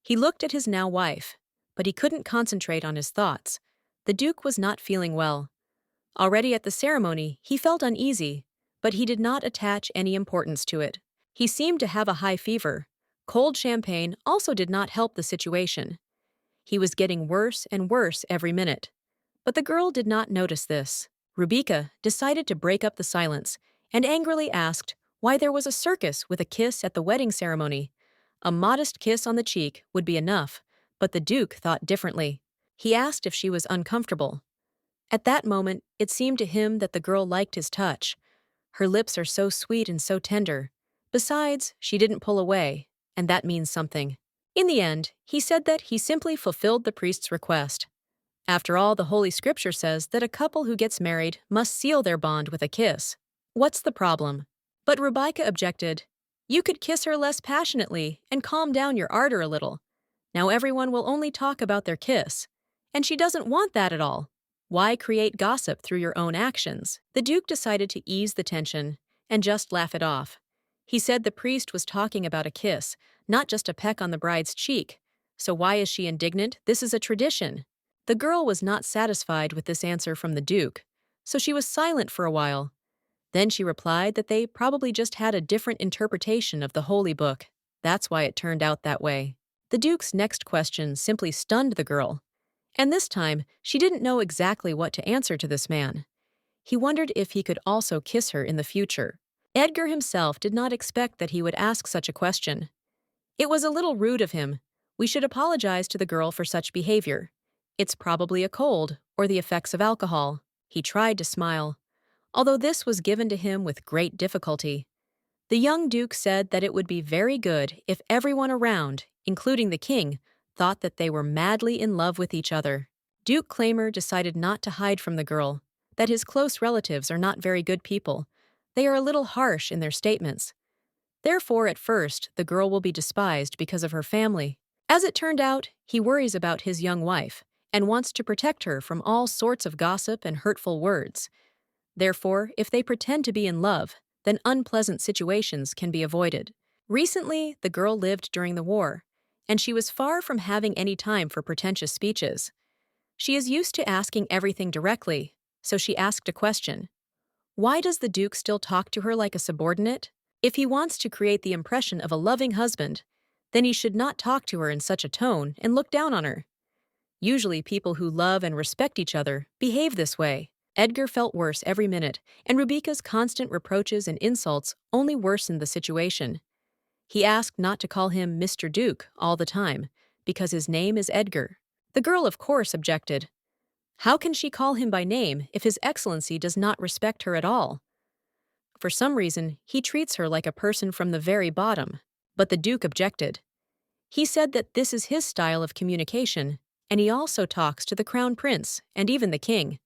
He looked at his now wife, but he couldn't concentrate on his thoughts. The Duke was not feeling well. Already at the ceremony, he felt uneasy, but he did not attach any importance to it. He seemed to have a high fever. Cold champagne also did not help the situation. He was getting worse and worse every minute. But the girl did not notice this. Rubika decided to break up the silence and angrily asked why there was a circus with a kiss at the wedding ceremony. A modest kiss on the cheek would be enough, but the Duke thought differently. He asked if she was uncomfortable. At that moment, it seemed to him that the girl liked his touch. Her lips are so sweet and so tender. Besides, she didn't pull away, and that means something. In the end, he said that he simply fulfilled the priest's request. After all, the Holy Scripture says that a couple who gets married must seal their bond with a kiss. What's the problem? But Rebecca objected. You could kiss her less passionately and calm down your ardor a little. Now everyone will only talk about their kiss. And she doesn't want that at all. Why create gossip through your own actions? The Duke decided to ease the tension and just laugh it off. He said the priest was talking about a kiss, not just a peck on the bride's cheek. So why is she indignant? This is a tradition. The girl was not satisfied with this answer from the Duke, so she was silent for a while. Then she replied that they probably just had a different interpretation of the holy book. That's why it turned out that way. The Duke's next question simply stunned the girl. And this time, she didn't know exactly what to answer to this man. He wondered if he could also kiss her in the future. Edgar himself did not expect that he would ask such a question. It was a little rude of him. We should apologize to the girl for such behavior. It's probably a cold or the effects of alcohol. He tried to smile, although this was given to him with great difficulty. The young Duke said that it would be very good if everyone around, including the king, thought that they were madly in love with each other. Duke Claimer decided not to hide from the girl that his close relatives are not very good people. They are a little harsh in their statements. Therefore, at first, the girl will be despised because of her family. As it turned out, he worries about his young wife and wants to protect her from all sorts of gossip and hurtful words. Therefore, if they pretend to be in love, then unpleasant situations can be avoided. Recently, the girl lived during the war, and she was far from having any time for pretentious speeches. She is used to asking everything directly, so she asked a question. Why does the Duke still talk to her like a subordinate? If he wants to create the impression of a loving husband, then he should not talk to her in such a tone and look down on her. Usually people who love and respect each other behave this way. Edgar felt worse every minute, and Rebecca's constant reproaches and insults only worsened the situation. He asked not to call him Mr. Duke all the time, because his name is Edgar. The girl, of course, objected. How can she call him by name if His Excellency does not respect her at all? For some reason, he treats her like a person from the very bottom, but the Duke objected. He said that this is his style of communication, and he also talks to the Crown Prince and even the King.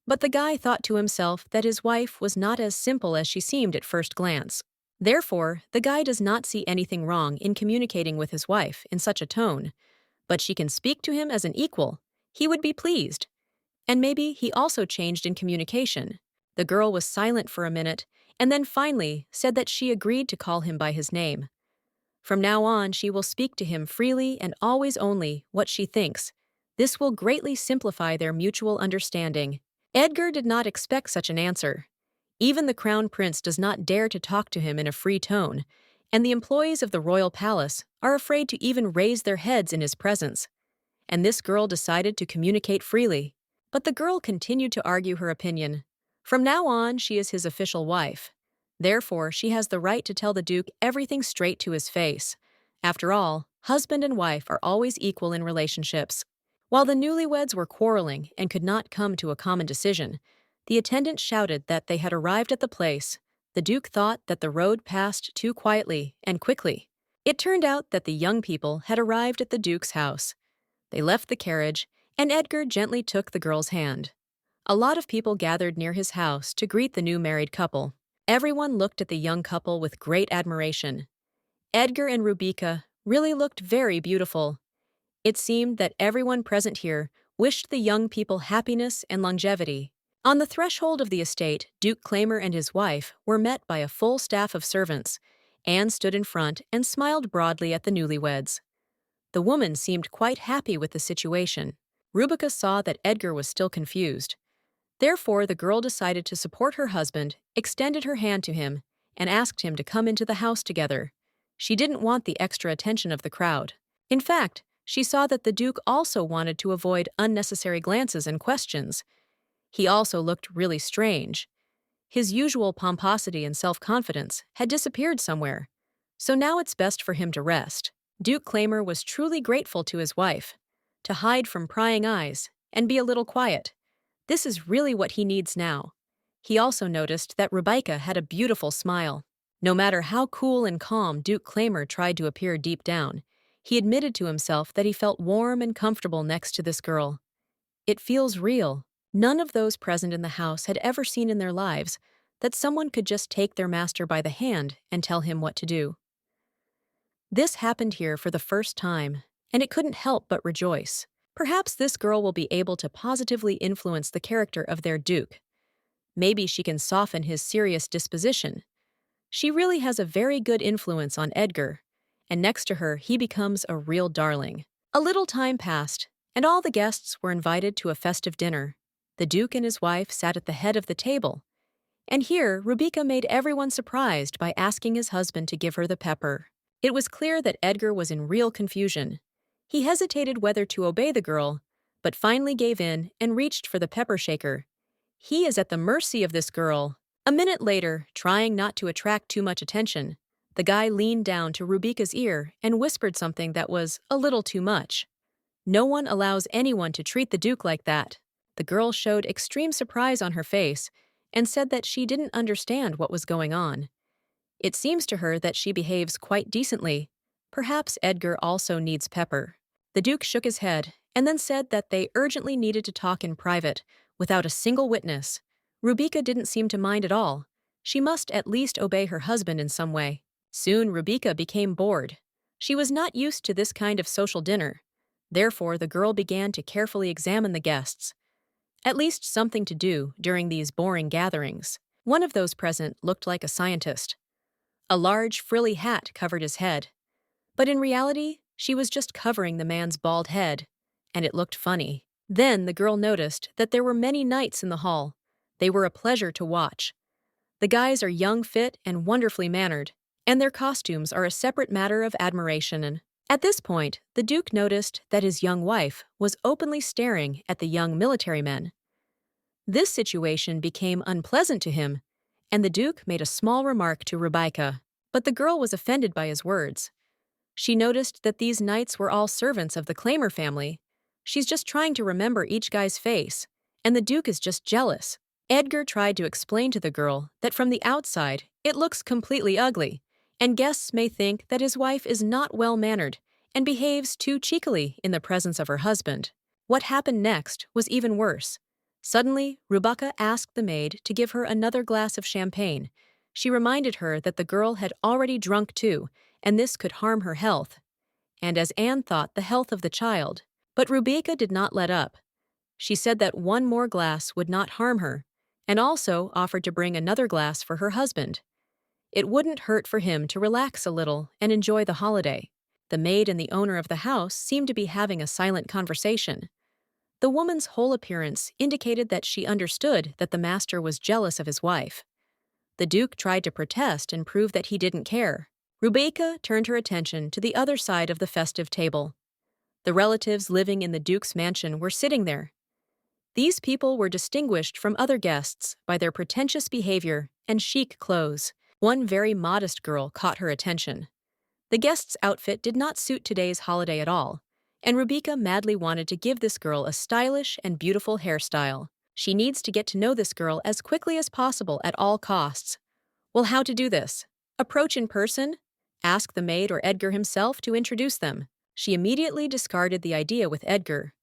But the guy thought to himself that his wife was not as simple as she seemed at first glance. Therefore, the guy does not see anything wrong in communicating with his wife in such a tone, but she can speak to him as an equal. He would be pleased. And maybe he also changed in communication. The girl was silent for a minute, and then finally said that she agreed to call him by his name. From now on, she will speak to him freely and always only what she thinks. This will greatly simplify their mutual understanding. Edgar did not expect such an answer. Even the Crown Prince does not dare to talk to him in a free tone, and the employees of the royal palace are afraid to even raise their heads in his presence. And this girl decided to communicate freely. But the girl continued to argue her opinion. From now on, she is his official wife. Therefore, she has the right to tell the Duke everything straight to his face. After all, husband and wife are always equal in relationships. While the newlyweds were quarreling and could not come to a common decision, the attendant shouted that they had arrived at the place. The Duke thought that the road passed too quietly and quickly. It turned out that the young people had arrived at the Duke's house. They left the carriage, and Edgar gently took the girl's hand. A lot of people gathered near his house to greet the new married couple. Everyone looked at the young couple with great admiration. Edgar and Rebecca really looked very beautiful. It seemed that everyone present here wished the young people happiness and longevity. On the threshold of the estate, Duke Claimer and his wife were met by a full staff of servants. Anne stood in front and smiled broadly at the newlyweds. The woman seemed quite happy with the situation. Rebecca saw that Edgar was still confused. Therefore, the girl decided to support her husband, extended her hand to him, and asked him to come into the house together. She didn't want the extra attention of the crowd. In fact, she saw that the Duke also wanted to avoid unnecessary glances and questions. He also looked really strange. His usual pomposity and self-confidence had disappeared somewhere, so now it's best for him to rest. Duke Claimer was truly grateful to his wife, to hide from prying eyes and be a little quiet. This is really what he needs now. He also noticed that Rebecca had a beautiful smile. No matter how cool and calm Duke Claimer tried to appear deep down, he admitted to himself that he felt warm and comfortable next to this girl. It feels real. None of those present in the house had ever seen in their lives that someone could just take their master by the hand and tell him what to do. This happened here for the first time, and it couldn't help but rejoice. Perhaps this girl will be able to positively influence the character of their duke. Maybe she can soften his serious disposition. She really has a very good influence on Edgar, and next to her he becomes a real darling. A little time passed, and all the guests were invited to a festive dinner. The duke and his wife sat at the head of the table, and here Rubika made everyone surprised by asking his husband to give her the pepper. It was clear that Edgar was in real confusion. He hesitated whether to obey the girl, but finally gave in and reached for the pepper shaker. He is at the mercy of this girl. A minute later, trying not to attract too much attention, the guy leaned down to Rubika's ear and whispered something that was a little too much. No one allows anyone to treat the duke like that. The girl showed extreme surprise on her face and said that she didn't understand what was going on. It seems to her that she behaves quite decently. Perhaps Edgar also needs pepper. The duke shook his head and then said that they urgently needed to talk in private, without a single witness. Rubika didn't seem to mind at all. She must at least obey her husband in some way. Soon Rubika became bored. She was not used to this kind of social dinner. Therefore, the girl began to carefully examine the guests. At least something to do during these boring gatherings. One of those present looked like a scientist. A large, frilly hat covered his head. But in reality, she was just covering the man's bald head, and it looked funny. Then the girl noticed that there were many knights in the hall. They were a pleasure to watch. The guys are young, fit, and wonderfully mannered, and their costumes are a separate matter of admiration. And at this point, the duke noticed that his young wife was openly staring at the young military men. This situation became unpleasant to him, and the duke made a small remark to Rubika, but the girl was offended by his words. She noticed that these knights were all servants of the Claimer family. She's just trying to remember each guy's face, and the duke is just jealous. Edgar tried to explain to the girl that from the outside, it looks completely ugly, and guests may think that his wife is not well-mannered and behaves too cheekily in the presence of her husband. What happened next was even worse. Suddenly, Rubika asked the maid to give her another glass of champagne. She reminded her that the girl had already drunk too, and this could harm her health. And as Anne thought, the health of the child. But Rubika did not let up. She said that one more glass would not harm her, and also offered to bring another glass for her husband. It wouldn't hurt for him to relax a little and enjoy the holiday. The maid and the owner of the house seemed to be having a silent conversation. The woman's whole appearance indicated that she understood that the master was jealous of his wife. The duke tried to protest and prove that he didn't care. Rubika turned her attention to the other side of the festive table. The relatives living in the duke's mansion were sitting there. These people were distinguished from other guests by their pretentious behavior and chic clothes. One very modest girl caught her attention. The guest's outfit did not suit today's holiday at all, and Rubika madly wanted to give this girl a stylish and beautiful hairstyle. She needs to get to know this girl as quickly as possible at all costs. Well, how to do this? Approach in person? Ask the maid or Edgar himself to introduce them. She immediately discarded the idea with Edgar.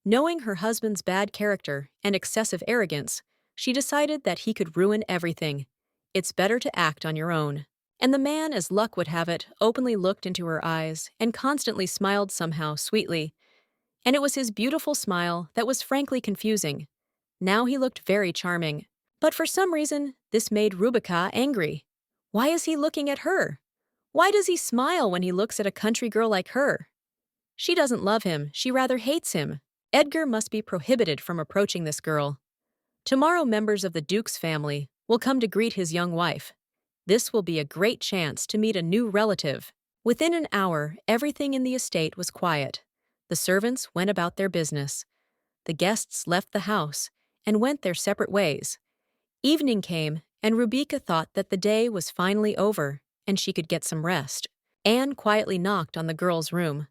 Knowing her husband's bad character and excessive arrogance, she decided that he could ruin everything. It's better to act on your own. And the man, as luck would have it, openly looked into her eyes and constantly smiled somehow sweetly. And it was his beautiful smile that was frankly confusing. Now he looked very charming. But for some reason, this made Rubika angry. Why is he looking at her? Why does he smile when he looks at a country girl like her? She doesn't love him, she rather hates him. Edgar must be prohibited from approaching this girl. Tomorrow members of the Duke's family will come to greet his young wife. This will be a great chance to meet a new relative. Within an hour, everything in the estate was quiet. The servants went about their business. The guests left the house and went their separate ways. Evening came, and Rubika thought that the day was finally over and she could get some rest. Anne quietly knocked on the girl's room.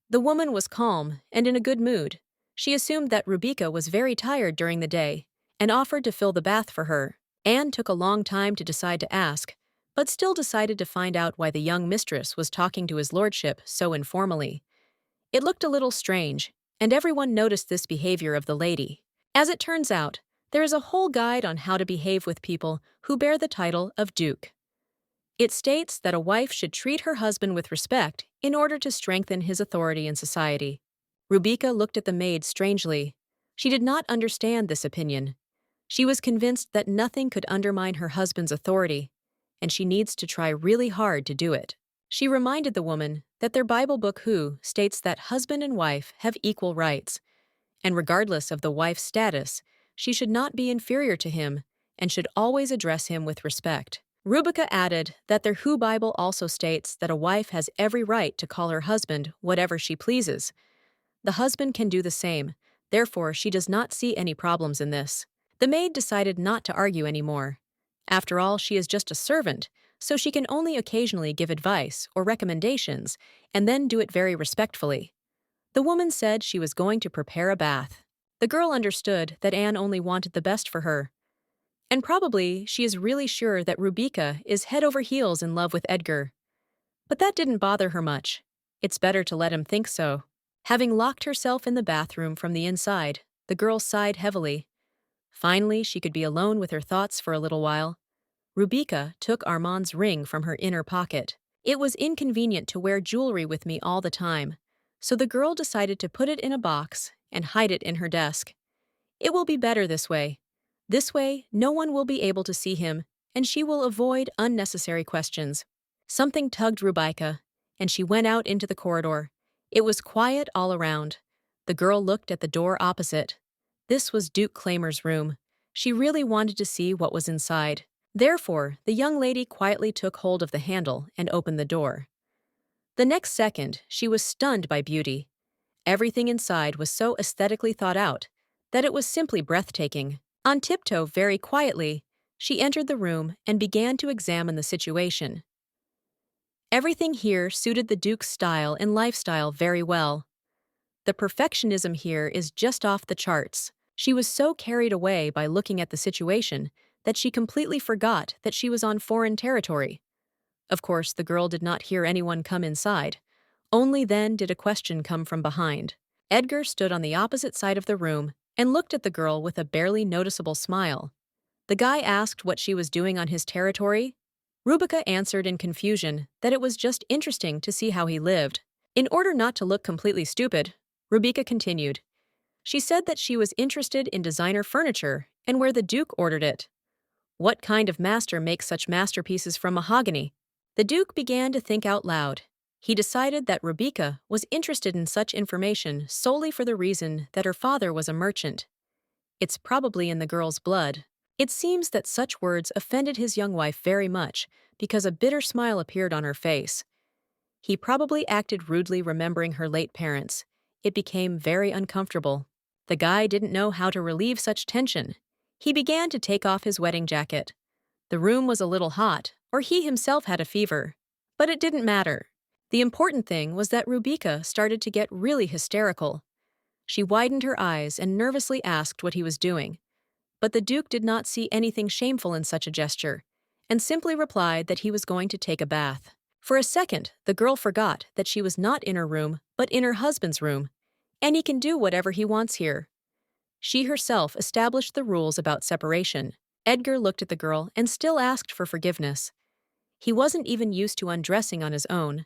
The woman was calm and in a good mood. She assumed that Rubika was very tired during the day and offered to fill the bath for her. Anne took a long time to decide to ask, but still decided to find out why the young mistress was talking to his lordship so informally. It looked a little strange, and everyone noticed this behavior of the lady. As it turns out, There is a whole guide on how to behave with people who bear the title of Duke. It states that a wife should treat her husband with respect in order to strengthen his authority in society. Rubika looked at the maid strangely. She did not understand this opinion. She was convinced that nothing could undermine her husband's authority, and she needs to try really hard to do it. She reminded the woman that their Bible book Who states that husband and wife have equal rights, and regardless of the wife's status, she should not be inferior to him and should always address him with respect. Rubika added that their Who Bible also states that a wife has every right to call her husband whatever she pleases. The husband can do the same, therefore she does not see any problems in this. The maid decided not to argue anymore. After all, she is just a servant, so she can only occasionally give advice or recommendations and then do it very respectfully. The woman said she was going to prepare a bath. The girl understood that Anne only wanted the best for her. And probably she is really sure that Rubika is head over heels in love with Edgar. But that didn't bother her much. It's better to let him think so. Having locked herself in the bathroom from the inside, the girl sighed heavily. Finally, she could be alone with her thoughts for a little while. Rubika took Armand's ring from her inner pocket. It was inconvenient to wear jewelry with me all the time, so the girl decided to put it in a box and hide it in her desk. It will be better this way. This way, no one will be able to see him, and she will avoid unnecessary questions. Something tugged Rubika, and she went out into the corridor. It was quiet all around. The girl looked at the door opposite. This was Duke Claimer's room. She really wanted to see what was inside. Therefore, the young lady quietly took hold of the handle and opened the door. The next second, she was stunned by beauty. Everything inside was so aesthetically thought out that it was simply breathtaking. On tiptoe, very quietly, she entered the room and began to examine the situation. Everything here suited the Duke's style and lifestyle very well. The perfectionism here is just off the charts. She was so carried away by looking at the situation that she completely forgot that she was on foreign territory. Of course, the girl did not hear anyone come inside. Only then did a question come from behind. Edgar stood on the opposite side of the room and looked at the girl with a barely noticeable smile. The guy asked what she was doing on his territory. Rubika answered in confusion that it was just interesting to see how he lived. In order not to look completely stupid, Rubika continued. She said that she was interested in designer furniture and where the Duke ordered it. What kind of master makes such masterpieces from mahogany? The Duke began to think out loud. He decided that Rubika was interested in such information solely for the reason that her father was a merchant. It's probably in the girl's blood. It seems that such words offended his young wife very much because a bitter smile appeared on her face. He probably acted rudely remembering her late parents. It became very uncomfortable. The guy didn't know how to relieve such tension. He began to take off his wedding jacket. The room was a little hot, or he himself had a fever. But it didn't matter. The important thing was that Rubika started to get really hysterical. She widened her eyes and nervously asked what he was doing. But the Duke did not see anything shameful in such a gesture, and simply replied that he was going to take a bath. For a second, the girl forgot that she was not in her room, but in her husband's room, and he can do whatever he wants here. She herself established the rules about separation. Edgar looked at the girl and still asked for forgiveness. He wasn't even used to undressing on his own.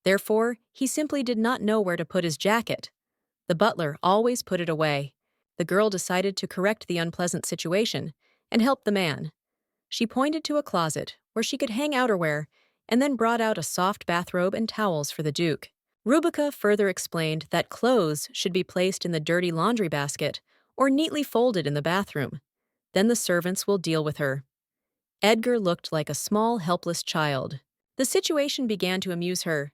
Therefore, he simply did not know where to put his jacket. The butler always put it away. The girl decided to correct the unpleasant situation and help the man. She pointed to a closet where she could hang outerwear and then brought out a soft bathrobe and towels for the Duke. Rubika further explained that clothes should be placed in the dirty laundry basket or neatly folded in the bathroom. Then the servants will deal with her. Edgar looked like a small, helpless child. The situation began to amuse her.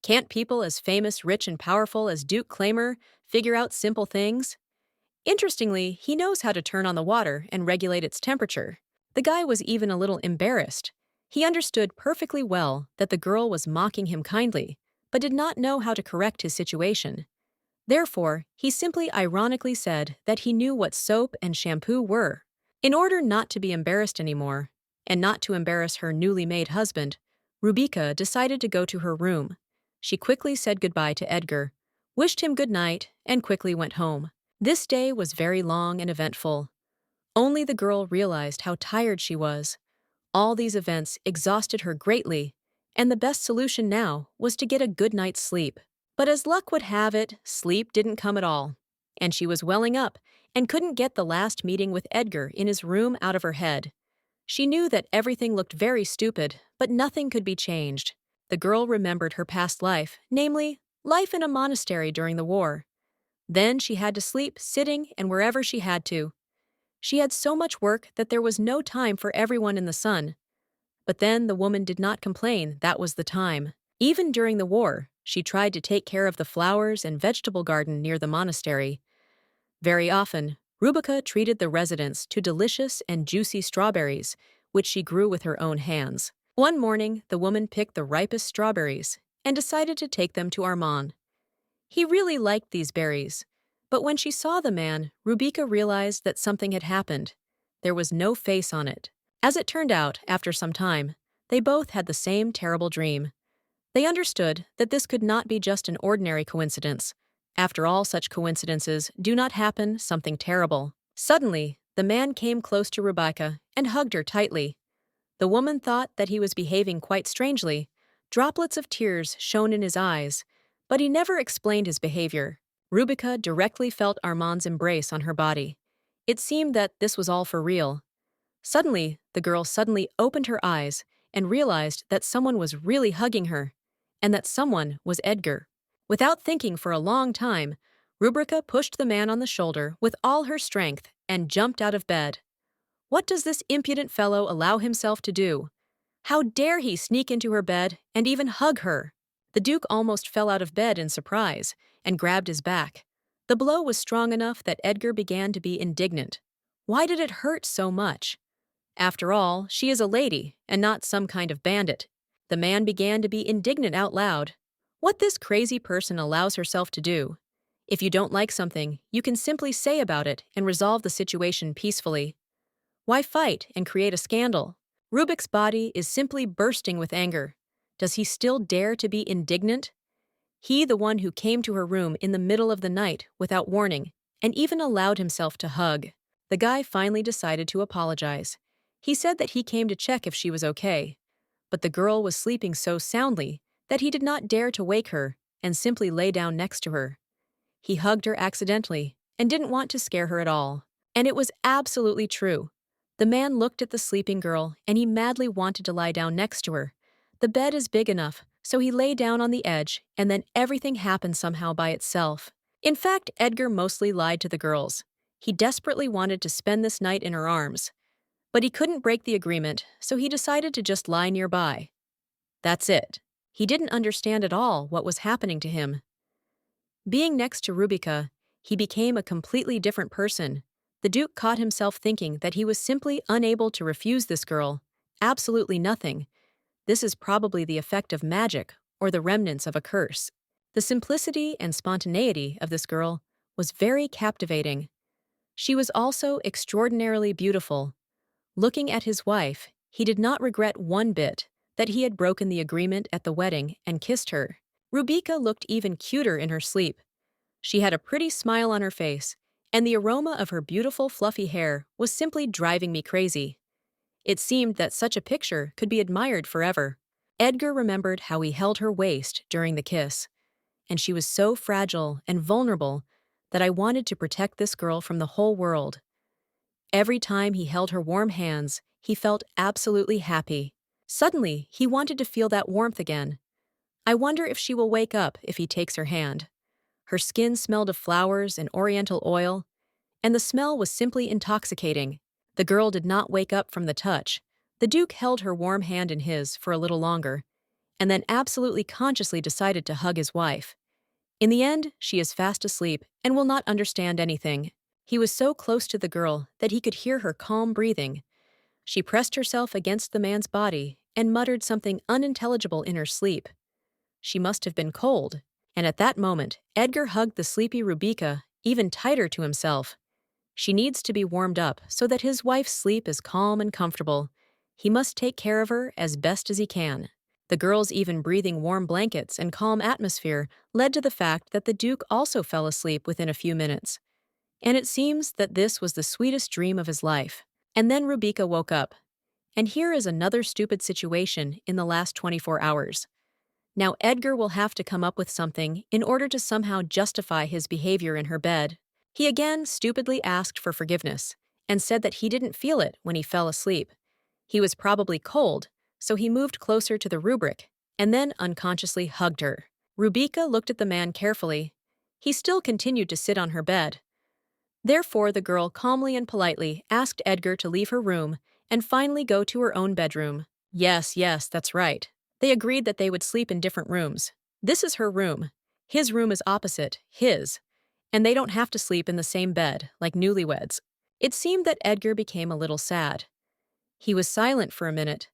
Can't people as famous, rich, and powerful as Duke Claimer figure out simple things? Interestingly, he knows how to turn on the water and regulate its temperature. The guy was even a little embarrassed. He understood perfectly well that the girl was mocking him kindly, but did not know how to correct his situation. Therefore, he simply ironically said that he knew what soap and shampoo were. In order not to be embarrassed anymore, and not to embarrass her newly made husband, Rubika decided to go to her room. She quickly said goodbye to Edgar, wished him good night, and quickly went home. This day was very long and eventful. Only the girl realized how tired she was. All these events exhausted her greatly, and the best solution now was to get a good night's sleep. But as luck would have it, sleep didn't come at all, and she was welling up and couldn't get the last meeting with Edgar in his room out of her head. She knew that everything looked very stupid, but nothing could be changed. The girl remembered her past life, namely, life in a monastery during the war. Then she had to sleep sitting and wherever she had to. She had so much work that there was no time for everyone in the sun. But then the woman did not complain that was the time. Even during the war, she tried to take care of the flowers and vegetable garden near the monastery. Very often, Rubica treated the residents to delicious and juicy strawberries, which she grew with her own hands. One morning, the woman picked the ripest strawberries and decided to take them to Armand. He really liked these berries, but when she saw the man, Rubica realized that something had happened. There was no face on it. As it turned out, after some time, they both had the same terrible dream. They understood that this could not be just an ordinary coincidence. After all such coincidences do not happen, something terrible. Suddenly, the man came close to Rebecca and hugged her tightly. The woman thought that he was behaving quite strangely. Droplets of tears shone in his eyes, but he never explained his behavior. Rubica directly felt Armand's embrace on her body. It seemed that this was all for real. Suddenly, the girl suddenly opened her eyes and realized that someone was really hugging her, and that someone was Edgar. Without thinking for a long time, Rubrica pushed the man on the shoulder with all her strength and jumped out of bed. What does this impudent fellow allow himself to do? How dare he sneak into her bed and even hug her? The Duke almost fell out of bed in surprise and grabbed his back. The blow was strong enough that Edgar began to be indignant. Why did it hurt so much? After all, she is a lady and not some kind of bandit. The man began to be indignant out loud. What this crazy person allows herself to do. If you don't like something, you can simply say about it and resolve the situation peacefully. Why fight and create a scandal? Rubik's body is simply bursting with anger. Does he still dare to be indignant? He, the one who came to her room in the middle of the night without warning, and even allowed himself to hug. The guy finally decided to apologize. He said that he came to check if she was okay. But the girl was sleeping so soundly that he did not dare to wake her and simply lay down next to her. He hugged her accidentally and didn't want to scare her at all. And it was absolutely true. The man looked at the sleeping girl and he madly wanted to lie down next to her. The bed is big enough, so he lay down on the edge and then everything happened somehow by itself. In fact, Edgar mostly lied to the girls. He desperately wanted to spend this night in her arms. But he couldn't break the agreement, so he decided to just lie nearby. That's it. He didn't understand at all what was happening to him. Being next to Rubica, he became a completely different person. The Duke caught himself thinking that he was simply unable to refuse this girl. Absolutely nothing. This is probably the effect of magic or the remnants of a curse. The simplicity and spontaneity of this girl was very captivating. She was also extraordinarily beautiful. Looking at his wife, he did not regret one bit that he had broken the agreement at the wedding and kissed her. Rubica looked even cuter in her sleep. She had a pretty smile on her face, and the aroma of her beautiful fluffy hair was simply driving me crazy. It seemed that such a picture could be admired forever. Edgar remembered how he held her waist during the kiss, and she was so fragile and vulnerable that I wanted to protect this girl from the whole world. Every time he held her warm hands, he felt absolutely happy. Suddenly, he wanted to feel that warmth again. I wonder if she will wake up if he takes her hand. Her skin smelled of flowers and oriental oil, and the smell was simply intoxicating. The girl did not wake up from the touch. The Duke held her warm hand in his for a little longer, and then absolutely consciously decided to hug his wife. In the end, she is fast asleep and will not understand anything. He was so close to the girl that he could hear her calm breathing. She pressed herself against the man's body and muttered something unintelligible in her sleep. She must have been cold, and at that moment, Edgar hugged the sleepy Rubica even tighter to himself. She needs to be warmed up so that his wife's sleep is calm and comfortable. He must take care of her as best as he can. The girls even breathing warm blankets and calm atmosphere led to the fact that the Duke also fell asleep within a few minutes. And it seems that this was the sweetest dream of his life. And then Rubika woke up. And here is another stupid situation in the last 24 hours. Now Edgar will have to come up with something in order to somehow justify his behavior in her bed. He again stupidly asked for forgiveness and said that he didn't feel it when he fell asleep. He was probably cold, so he moved closer to the rubric and then unconsciously hugged her. Rubika looked at the man carefully. He still continued to sit on her bed. Therefore, the girl calmly and politely asked Edgar to leave her room and finally go to her own bedroom. Yes, that's right. They agreed that they would sleep in different rooms. This is her room. His room is opposite, his. And they don't have to sleep in the same bed, like newlyweds. It seemed that Edgar became a little sad. He was silent for a minute,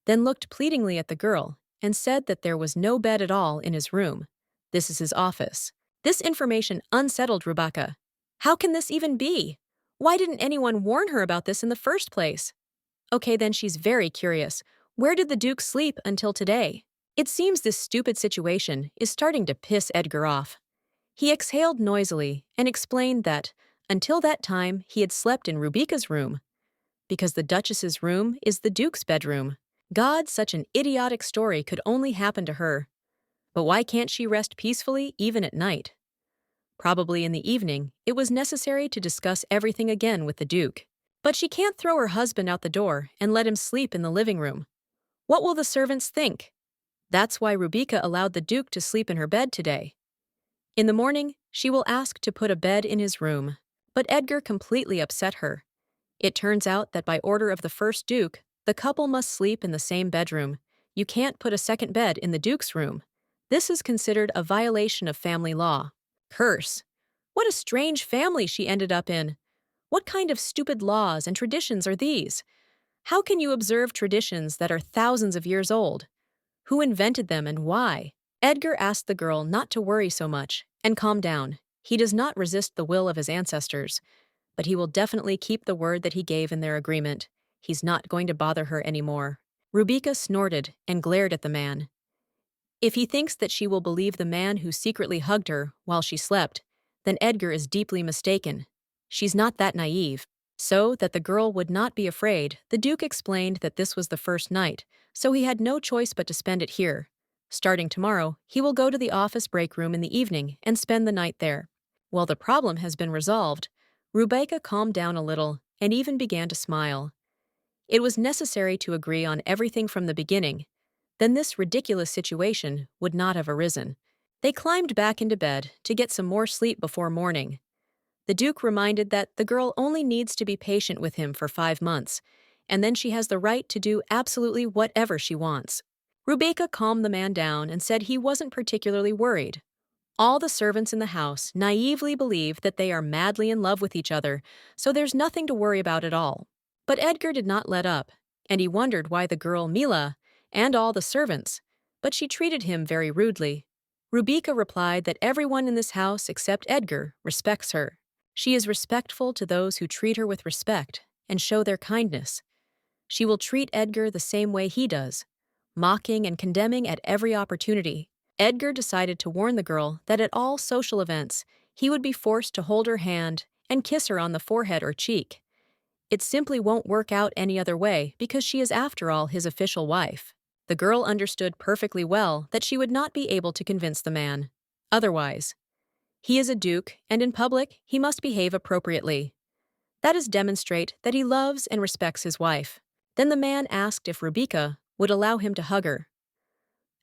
then looked pleadingly at the girl and said that there was no bed at all in his room. This is his office. This information unsettled Rubaka. How can this even be? Why didn't anyone warn her about this in the first place? Okay, then she's very curious. Where did the Duke sleep until today? It seems this stupid situation is starting to piss Edgar off. He exhaled noisily and explained that, until that time, he had slept in Rubika's room, because the Duchess's room is the Duke's bedroom. God, such an idiotic story could only happen to her. But why can't she rest peacefully even at night? Probably in the evening, it was necessary to discuss everything again with the Duke. But she can't throw her husband out the door and let him sleep in the living room. What will the servants think? That's why Rubika allowed the Duke to sleep in her bed today. In the morning, she will ask to put a bed in his room. But Edgar completely upset her. It turns out that by order of the first Duke, the couple must sleep in the same bedroom. You can't put a second bed in the Duke's room. This is considered a violation of family law. Curse! What a strange family she ended up in. What kind of stupid laws and traditions are these? How can you observe traditions that are thousands of years old? Who invented them and why? Edgar asked the girl not to worry so much and calm down. He does not resist the will of his ancestors, but he will definitely keep the word that he gave in their agreement. He's not going to bother her anymore. Rubika snorted and glared at the man. If he thinks that she will believe the man who secretly hugged her while she slept, then Edgar is deeply mistaken. She's not that naive. So that the girl would not be afraid, the Duke explained that this was the first night, so he had no choice but to spend it here. Starting tomorrow, he will go to the office break room in the evening and spend the night there. While the problem has been resolved, Rubika calmed down a little and even began to smile. It was necessary to agree on everything from the beginning. Then this ridiculous situation would not have arisen. They climbed back into bed to get some more sleep before morning. The Duke reminded that the girl only needs to be patient with him for 5 months, and then she has the right to do absolutely whatever she wants. Rubika calmed the man down and said he wasn't particularly worried. All the servants in the house naively believe that they are madly in love with each other, so there's nothing to worry about at all. But Edgar did not let up, and he wondered why the girl Mila and all the servants, but she treated him very rudely. Rubika replied that everyone in this house except Edgar respects her. She is respectful to those who treat her with respect and show their kindness. She will treat Edgar the same way he does, mocking and condemning at every opportunity. Edgar decided to warn the girl that at all social events, he would be forced to hold her hand and kiss her on the forehead or cheek. It simply won't work out any other way because she is, after all, his official wife. The girl understood perfectly well that she would not be able to convince the man. Otherwise, he is a duke, and in public, he must behave appropriately. That is demonstrate that he loves and respects his wife. Then the man asked if Rubika would allow him to hug her.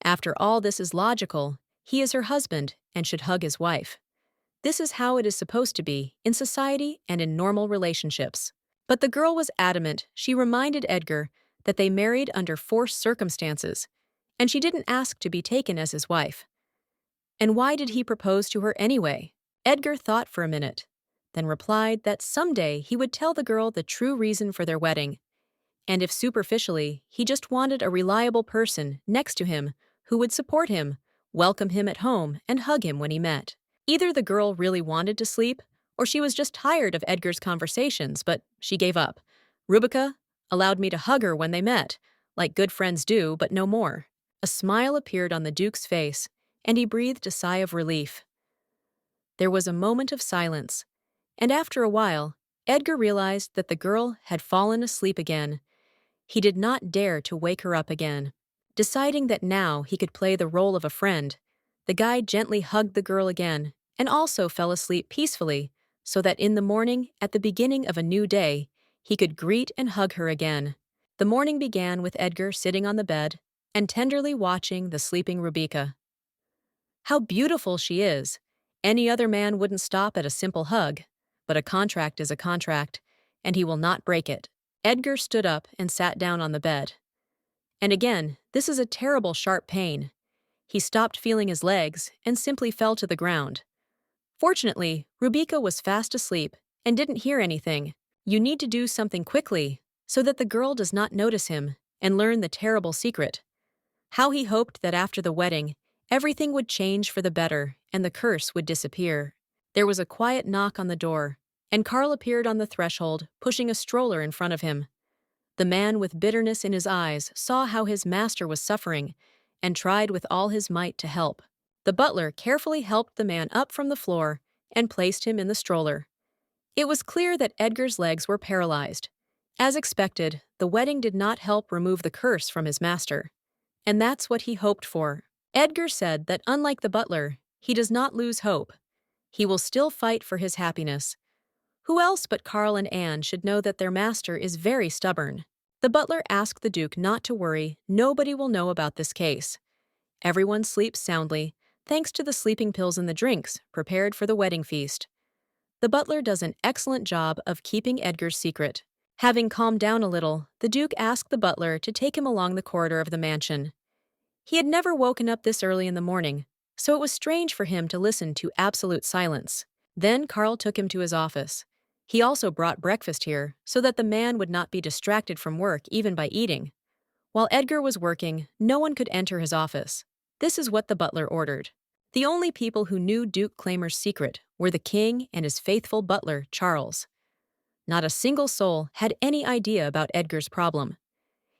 After all, this is logical. He is her husband and should hug his wife. This is how it is supposed to be in society and in normal relationships. But the girl was adamant. She reminded Edgar that they married under forced circumstances, and she didn't ask to be taken as his wife. And why did he propose to her anyway? Edgar thought for a minute, then replied that someday he would tell the girl the true reason for their wedding, and if superficially he just wanted a reliable person next to him who would support him, welcome him at home, and hug him when he met. Either the girl really wanted to sleep, or she was just tired of Edgar's conversations, but she gave up. Rubika allowed me to hug her when they met, like good friends do, but no more. A smile appeared on the Duke's face, and he breathed a sigh of relief. There was a moment of silence, And after a while, Edgar realized that the girl had fallen asleep again. He did not dare to wake her up again. Deciding that now he could play the role of a friend, the guy gently hugged the girl again and also fell asleep peacefully so that in the morning, at the beginning of a new day, he could greet and hug her again. The morning began with Edgar sitting on the bed and tenderly watching the sleeping Rubika. How beautiful she is! Any other man wouldn't stop at a simple hug, but a contract is a contract, and he will not break it. Edgar stood up and sat down on the bed. And again, this is a terrible sharp pain. He stopped feeling his legs and simply fell to the ground. Fortunately, Rubika was fast asleep and didn't hear anything. You need to do something quickly so that the girl does not notice him and learn the terrible secret. How he hoped that after the wedding, everything would change for the better and the curse would disappear. There was a quiet knock on the door, and Carl appeared on the threshold, pushing a stroller in front of him. The man with bitterness in his eyes saw how his master was suffering and tried with all his might to help. The butler carefully helped the man up from the floor and placed him in the stroller. It was clear that Edgar's legs were paralyzed. As expected, the wedding did not help remove the curse from his master. And that's what he hoped for. Edgar said that unlike the butler, he does not lose hope. He will still fight for his happiness. Who else but Carl and Anne should know that their master is very stubborn? The butler asked the Duke not to worry, nobody will know about this case. Everyone sleeps soundly, thanks to the sleeping pills and the drinks prepared for the wedding feast. The butler does an excellent job of keeping Edgar's secret. Having calmed down a little, the Duke asked the butler to take him along the corridor of the mansion. He had never woken up this early in the morning, so it was strange for him to listen to absolute silence. Then Carl took him to his office. He also brought breakfast here so that the man would not be distracted from work even by eating. While Edgar was working, no one could enter his office. This is what the butler ordered. The only people who knew Duke Claimer's secret were the king and his faithful butler, Charles. Not a single soul had any idea about Edgar's problem.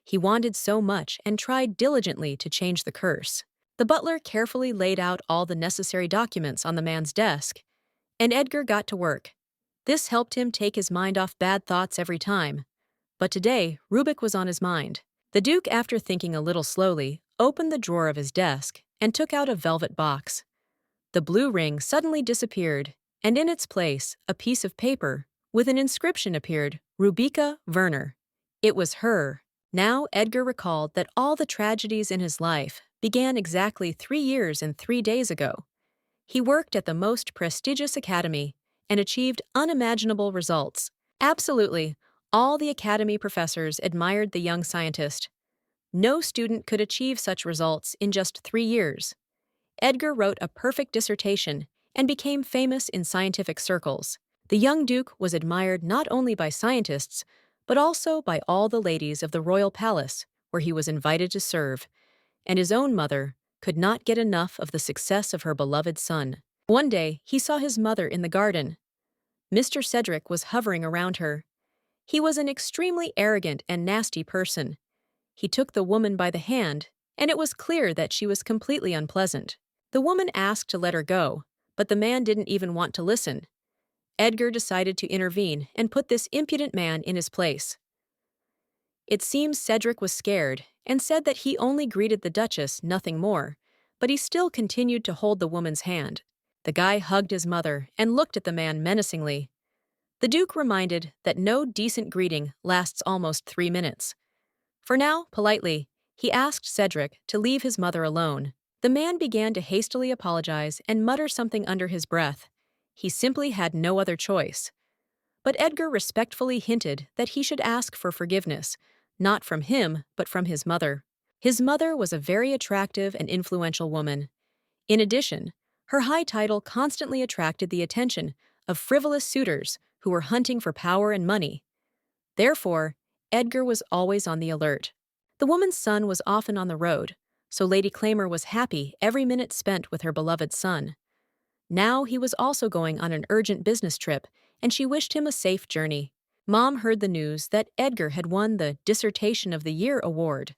He wanted so much and tried diligently to change the curse. The butler carefully laid out all the necessary documents on the man's desk, and Edgar got to work. This helped him take his mind off bad thoughts every time. But today, Rubik was on his mind. The Duke, after thinking a little slowly, opened the drawer of his desk and took out a velvet box. The blue ring suddenly disappeared, and in its place, a piece of paper with an inscription appeared, Rubika Werner. It was her. Now Edgar recalled that all the tragedies in his life began exactly 3 years and 3 days ago. He worked at the most prestigious academy and achieved unimaginable results. Absolutely, all the academy professors admired the young scientist. No student could achieve such results in just 3 years. Edgar wrote a perfect dissertation and became famous in scientific circles. The young Duke was admired not only by scientists, but also by all the ladies of the royal palace where he was invited to serve, and his own mother could not get enough of the success of her beloved son. One day, he saw his mother in the garden. Mr. Cedric was hovering around her. He was an extremely arrogant and nasty person. He took the woman by the hand, and it was clear that she was completely unpleasant. The woman asked to let her go, but the man didn't even want to listen. Edgar decided to intervene and put this impudent man in his place. It seems Cedric was scared and said that he only greeted the Duchess, nothing more, but he still continued to hold the woman's hand. The guy hugged his mother and looked at the man menacingly. The Duke reminded that no decent greeting lasts almost 3 minutes. For now, politely, he asked Cedric to leave his mother alone. The man began to hastily apologize and mutter something under his breath. He simply had no other choice. But Edgar respectfully hinted that he should ask for forgiveness, not from him, but from his mother. His mother was a very attractive and influential woman. In addition, her high title constantly attracted the attention of frivolous suitors who were hunting for power and money. Therefore, Edgar was always on the alert. The woman's son was often on the road, so Lady Claimer was happy every minute spent with her beloved son. Now he was also going on an urgent business trip, and she wished him a safe journey. Mom heard the news that Edgar had won the Dissertation of the Year award.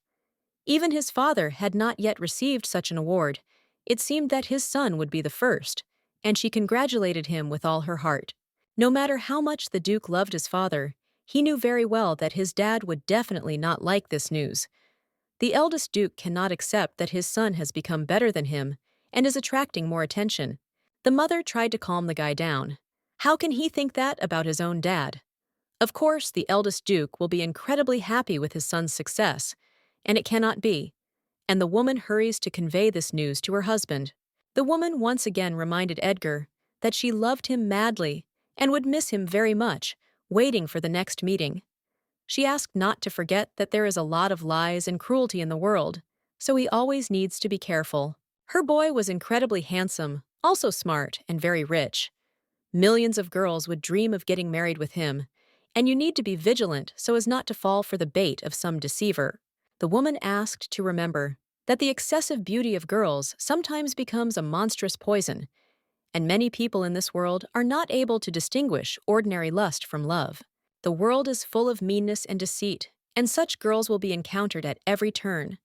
Even his father had not yet received such an award. It seemed that his son would be the first, and she congratulated him with all her heart. No matter how much the Duke loved his father, he knew very well that his dad would definitely not like this news. The eldest Duke cannot accept that his son has become better than him and is attracting more attention. The mother tried to calm the guy down. How can he think that about his own dad? Of course, the eldest Duke will be incredibly happy with his son's success, and it cannot be. And the woman hurries to convey this news to her husband. The woman once again reminded Edgar that she loved him madly and would miss him very much, waiting for the next meeting. She asked not to forget that there is a lot of lies and cruelty in the world, so he always needs to be careful. Her boy was incredibly handsome, also smart, and very rich. Millions of girls would dream of getting married with him, and you need to be vigilant so as not to fall for the bait of some deceiver. The woman asked to remember that the excessive beauty of girls sometimes becomes a monstrous poison, and many people in this world are not able to distinguish ordinary lust from love. The world is full of meanness and deceit, and such girls will be encountered at every turn.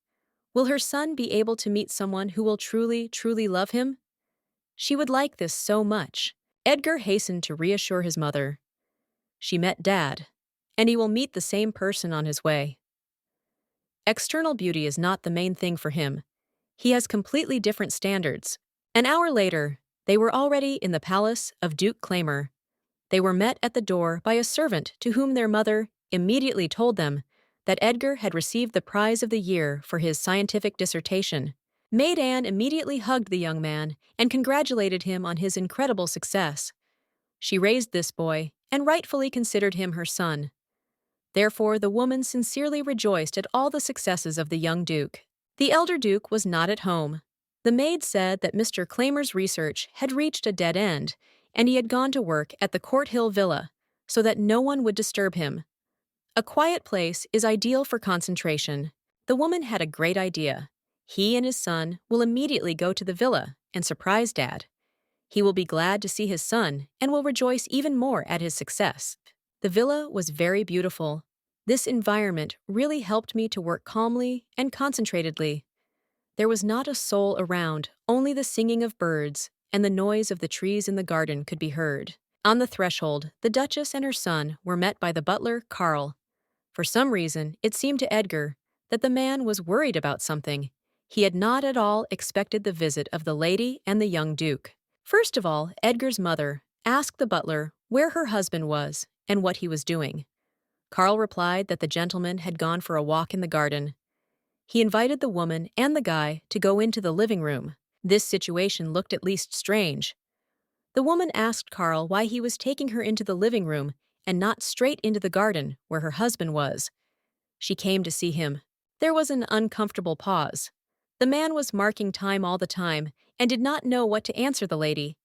Will her son be able to meet someone who will truly, truly love him? She would like this so much. Edgar hastened to reassure his mother. She met Dad, and he will meet the same person on his way. External beauty is not the main thing for him. He has completely different standards. An hour later, they were already in the palace of Duke Claimer. They were met at the door by a servant to whom their mother immediately told them that Edgar had received the prize of the year for his scientific dissertation. Maid Anne immediately hugged the young man and congratulated him on his incredible success. She raised this boy and rightfully considered him her son. Therefore, the woman sincerely rejoiced at all the successes of the young Duke. The elder Duke was not at home. The maid said that Mr. Claimer's research had reached a dead end, and he had gone to work at the Court Hill Villa, so that no one would disturb him. A quiet place is ideal for concentration. The woman had a great idea. He and his son will immediately go to the villa and surprise Dad. He will be glad to see his son and will rejoice even more at his success. The villa was very beautiful. This environment really helped me to work calmly and concentratedly. There was not a soul around, only the singing of birds and the noise of the trees in the garden could be heard. On the threshold, the Duchess and her son were met by the butler, Karl. For some reason, it seemed to Edgar that the man was worried about something. He had not at all expected the visit of the lady and the young Duke. First of all, Edgar's mother asked the butler where her husband was and what he was doing. Karl replied that the gentleman had gone for a walk in the garden. He invited the woman and the guy to go into the living room. This situation looked at least strange. The woman asked Karl why he was taking her into the living room and not straight into the garden where her husband was. She came to see him. There was an uncomfortable pause. The man was marking time all the time and did not know what to answer the lady.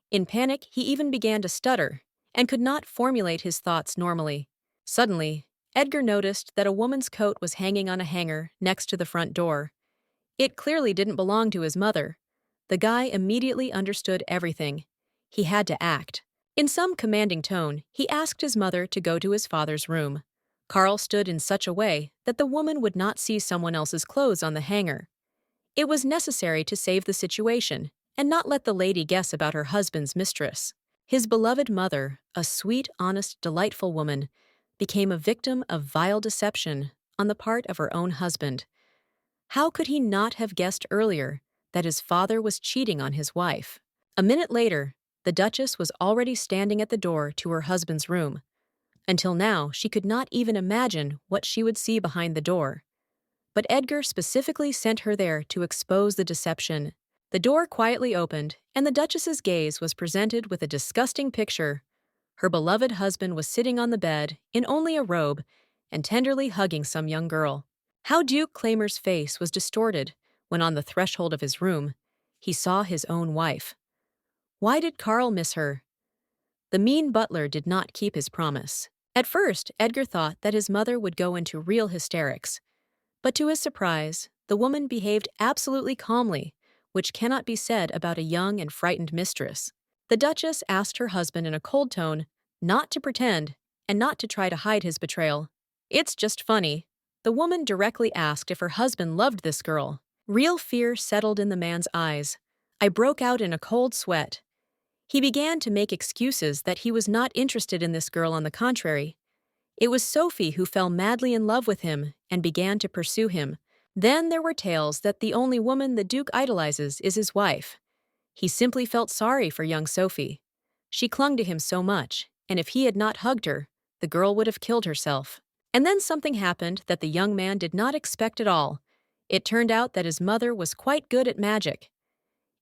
In panic, he even began to stutter and could not formulate his thoughts normally. Suddenly, Edgar noticed that a woman's coat was hanging on a hanger next to the front door. It clearly didn't belong to his mother. The guy immediately understood everything. He had to act. In some commanding tone, he asked his mother to go to his father's room. Karl stood in such a way that the woman would not see someone else's clothes on the hanger. It was necessary to save the situation and not let the lady guess about her husband's mistress. His beloved mother, a sweet, honest, delightful woman, became a victim of vile deception on the part of her own husband. How could he not have guessed earlier that his father was cheating on his wife? A minute later, the Duchess was already standing at the door to her husband's room. Until now, she could not even imagine what she would see behind the door. But Edgar specifically sent her there to expose the deception. The door quietly opened, and the Duchess's gaze was presented with a disgusting picture. Her beloved husband was sitting on the bed in only a robe and tenderly hugging some young girl. How Duke Claimer's face was distorted when on the threshold of his room, he saw his own wife. Why did Karl miss her? The mean butler did not keep his promise. At first, Edgar thought that his mother would go into real hysterics. But to his surprise, the woman behaved absolutely calmly, which cannot be said about a young and frightened mistress. The Duchess asked her husband in a cold tone not to pretend and not to try to hide his betrayal. "It's just funny." The woman directly asked if her husband loved this girl. Real fear settled in the man's eyes. I broke out in a cold sweat. He began to make excuses that he was not interested in this girl. On the contrary, it was Sophie who fell madly in love with him and began to pursue him. Then there were tales that the only woman the Duke idolizes is his wife. He simply felt sorry for young Sophie. She clung to him so much, and if he had not hugged her, the girl would have killed herself. And then something happened that the young man did not expect at all. It turned out that his mother was quite good at magic.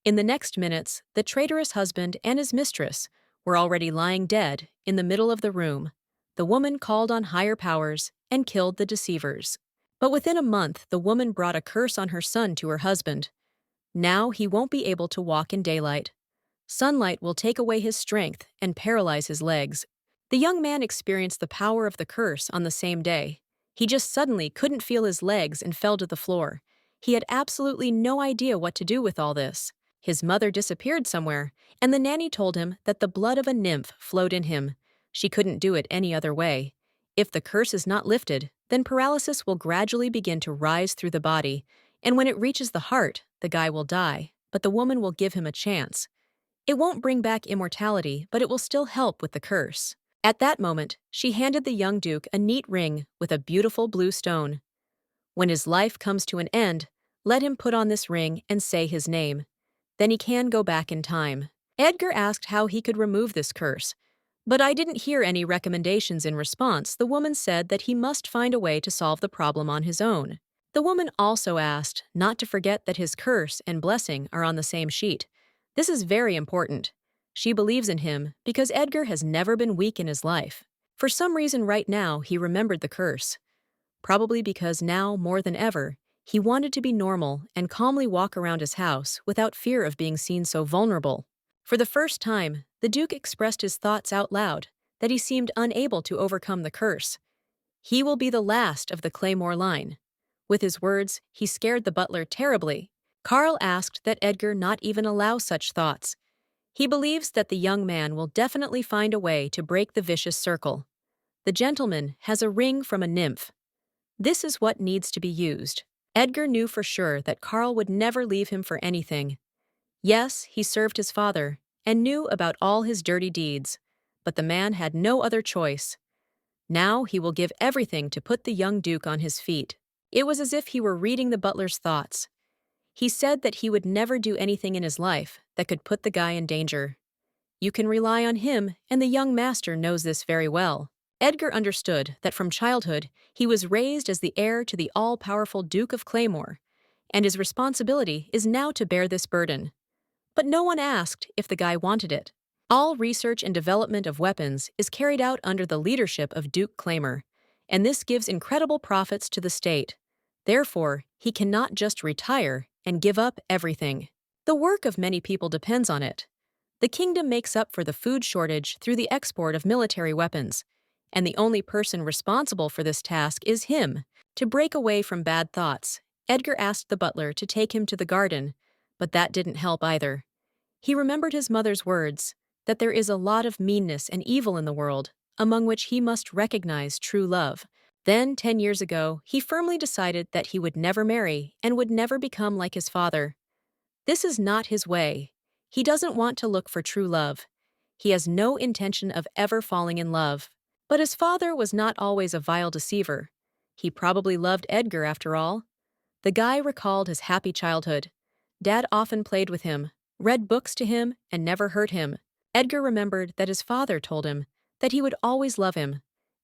In the next minutes, the traitorous husband and his mistress were already lying dead in the middle of the room. The woman called on higher powers and killed the deceivers. But within a month, the woman brought a curse on her son to her husband. Now he won't be able to walk in daylight. Sunlight will take away his strength and paralyze his legs. The young man experienced the power of the curse on the same day. He just suddenly couldn't feel his legs and fell to the floor. He had absolutely no idea what to do with all this. His mother disappeared somewhere, and the nanny told him that the blood of a nymph flowed in him. She couldn't do it any other way. If the curse is not lifted, then paralysis will gradually begin to rise through the body, and when it reaches the heart, the guy will die, but the woman will give him a chance. It won't bring back immortality, but it will still help with the curse. At that moment, she handed the young duke a neat ring with a beautiful blue stone. When his life comes to an end, let him put on this ring and say his name. Then he can go back in time. Edgar asked how he could remove this curse, but I didn't hear any recommendations in response. The woman said that he must find a way to solve the problem on his own. The woman also asked not to forget that his curse and blessing are on the same sheet. This is very important. She believes in him because Edgar has never been weak in his life. For some reason right now, he remembered the curse. Probably because now, more than ever, he wanted to be normal and calmly walk around his house without fear of being seen so vulnerable. For the first time, the Duke expressed his thoughts out loud, that he seemed unable to overcome the curse. He will be the last of the Claymore line. With his words, he scared the butler terribly. Carl asked that Edgar not even allow such thoughts. He believes that the young man will definitely find a way to break the vicious circle. The gentleman has a ring from a nymph. This is what needs to be used. Edgar knew for sure that Carl would never leave him for anything. Yes, he served his father and knew about all his dirty deeds, but the man had no other choice. Now he will give everything to put the young duke on his feet. It was as if he were reading the butler's thoughts. He said that he would never do anything in his life that could put the guy in danger. You can rely on him, and the young master knows this very well. Edgar understood that from childhood he was raised as the heir to the all-powerful Duke of Claymore, and his responsibility is now to bear this burden. But no one asked if the guy wanted it. All research and development of weapons is carried out under the leadership of Duke Claymore, and this gives incredible profits to the state. Therefore, he cannot just retire and give up everything. The work of many people depends on it. The kingdom makes up for the food shortage through the export of military weapons, and the only person responsible for this task is him. To break away from bad thoughts, Edgar asked the butler to take him to the garden, but that didn't help either. He remembered his mother's words, that there is a lot of meanness and evil in the world, among which he must recognize true love. Then, 10 years ago, he firmly decided that he would never marry and would never become like his father. This is not his way. He doesn't want to look for true love. He has no intention of ever falling in love. But his father was not always a vile deceiver. He probably loved Edgar after all. The guy recalled his happy childhood. Dad often played with him, read books to him, and never hurt him. Edgar remembered that his father told him that he would always love him,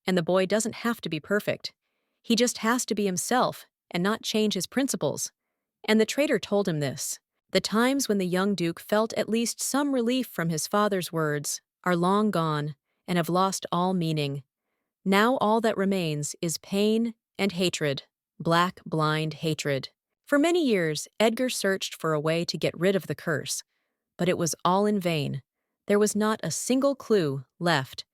and the boy doesn't have to be perfect. He just has to be himself and not change his principles. And the traitor told him this. The times when the young duke felt at least some relief from his father's words are long gone and have lost all meaning. Now all that remains is pain and hatred, black, blind hatred. For many years, Edgar searched for a way to get rid of the curse, but it was all in vain. There was not a single clue left.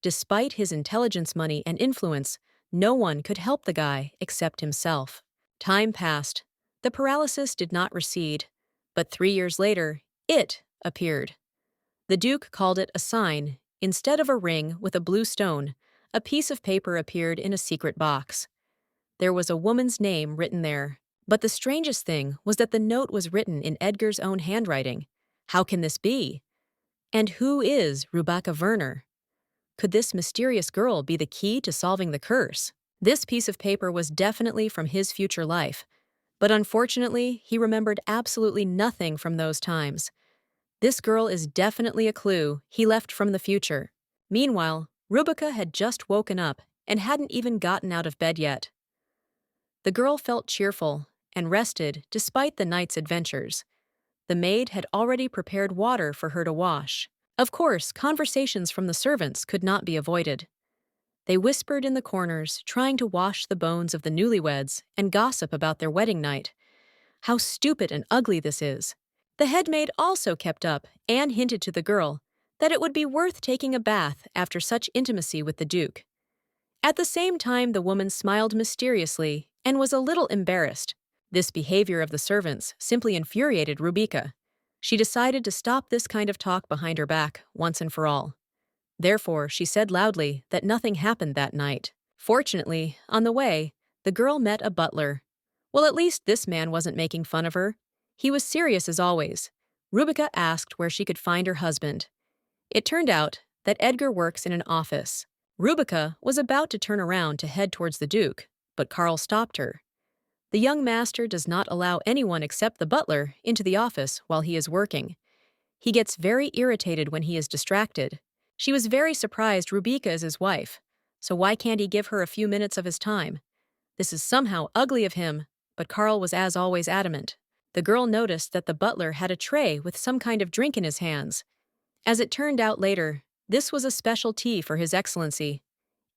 Despite his intelligence, money, and influence, no one could help the guy except himself. Time passed. The paralysis did not recede, but 3 years later, it appeared. The Duke called it a sign. Instead of a ring with a blue stone, a piece of paper appeared in a secret box. There was a woman's name written there, but the strangest thing was that the note was written in Edgar's own handwriting. How can this be? And who is Rebecca Werner? Could this mysterious girl be the key to solving the curse? This piece of paper was definitely from his future life, but unfortunately, he remembered absolutely nothing from those times. This girl is definitely a clue he left from the future. Meanwhile, Rebecca had just woken up and hadn't even gotten out of bed yet. The girl felt cheerful and rested despite the night's adventures. The maid had already prepared water for her to wash. Of course, conversations from the servants could not be avoided. They whispered in the corners, trying to wash the bones of the newlyweds and gossip about their wedding night. How stupid and ugly this is. The head maid also kept up and hinted to the girl that it would be worth taking a bath after such intimacy with the Duke. At the same time, the woman smiled mysteriously and was a little embarrassed. This behavior of the servants simply infuriated Rebecca. She decided to stop this kind of talk behind her back once and for all. Therefore, she said loudly that nothing happened that night. Fortunately, on the way, the girl met a butler. Well, at least this man wasn't making fun of her. He was serious as always. Rebecca asked where she could find her husband. It turned out that Edgar works in an office. Rebecca was about to turn around to head towards the Duke, but Carl stopped her. The young master does not allow anyone except the butler into the office while he is working. He gets very irritated when he is distracted. She was very surprised Rebecca is his wife, so why can't he give her a few minutes of his time? This is somehow ugly of him, but Carl was as always adamant. The girl noticed that the butler had a tray with some kind of drink in his hands. As it turned out later, this was a special tea for His Excellency.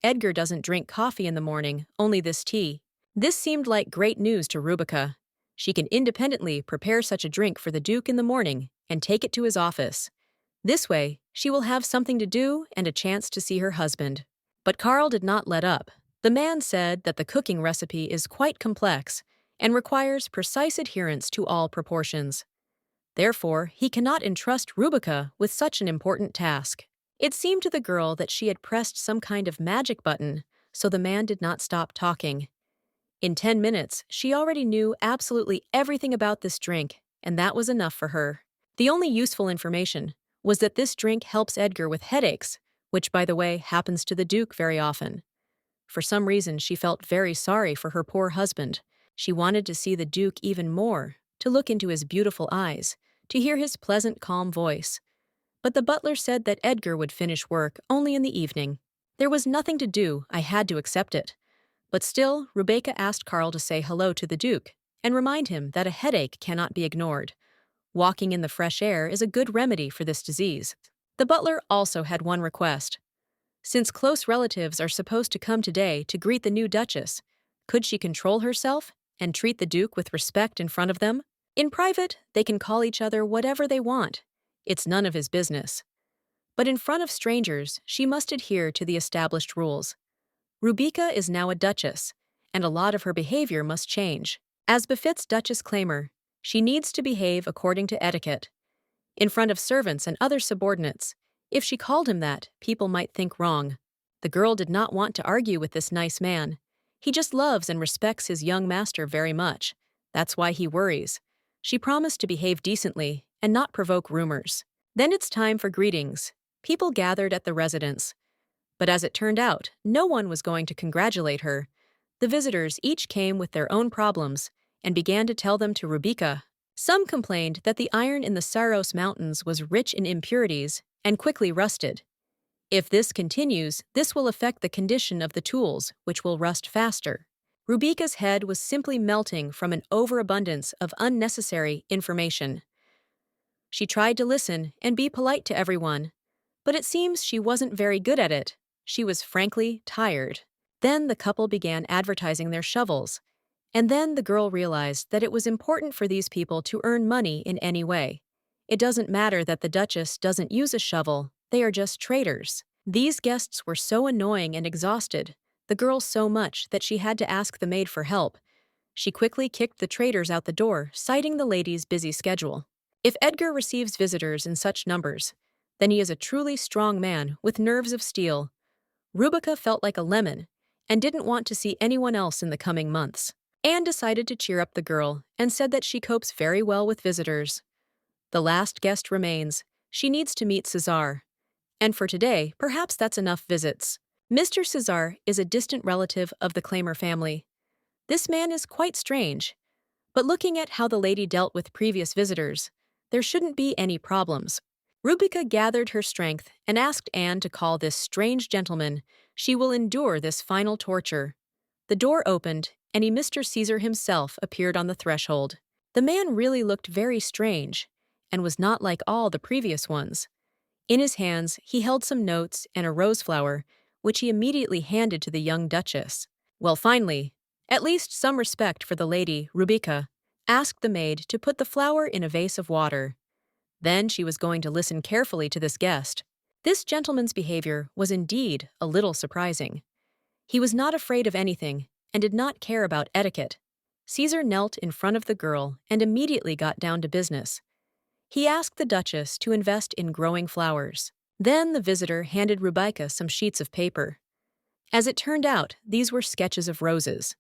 Edgar doesn't drink coffee in the morning, only this tea. This seemed like great news to Rebecca. She can independently prepare such a drink for the Duke in the morning and take it to his office. This way, she will have something to do and a chance to see her husband. But Carl did not let up. The man said that the cooking recipe is quite complex and requires precise adherence to all proportions. Therefore, he cannot entrust Rebecca with such an important task. It seemed to the girl that she had pressed some kind of magic button, so the man did not stop talking. In 10 minutes, she already knew absolutely everything about this drink, and that was enough for her. The only useful information was that this drink helps Edgar with headaches, which, by the way, happens to the Duke very often. For some reason, she felt very sorry for her poor husband. She wanted to see the Duke even more, to look into his beautiful eyes, to hear his pleasant, calm voice. But the butler said that Edgar would finish work only in the evening. There was nothing to do, I had to accept it. But still, Rebecca asked Carl to say hello to the Duke and remind him that a headache cannot be ignored. Walking in the fresh air is a good remedy for this disease. The butler also had one request. Since close relatives are supposed to come today to greet the new Duchess, could she control herself and treat the Duke with respect in front of them? In private, they can call each other whatever they want. It's none of his business. But in front of strangers, she must adhere to the established rules. Rebecca is now a duchess, and a lot of her behavior must change. As befits Duchess Claimer, she needs to behave according to etiquette. In front of servants and other subordinates, if she called him that, people might think wrong. The girl did not want to argue with this nice man. He just loves and respects his young master very much. That's why he worries. She promised to behave decently and not provoke rumors. Then it's time for greetings. People gathered at the residence. But as it turned out, no one was going to congratulate her. The visitors each came with their own problems and began to tell them to Rebecca. Some complained that the iron in the Saros Mountains was rich in impurities and quickly rusted. If this continues, this will affect the condition of the tools, which will rust faster. Rebecca's head was simply melting from an overabundance of unnecessary information. She tried to listen and be polite to everyone, but it seems she wasn't very good at it. She was frankly tired. Then the couple began advertising their shovels, and then the girl realized that it was important for these people to earn money in any way. It doesn't matter that the Duchess doesn't use a shovel, they are just traders. These guests were so annoying and exhausted, the girl so much that she had to ask the maid for help. She quickly kicked the traders out the door, citing the lady's busy schedule. If Edgar receives visitors in such numbers, then he is a truly strong man with nerves of steel. Rebecca felt like a lemon and didn't want to see anyone else in the coming months. Anne decided to cheer up the girl and said that she copes very well with visitors. The last guest remains. She needs to meet Cesar. And for today, perhaps that's enough visits. Mr. Cesar is a distant relative of the Claimer family. This man is quite strange, but looking at how the lady dealt with previous visitors, there shouldn't be any problems. Rubica gathered her strength and asked Anne to call this strange gentleman. She will endure this final torture. The door opened, and Mr. Caesar himself appeared on the threshold. The man really looked very strange, and was not like all the previous ones. In his hands, he held some notes and a rose flower, which he immediately handed to the young duchess. Well, finally, at least some respect for the lady, Rubica asked the maid to put the flower in a vase of water. Then she was going to listen carefully to this guest. This gentleman's behavior was indeed a little surprising. He was not afraid of anything and did not care about etiquette. Caesar knelt in front of the girl and immediately got down to business. He asked the duchess to invest in growing flowers. Then the visitor handed Rubica some sheets of paper. As it turned out, these were sketches of roses.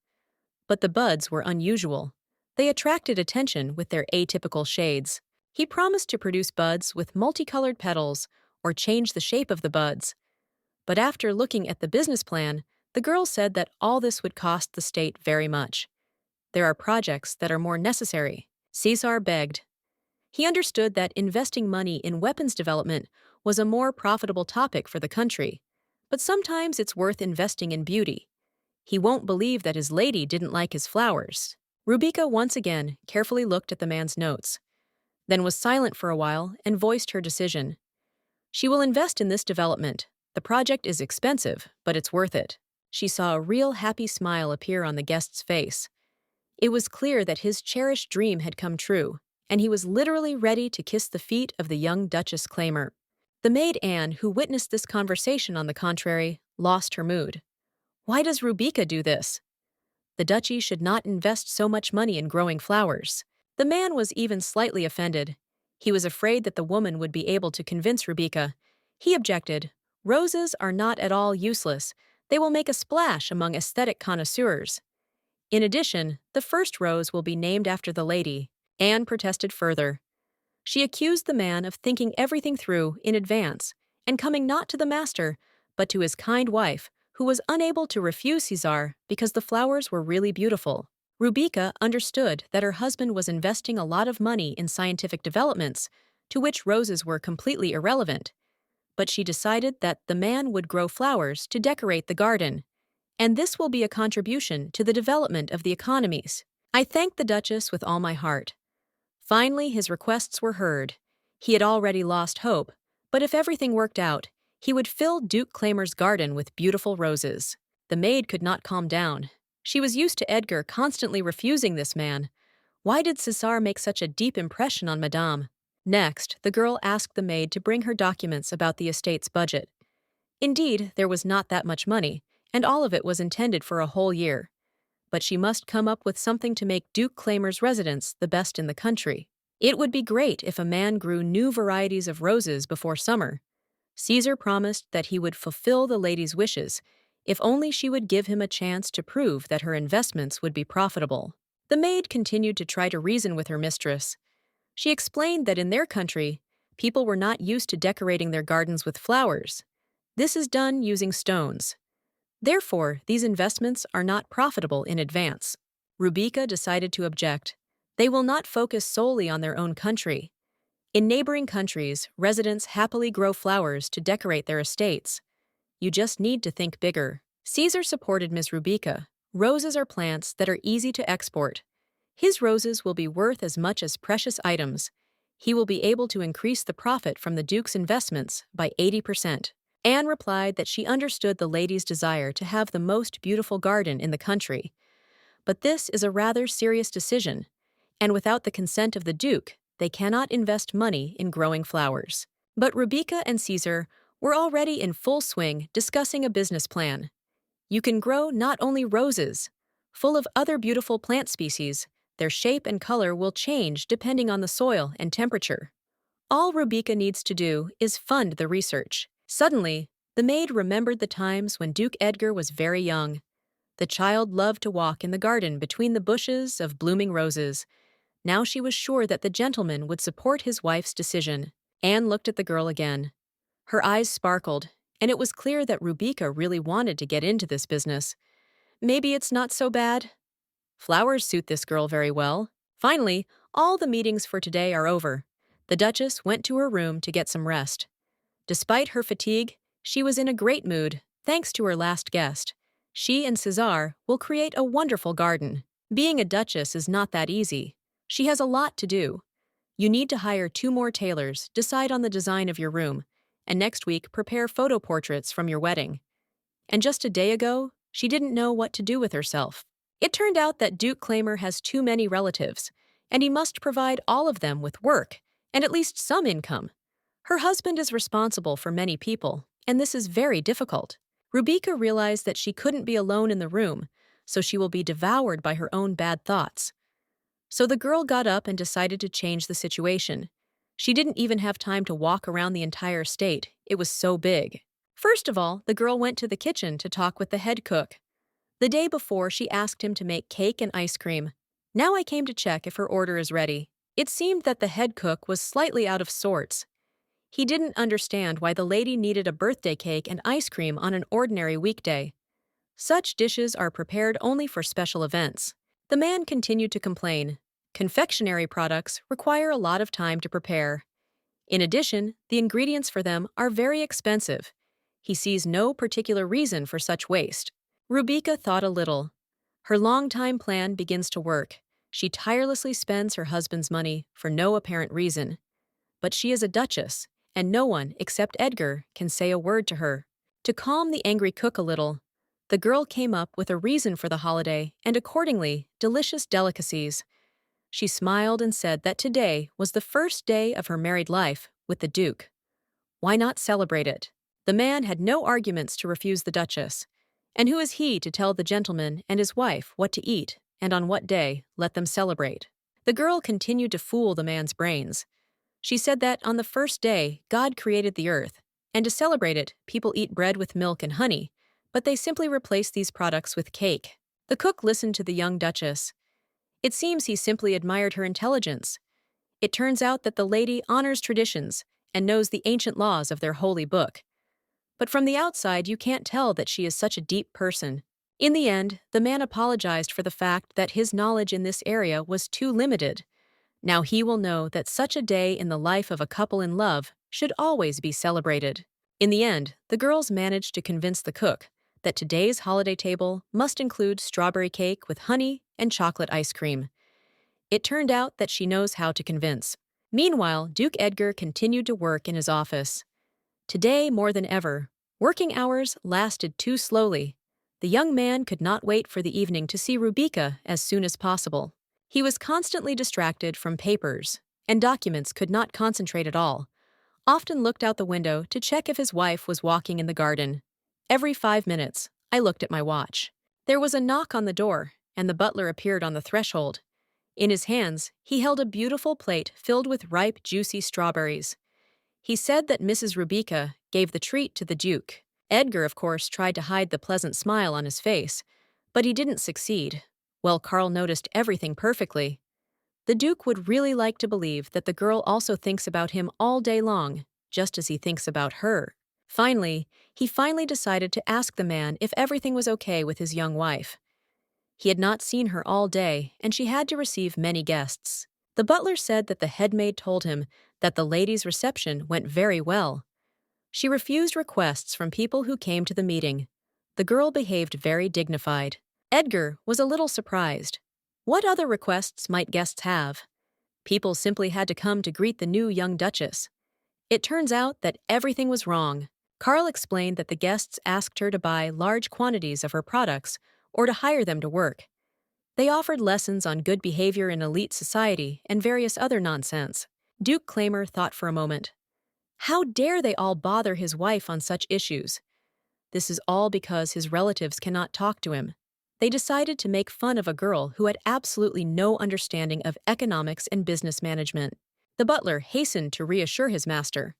But the buds were unusual. They attracted attention with their atypical shades. He promised to produce buds with multicolored petals or change the shape of the buds. But after looking at the business plan, the girl said that all this would cost the state very much. There are projects that are more necessary. Caesar begged. He understood that investing money in weapons development was a more profitable topic for the country, but sometimes it's worth investing in beauty. He won't believe that his lady didn't like his flowers. Rubica once again carefully looked at the man's notes, then was silent for a while and voiced her decision. She will invest in this development. The project is expensive, but it's worth it. She saw a real happy smile appear on the guest's face. It was clear that his cherished dream had come true, and he was literally ready to kiss the feet of the young Duchess Claimer. The maid Anne, who witnessed this conversation on the contrary, lost her mood. Why does Rubica do this? The duchy should not invest so much money in growing flowers. The man was even slightly offended. He was afraid that the woman would be able to convince Rubica. He objected. Roses are not at all useless. They will make a splash among aesthetic connoisseurs. In addition, the first rose will be named after the lady. Anne protested further. She accused the man of thinking everything through in advance and coming not to the master, but to his kind wife, who was unable to refuse Cesar because the flowers were really beautiful. Rubica understood that her husband was investing a lot of money in scientific developments, to which roses were completely irrelevant. But she decided that the man would grow flowers to decorate the garden, and this will be a contribution to the development of the economies. I thanked the Duchess with all my heart. Finally, his requests were heard. He had already lost hope, but if everything worked out, he would fill Duke Claimer's garden with beautiful roses. The maid could not calm down. She was used to Edgar constantly refusing this man. Why did Cesar make such a deep impression on Madame? Next, the girl asked the maid to bring her documents about the estate's budget. Indeed, there was not that much money, and all of it was intended for a whole year. But she must come up with something to make Duke Claimer's residence the best in the country. It would be great if a man grew new varieties of roses before summer. Caesar promised that he would fulfill the lady's wishes, if only she would give him a chance to prove that her investments would be profitable. The maid continued to try to reason with her mistress. She explained that in their country, people were not used to decorating their gardens with flowers. This is done using stones. Therefore, these investments are not profitable in advance. Rubica decided to object. They will not focus solely on their own country. In neighboring countries, residents happily grow flowers to decorate their estates. You just need to think bigger. Caesar supported Ms. Rubica. Roses are plants that are easy to export. His roses will be worth as much as precious items. He will be able to increase the profit from the Duke's investments by 80%. Anne replied that she understood the lady's desire to have the most beautiful garden in the country. But this is a rather serious decision, and without the consent of the Duke, they cannot invest money in growing flowers. But Rubica and Caesar were already in full swing discussing a business plan. You can grow not only roses, full of other beautiful plant species. Their shape and color will change depending on the soil and temperature. All Rubica needs to do is fund the research. Suddenly, the maid remembered the times when Duke Edgar was very young. The child loved to walk in the garden between the bushes of blooming roses. Now she was sure that the gentleman would support his wife's decision. Anne looked at the girl again. Her eyes sparkled, and it was clear that Rubika really wanted to get into this business. Maybe it's not so bad. Flowers suit this girl very well. Finally, all the meetings for today are over. The Duchess went to her room to get some rest. Despite her fatigue, she was in a great mood, thanks to her last guest. She and Cesar will create a wonderful garden. Being a duchess is not that easy. She has a lot to do. You need to hire 2 more tailors, decide on the design of your room, and next week prepare photo portraits from your wedding. And just a day ago, she didn't know what to do with herself. It turned out that Duke Claimer has too many relatives, and he must provide all of them with work and at least some income. Her husband is responsible for many people, and this is very difficult. Rubika realized that she couldn't be alone in the room, so she will be devoured by her own bad thoughts. So the girl got up and decided to change the situation. She didn't even have time to walk around the entire estate, it was so big. First of all, the girl went to the kitchen to talk with the head cook. The day before, she asked him to make cake and ice cream. Now I came to check if her order is ready. It seemed that the head cook was slightly out of sorts. He didn't understand why the lady needed a birthday cake and ice cream on an ordinary weekday. Such dishes are prepared only for special events. The man continued to complain. Confectionery products require a lot of time to prepare. In addition, the ingredients for them are very expensive. He sees no particular reason for such waste. Rubika thought a little. Her long-time plan begins to work. She tirelessly spends her husband's money for no apparent reason. But she is a duchess, and no one except Edgar can say a word to her. To calm the angry cook a little, the girl came up with a reason for the holiday and accordingly delicious delicacies. She smiled and said that today was the first day of her married life with the Duke. Why not celebrate it? The man had no arguments to refuse the Duchess. And who is he to tell the gentleman and his wife what to eat and on what day let them celebrate? The girl continued to fool the man's brains. She said that on the first day, God created the earth, and to celebrate it, people eat bread with milk and honey, but they simply replace these products with cake. The cook listened to the young Duchess. It seems he simply admired her intelligence. It turns out that the lady honors traditions and knows the ancient laws of their holy book. But from the outside, you can't tell that she is such a deep person. In the end, the man apologized for the fact that his knowledge in this area was too limited. Now he will know that such a day in the life of a couple in love should always be celebrated. In the end, the girls managed to convince the cook that today's holiday table must include strawberry cake with honey and chocolate ice cream. It turned out that she knows how to convince. Meanwhile, Duke Edgar continued to work in his office. Today, more than ever, working hours lasted too slowly. The young man could not wait for the evening to see Rubika as soon as possible. He was constantly distracted from papers, and documents could not concentrate at all. Often looked out the window to check if his wife was walking in the garden. Every 5 minutes, I looked at my watch. There was a knock on the door, and the butler appeared on the threshold. In his hands, he held a beautiful plate filled with ripe, juicy strawberries. He said that Mrs. Rubika gave the treat to the Duke. Edgar, of course, tried to hide the pleasant smile on his face, but he didn't succeed. Well, Carl noticed everything perfectly. The Duke would really like to believe that the girl also thinks about him all day long, just as he thinks about her. Finally, he decided to ask the man if everything was okay with his young wife. He had not seen her all day, and she had to receive many guests. The butler said that the headmaid told him that the lady's reception went very well. She refused requests from people who came to the meeting. The girl behaved very dignified. Edgar was a little surprised. What other requests might guests have? People simply had to come to greet the new young duchess. It turns out that everything was wrong. Carl explained that the guests asked her to buy large quantities of her products or to hire them to work. They offered lessons on good behavior in elite society and various other nonsense. Duke Claimer thought for a moment. How dare they all bother his wife on such issues? This is all because his relatives cannot talk to him. They decided to make fun of a girl who had absolutely no understanding of economics and business management. The butler hastened to reassure his master.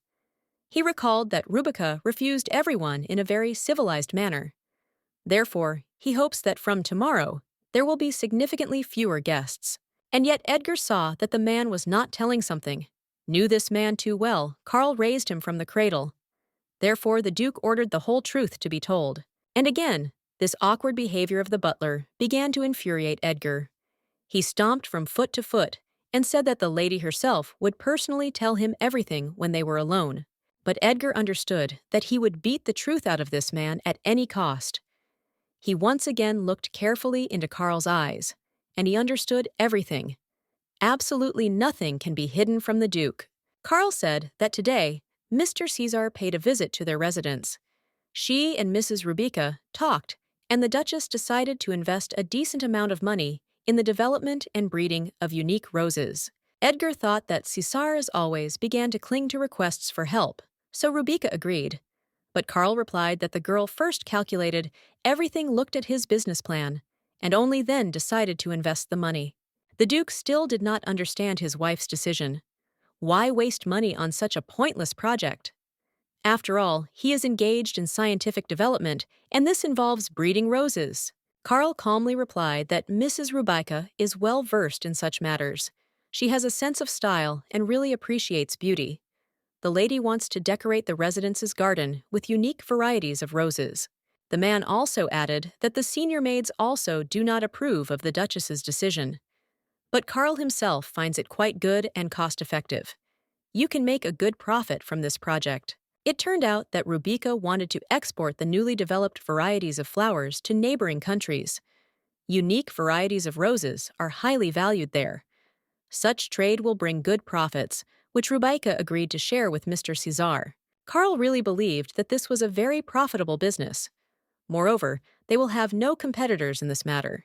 He recalled that Rubika refused everyone in a very civilized manner. Therefore, he hopes that from tomorrow, there will be significantly fewer guests. And yet Edgar saw that the man was not telling something. Knew this man too well, Karl raised him from the cradle. Therefore, the Duke ordered the whole truth to be told. And again, this awkward behavior of the butler began to infuriate Edgar. He stomped from foot to foot and said that the lady herself would personally tell him everything when they were alone. But Edgar understood that he would beat the truth out of this man at any cost. He once again looked carefully into Karl's eyes, and he understood everything. Absolutely nothing can be hidden from the Duke. Karl said that today, Mr. Caesar paid a visit to their residence. She and Mrs. Rubika talked, and the Duchess decided to invest a decent amount of money in the development and breeding of unique roses. Edgar thought that Caesar, as always, began to cling to requests for help, so Rubika agreed. But Karl replied that the girl first calculated everything, looked at his business plan, and only then decided to invest the money. The Duke still did not understand his wife's decision. Why waste money on such a pointless project? After all, he is engaged in scientific development, and this involves breeding roses. Karl calmly replied that Mrs. Rubika is well versed in such matters. She has a sense of style and really appreciates beauty. The lady wants to decorate the residence's garden with unique varieties of roses. The man also added that the senior maids also do not approve of the Duchess's decision. But Karl himself finds it quite good and cost-effective. You can make a good profit from this project. It turned out that Rubika wanted to export the newly developed varieties of flowers to neighboring countries. Unique varieties of roses are highly valued there. Such trade will bring good profits, which Rubika agreed to share with Mr. Caesar. Karl really believed that this was a very profitable business. Moreover, they will have no competitors in this matter.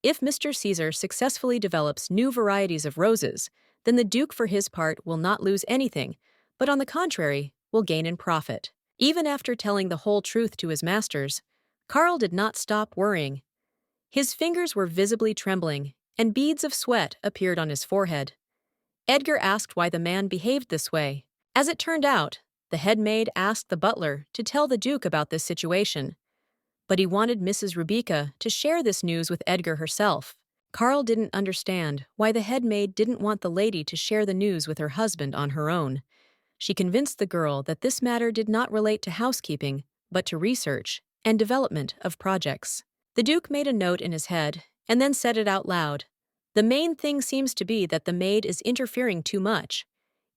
If Mr. Caesar successfully develops new varieties of roses, then the Duke for his part will not lose anything, but on the contrary, will gain in profit. Even after telling the whole truth to his masters, Karl did not stop worrying. His fingers were visibly trembling, and beads of sweat appeared on his forehead. Edgar asked why the man behaved this way. As it turned out, the head maid asked the butler to tell the Duke about this situation. But he wanted Mrs. Rubika to share this news with Edgar herself. Karl didn't understand why the head maid didn't want the lady to share the news with her husband on her own. She convinced the girl that this matter did not relate to housekeeping, but to research and development of projects. The Duke made a note in his head and then said it out loud. The main thing seems to be that the maid is interfering too much.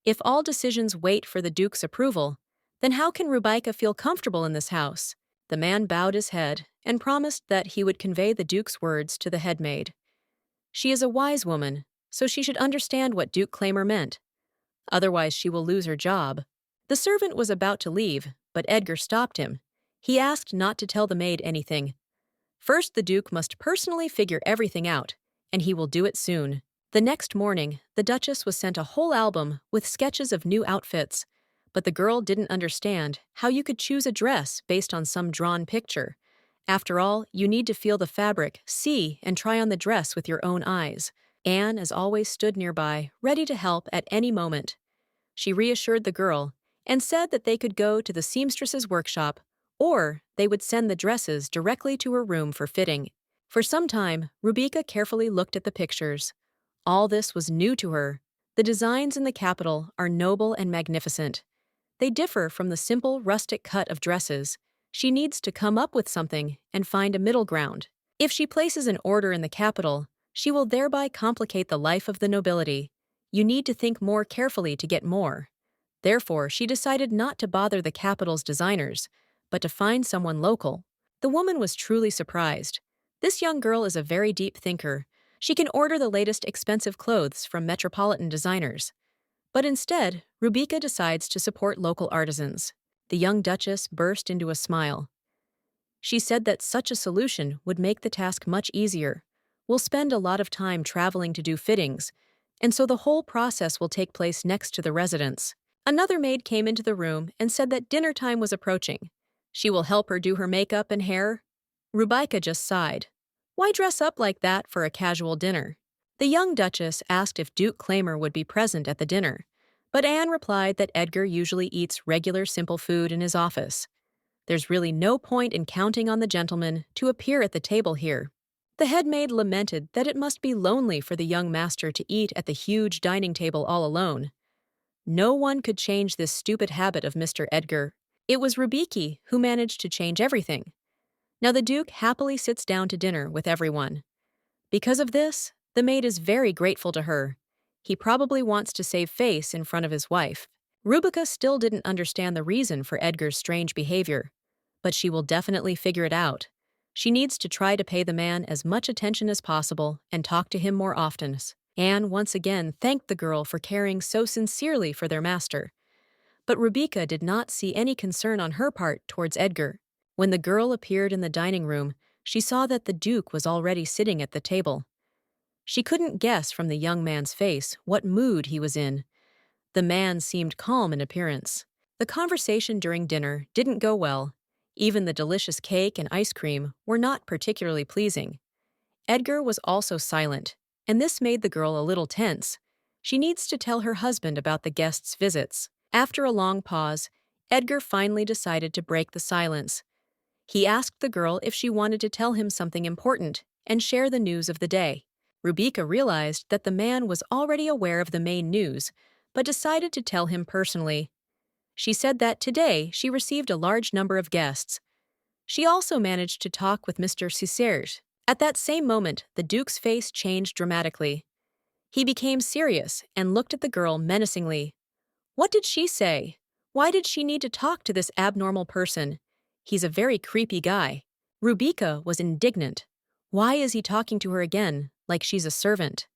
If all decisions wait for the Duke's approval, then how can Rubika feel comfortable in this house? The man bowed his head and promised that he would convey the Duke's words to the head maid. She is a wise woman, so she should understand what Duke Claimer meant. Otherwise, she will lose her job. The servant was about to leave, but Edgar stopped him. He asked not to tell the maid anything. First, the Duke must personally figure everything out, and he will do it soon. The next morning, the Duchess was sent a whole album with sketches of new outfits. But the girl didn't understand how you could choose a dress based on some drawn picture. After all, you need to feel the fabric, see, and try on the dress with your own eyes. Anne, as always, stood nearby, ready to help at any moment. She reassured the girl and said that they could go to the seamstress's workshop, or they would send the dresses directly to her room for fitting. For some time, Rubika carefully looked at the pictures. All this was new to her. The designs in the capital are noble and magnificent. They differ from the simple, rustic cut of dresses. She needs to come up with something and find a middle ground. If she places an order in the capital, she will thereby complicate the life of the nobility. You need to think more carefully to get more. Therefore, she decided not to bother the capital's designers, but to find someone local. The woman was truly surprised. This young girl is a very deep thinker. She can order the latest expensive clothes from metropolitan designers. But instead, Rubika decides to support local artisans. The young Duchess burst into a smile. She said that such a solution would make the task much easier. We'll spend a lot of time traveling to do fittings, and so the whole process will take place next to the residence. Another maid came into the room and said that dinner time was approaching. She will help her do her makeup and hair. Rubika just sighed. Why dress up like that for a casual dinner? The young Duchess asked if Duke Claimer would be present at the dinner, but Anne replied that Edgar usually eats regular simple food in his office. There's really no point in counting on the gentleman to appear at the table here. The head maid lamented that it must be lonely for the young master to eat at the huge dining table all alone. No one could change this stupid habit of Mr. Edgar. It was Rubiki who managed to change everything. Now the Duke happily sits down to dinner with everyone. Because of this, the maid is very grateful to her. He probably wants to save face in front of his wife. Rubica still didn't understand the reason for Edgar's strange behavior, but she will definitely figure it out. She needs to try to pay the man as much attention as possible and talk to him more often. Anne once again thanked the girl for caring so sincerely for their master. But Rubica did not see any concern on her part towards Edgar. When the girl appeared in the dining room, she saw that the Duke was already sitting at the table. She couldn't guess from the young man's face what mood he was in. The man seemed calm in appearance. The conversation during dinner didn't go well. Even the delicious cake and ice cream were not particularly pleasing. Edgar was also silent, and this made the girl a little tense. She needs to tell her husband about the guests' visits. After a long pause, Edgar finally decided to break the silence. He asked the girl if she wanted to tell him something important and share the news of the day. Rubica realized that the man was already aware of the main news, but decided to tell him personally. She said that today she received a large number of guests. She also managed to talk with Mr. Cicers. At that same moment, the Duke's face changed dramatically. He became serious and looked at the girl menacingly. What did she say? Why did she need to talk to this abnormal person? He's a very creepy guy. Rubica was indignant. Why is he talking to her again, like she's a servant?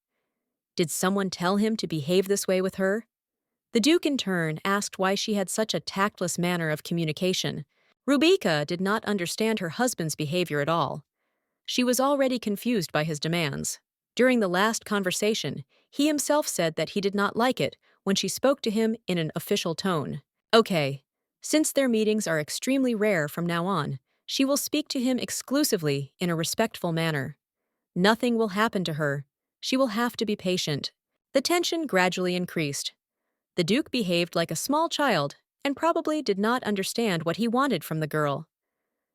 Did someone tell him to behave this way with her? The Duke in turn asked why she had such a tactless manner of communication. Rubica did not understand her husband's behavior at all. She was already confused by his demands. During the last conversation, he himself said that he did not like it when she spoke to him in an official tone. Okay, since their meetings are extremely rare from now on, she will speak to him exclusively in a respectful manner. Nothing will happen to her. She will have to be patient. The tension gradually increased. The Duke behaved like a small child and probably did not understand what he wanted from the girl.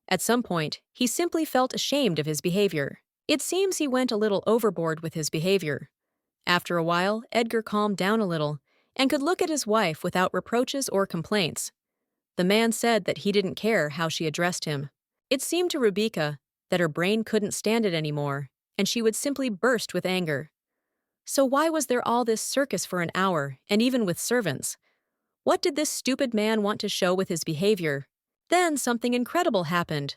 At some point, he simply felt ashamed of his behavior. It seems he went a little overboard with his behavior. After a while, Edgar calmed down a little and could look at his wife without reproaches or complaints. The man said that he didn't care how she addressed him. It seemed to Rubica that her brain couldn't stand it anymore, and she would simply burst with anger. So why was there all this circus for an hour, and even with servants? What did this stupid man want to show with his behavior? Then something incredible happened.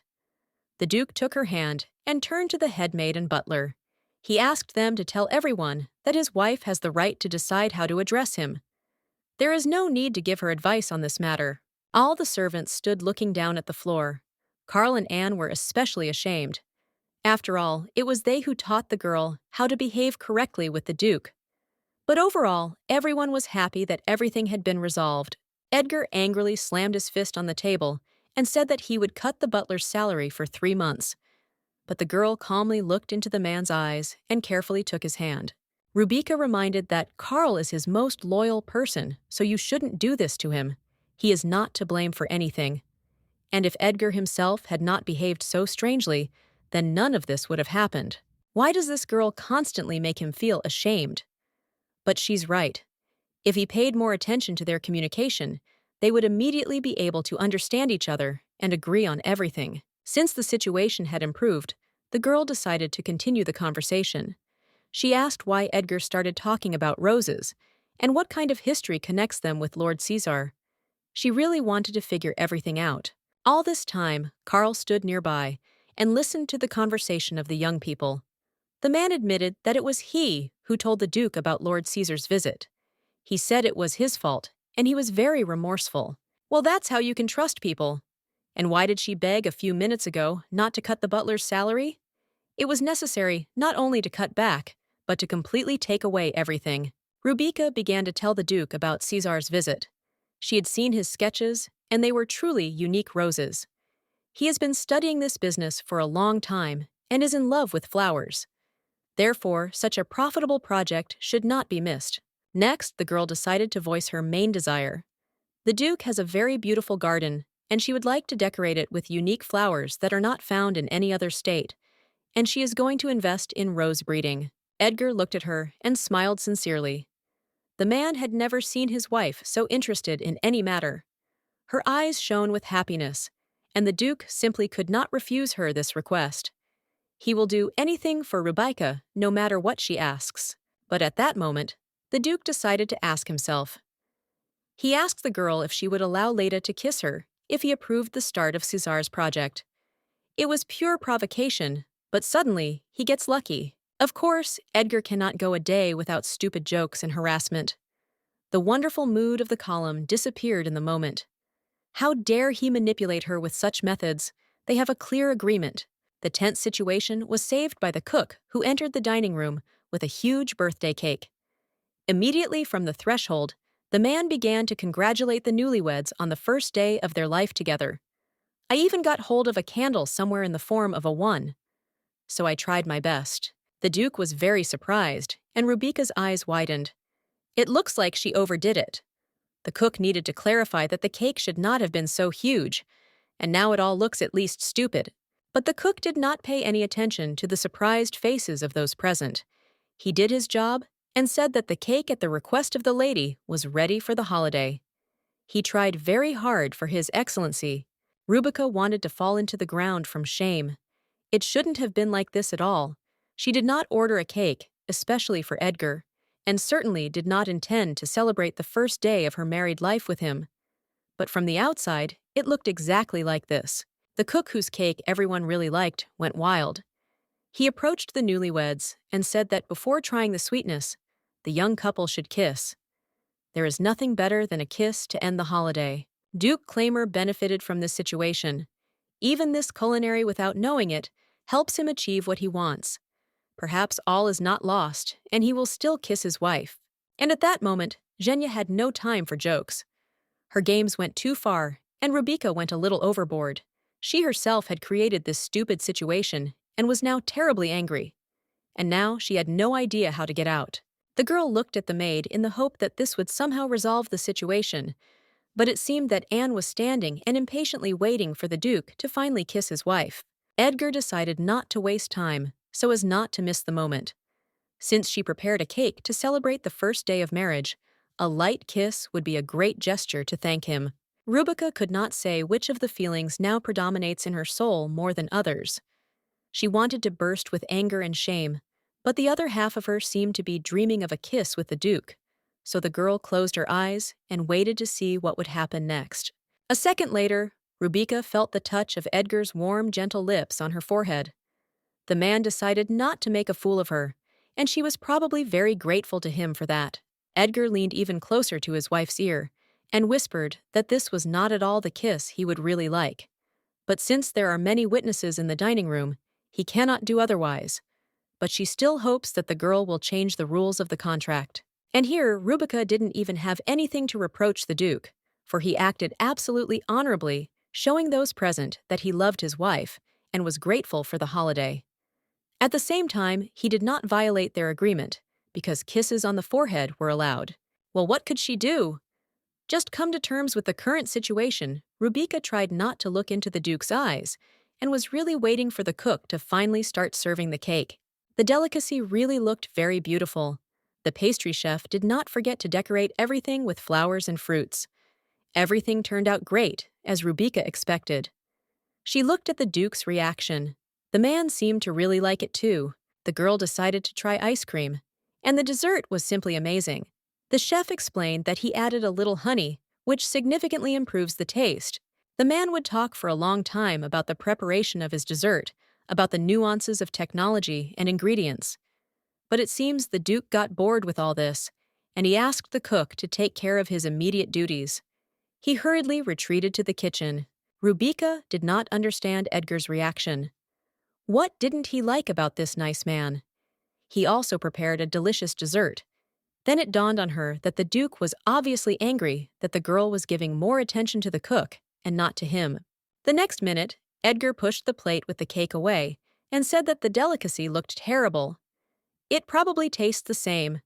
The Duke took her hand and turned to the headmaid and butler. He asked them to tell everyone that his wife has the right to decide how to address him. There is no need to give her advice on this matter. All the servants stood looking down at the floor. Carl and Anne were especially ashamed. After all, it was they who taught the girl how to behave correctly with the Duke. But overall, everyone was happy that everything had been resolved. Edgar angrily slammed his fist on the table and said that he would cut the butler's salary for 3 months. But the girl calmly looked into the man's eyes and carefully took his hand. Rubica reminded that Carl is his most loyal person, so you shouldn't do this to him. He is not to blame for anything. And if Edgar himself had not behaved so strangely, then none of this would have happened. Why does this girl constantly make him feel ashamed? But she's right. If he paid more attention to their communication, they would immediately be able to understand each other and agree on everything. Since the situation had improved, the girl decided to continue the conversation. She asked why Edgar started talking about roses and what kind of history connects them with Lord Caesar. She really wanted to figure everything out. All this time, Carl stood nearby and listened to the conversation of the young people. The man admitted that it was he who told the Duke about Lord Caesar's visit. He said it was his fault, and he was very remorseful. Well, that's how you can trust people. And why did she beg a few minutes ago not to cut the butler's salary? It was necessary not only to cut back, but to completely take away everything. Rubica began to tell the Duke about Caesar's visit. She had seen his sketches, and they were truly unique roses. He has been studying this business for a long time and is in love with flowers. Therefore, such a profitable project should not be missed. Next, the girl decided to voice her main desire. The Duke has a very beautiful garden, and she would like to decorate it with unique flowers that are not found in any other state, and she is going to invest in rose breeding. Edgar looked at her and smiled sincerely. The The man had never seen his wife so interested in any matter. Her eyes shone with happiness, and the Duke simply could not refuse her this request. He will do anything for Rubica, no matter what she asks. But at that moment, the Duke decided to ask himself. He asked the girl if she would allow Leda to kiss her if he approved the start of Cesar's project. It was pure provocation, but suddenly, he gets lucky. Of course, Edgar cannot go a day without stupid jokes and harassment. The wonderful mood of the column disappeared in the moment. How dare he manipulate her with such methods? They have a clear agreement. The tense situation was saved by the cook who entered the dining room with a huge birthday cake. Immediately from the threshold, the man began to congratulate the newlyweds on the first day of their life together. I even got hold of a candle somewhere in the form of a 1. So I tried my best. The Duke was very surprised, and Rubica's eyes widened. It looks like she overdid it. The cook needed to clarify that the cake should not have been so huge, and now it all looks at least stupid. But the cook did not pay any attention to the surprised faces of those present. He did his job and said that the cake at the request of the lady was ready for the holiday. He tried very hard for His Excellency. Rubica wanted to fall into the ground from shame. It shouldn't have been like this at all. She did not order a cake, especially for Edgar, and certainly did not intend to celebrate the first day of her married life with him. But from the outside, it looked exactly like this. The cook whose cake everyone really liked went wild. He approached the newlyweds and said that before trying the sweetness, the young couple should kiss. There is nothing better than a kiss to end the holiday. Duke Claimer benefited from this situation. Even this culinary without knowing it helps him achieve what he wants. Perhaps all is not lost, and he will still kiss his wife. And at that moment, Zhenya had no time for jokes. Her games went too far, and Rubica went a little overboard. She herself had created this stupid situation and was now terribly angry. And now she had no idea how to get out. The girl looked at the maid in the hope that this would somehow resolve the situation, but it seemed that Anne was standing and impatiently waiting for the Duke to finally kiss his wife. Edgar decided not to waste time, so as not to miss the moment. Since she prepared a cake to celebrate the first day of marriage, a light kiss would be a great gesture to thank him. Rubica could not say which of the feelings now predominates in her soul more than others. She wanted to burst with anger and shame, but the other half of her seemed to be dreaming of a kiss with the Duke. So the girl closed her eyes and waited to see what would happen next. A second later, Rubica felt the touch of Edgar's warm, gentle lips on her forehead. The man decided not to make a fool of her, and she was probably very grateful to him for that. Edgar leaned even closer to his wife's ear and whispered that this was not at all the kiss he would really like. But since there are many witnesses in the dining room, he cannot do otherwise. But she still hopes that the girl will change the rules of the contract. And here, Rubica didn't even have anything to reproach the Duke, for he acted absolutely honorably, showing those present that he loved his wife and was grateful for the holiday. At the same time, he did not violate their agreement, because kisses on the forehead were allowed. Well, what could she do? Just come to terms with the current situation, Rubica tried not to look into the Duke's eyes and was really waiting for the cook to finally start serving the cake. The delicacy really looked very beautiful. The pastry chef did not forget to decorate everything with flowers and fruits. Everything turned out great, as Rubica expected. She looked at the Duke's reaction. The man seemed to really like it too. The girl decided to try ice cream, and the dessert was simply amazing. The chef explained that he added a little honey, which significantly improves the taste. The man would talk for a long time about the preparation of his dessert, about the nuances of technology and ingredients. But it seems the Duke got bored with all this, and he asked the cook to take care of his immediate duties. He hurriedly retreated to the kitchen. Rubica did not understand Edgar's reaction. What didn't he like about this nice man? He also prepared a delicious dessert. Then it dawned on her that the Duke was obviously angry that the girl was giving more attention to the cook and not to him. The next minute, Edgar pushed the plate with the cake away and said that the delicacy looked terrible. It probably tastes the same.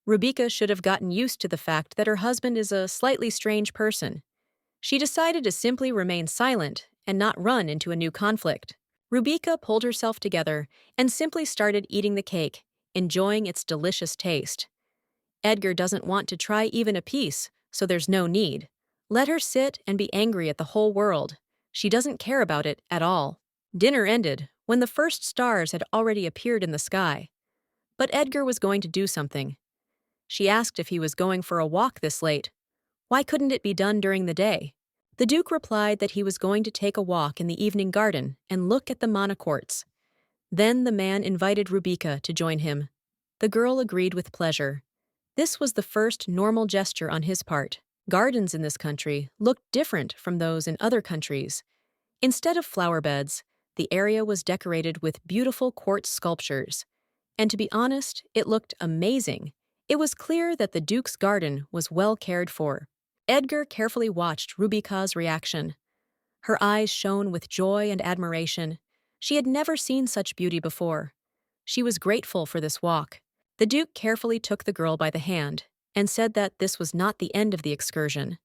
Rubica should have gotten used to the fact that her husband is a slightly strange person. She decided to simply remain silent and not run into a new conflict. Rubica pulled herself together and simply started eating the cake, enjoying its delicious taste. Edgar doesn't want to try even a piece, so there's no need. Let her sit and be angry at the whole world. She doesn't care about it at all. Dinner ended when the first stars had already appeared in the sky. But Edgar was going to do something. She asked if he was going for a walk this late. Why couldn't it be done during the day? The Duke replied that he was going to take a walk in the evening garden and look at the Manhwa courts. Then the man invited Rubika to join him. The girl agreed with pleasure. This was the first normal gesture on his part. Gardens in this country looked different from those in other countries. Instead of flower beds, the area was decorated with beautiful quartz sculptures. And to be honest, it looked amazing. It was clear that the Duke's garden was well cared for. Edgar carefully watched Rubika's reaction. Her eyes shone with joy and admiration. She had never seen such beauty before. She was grateful for this walk. The Duke carefully took the girl by the hand and said that this was not the end of the excursion.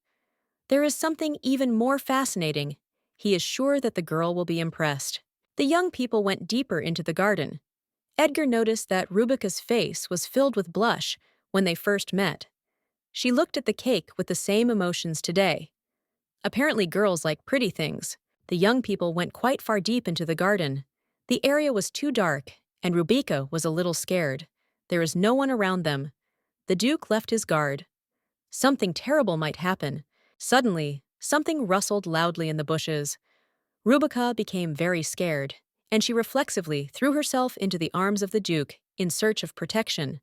There is something even more fascinating. He is sure that the girl will be impressed. The young people went deeper into the garden. Edgar noticed that Rubika's face was filled with blush when they first met. She looked at the cake with the same emotions today. Apparently girls like pretty things. The young people went quite far deep into the garden. The area was too dark, and Rubika was a little scared. There is no one around them. The Duke left his guard. Something terrible might happen. Suddenly, something rustled loudly in the bushes. Rubika became very scared, and she reflexively threw herself into the arms of the Duke in search of protection.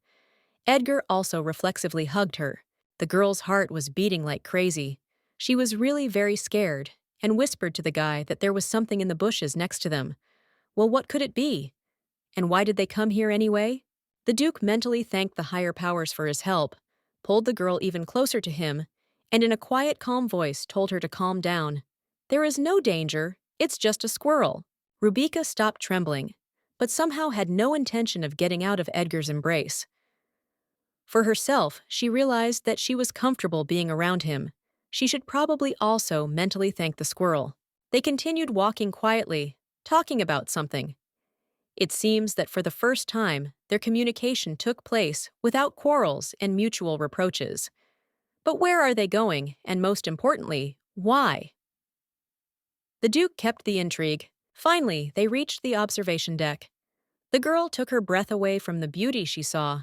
Edgar also reflexively hugged her. The girl's heart was beating like crazy. She was really very scared and whispered to the guy that there was something in the bushes next to them. Well, what could it be? And why did they come here anyway? The Duke mentally thanked the higher powers for his help, pulled the girl even closer to him, and in a quiet, calm voice told her to calm down. There is no danger, it's just a squirrel. Rubika stopped trembling, but somehow had no intention of getting out of Edgar's embrace. For herself, she realized that she was comfortable being around him. She should probably also mentally thank the squirrel. They continued walking quietly, talking about something. It seems that for the first time, their communication took place without quarrels and mutual reproaches. But where are they going, and most importantly, why? The Duke kept the intrigue. Finally, they reached the observation deck. The girl took her breath away from the beauty she saw.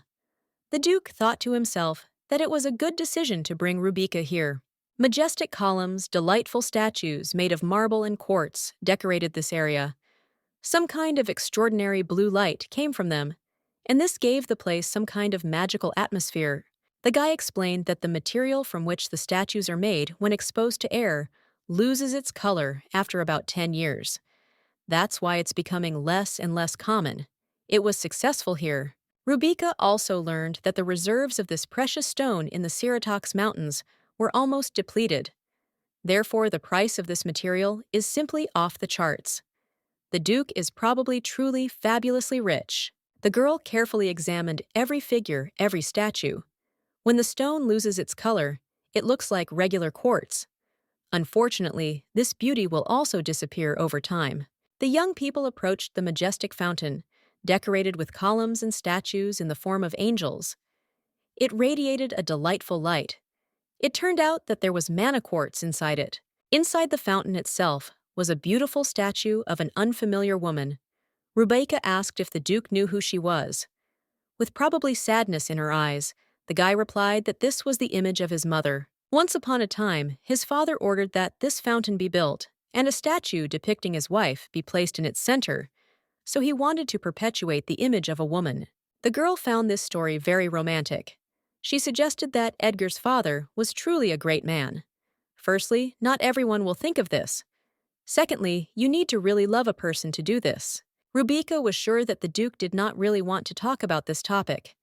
The Duke thought to himself that it was a good decision to bring Rubika here. Majestic columns, delightful statues made of marble and quartz decorated this area. Some kind of extraordinary blue light came from them, and this gave the place some kind of magical atmosphere. The guy explained that the material from which the statues are made when exposed to air loses its color after about 10 years. That's why it's becoming less and less common. It was successful here. Rubika also learned that the reserves of this precious stone in the Siratox Mountains were almost depleted. Therefore, the price of this material is simply off the charts. The Duke is probably truly fabulously rich. The girl carefully examined every figure, every statue. When the stone loses its color, it looks like regular quartz. Unfortunately, this beauty will also disappear over time. The young people approached the majestic fountain, decorated with columns and statues in the form of angels. It radiated a delightful light. It turned out that there was Manhwa quartz inside it. Inside the fountain itself was a beautiful statue of an unfamiliar woman. Rubika asked if the Duke knew who she was. With probably sadness in her eyes, the guy replied that this was the image of his mother. Once upon a time, his father ordered that this fountain be built and a statue depicting his wife be placed in its center, so he wanted to perpetuate the image of a woman. The girl found this story very romantic. She suggested that Edgar's father was truly a great man. Firstly, not everyone will think of this. Secondly, you need to really love a person to do this. Rubika was sure that the Duke did not really want to talk about this topic.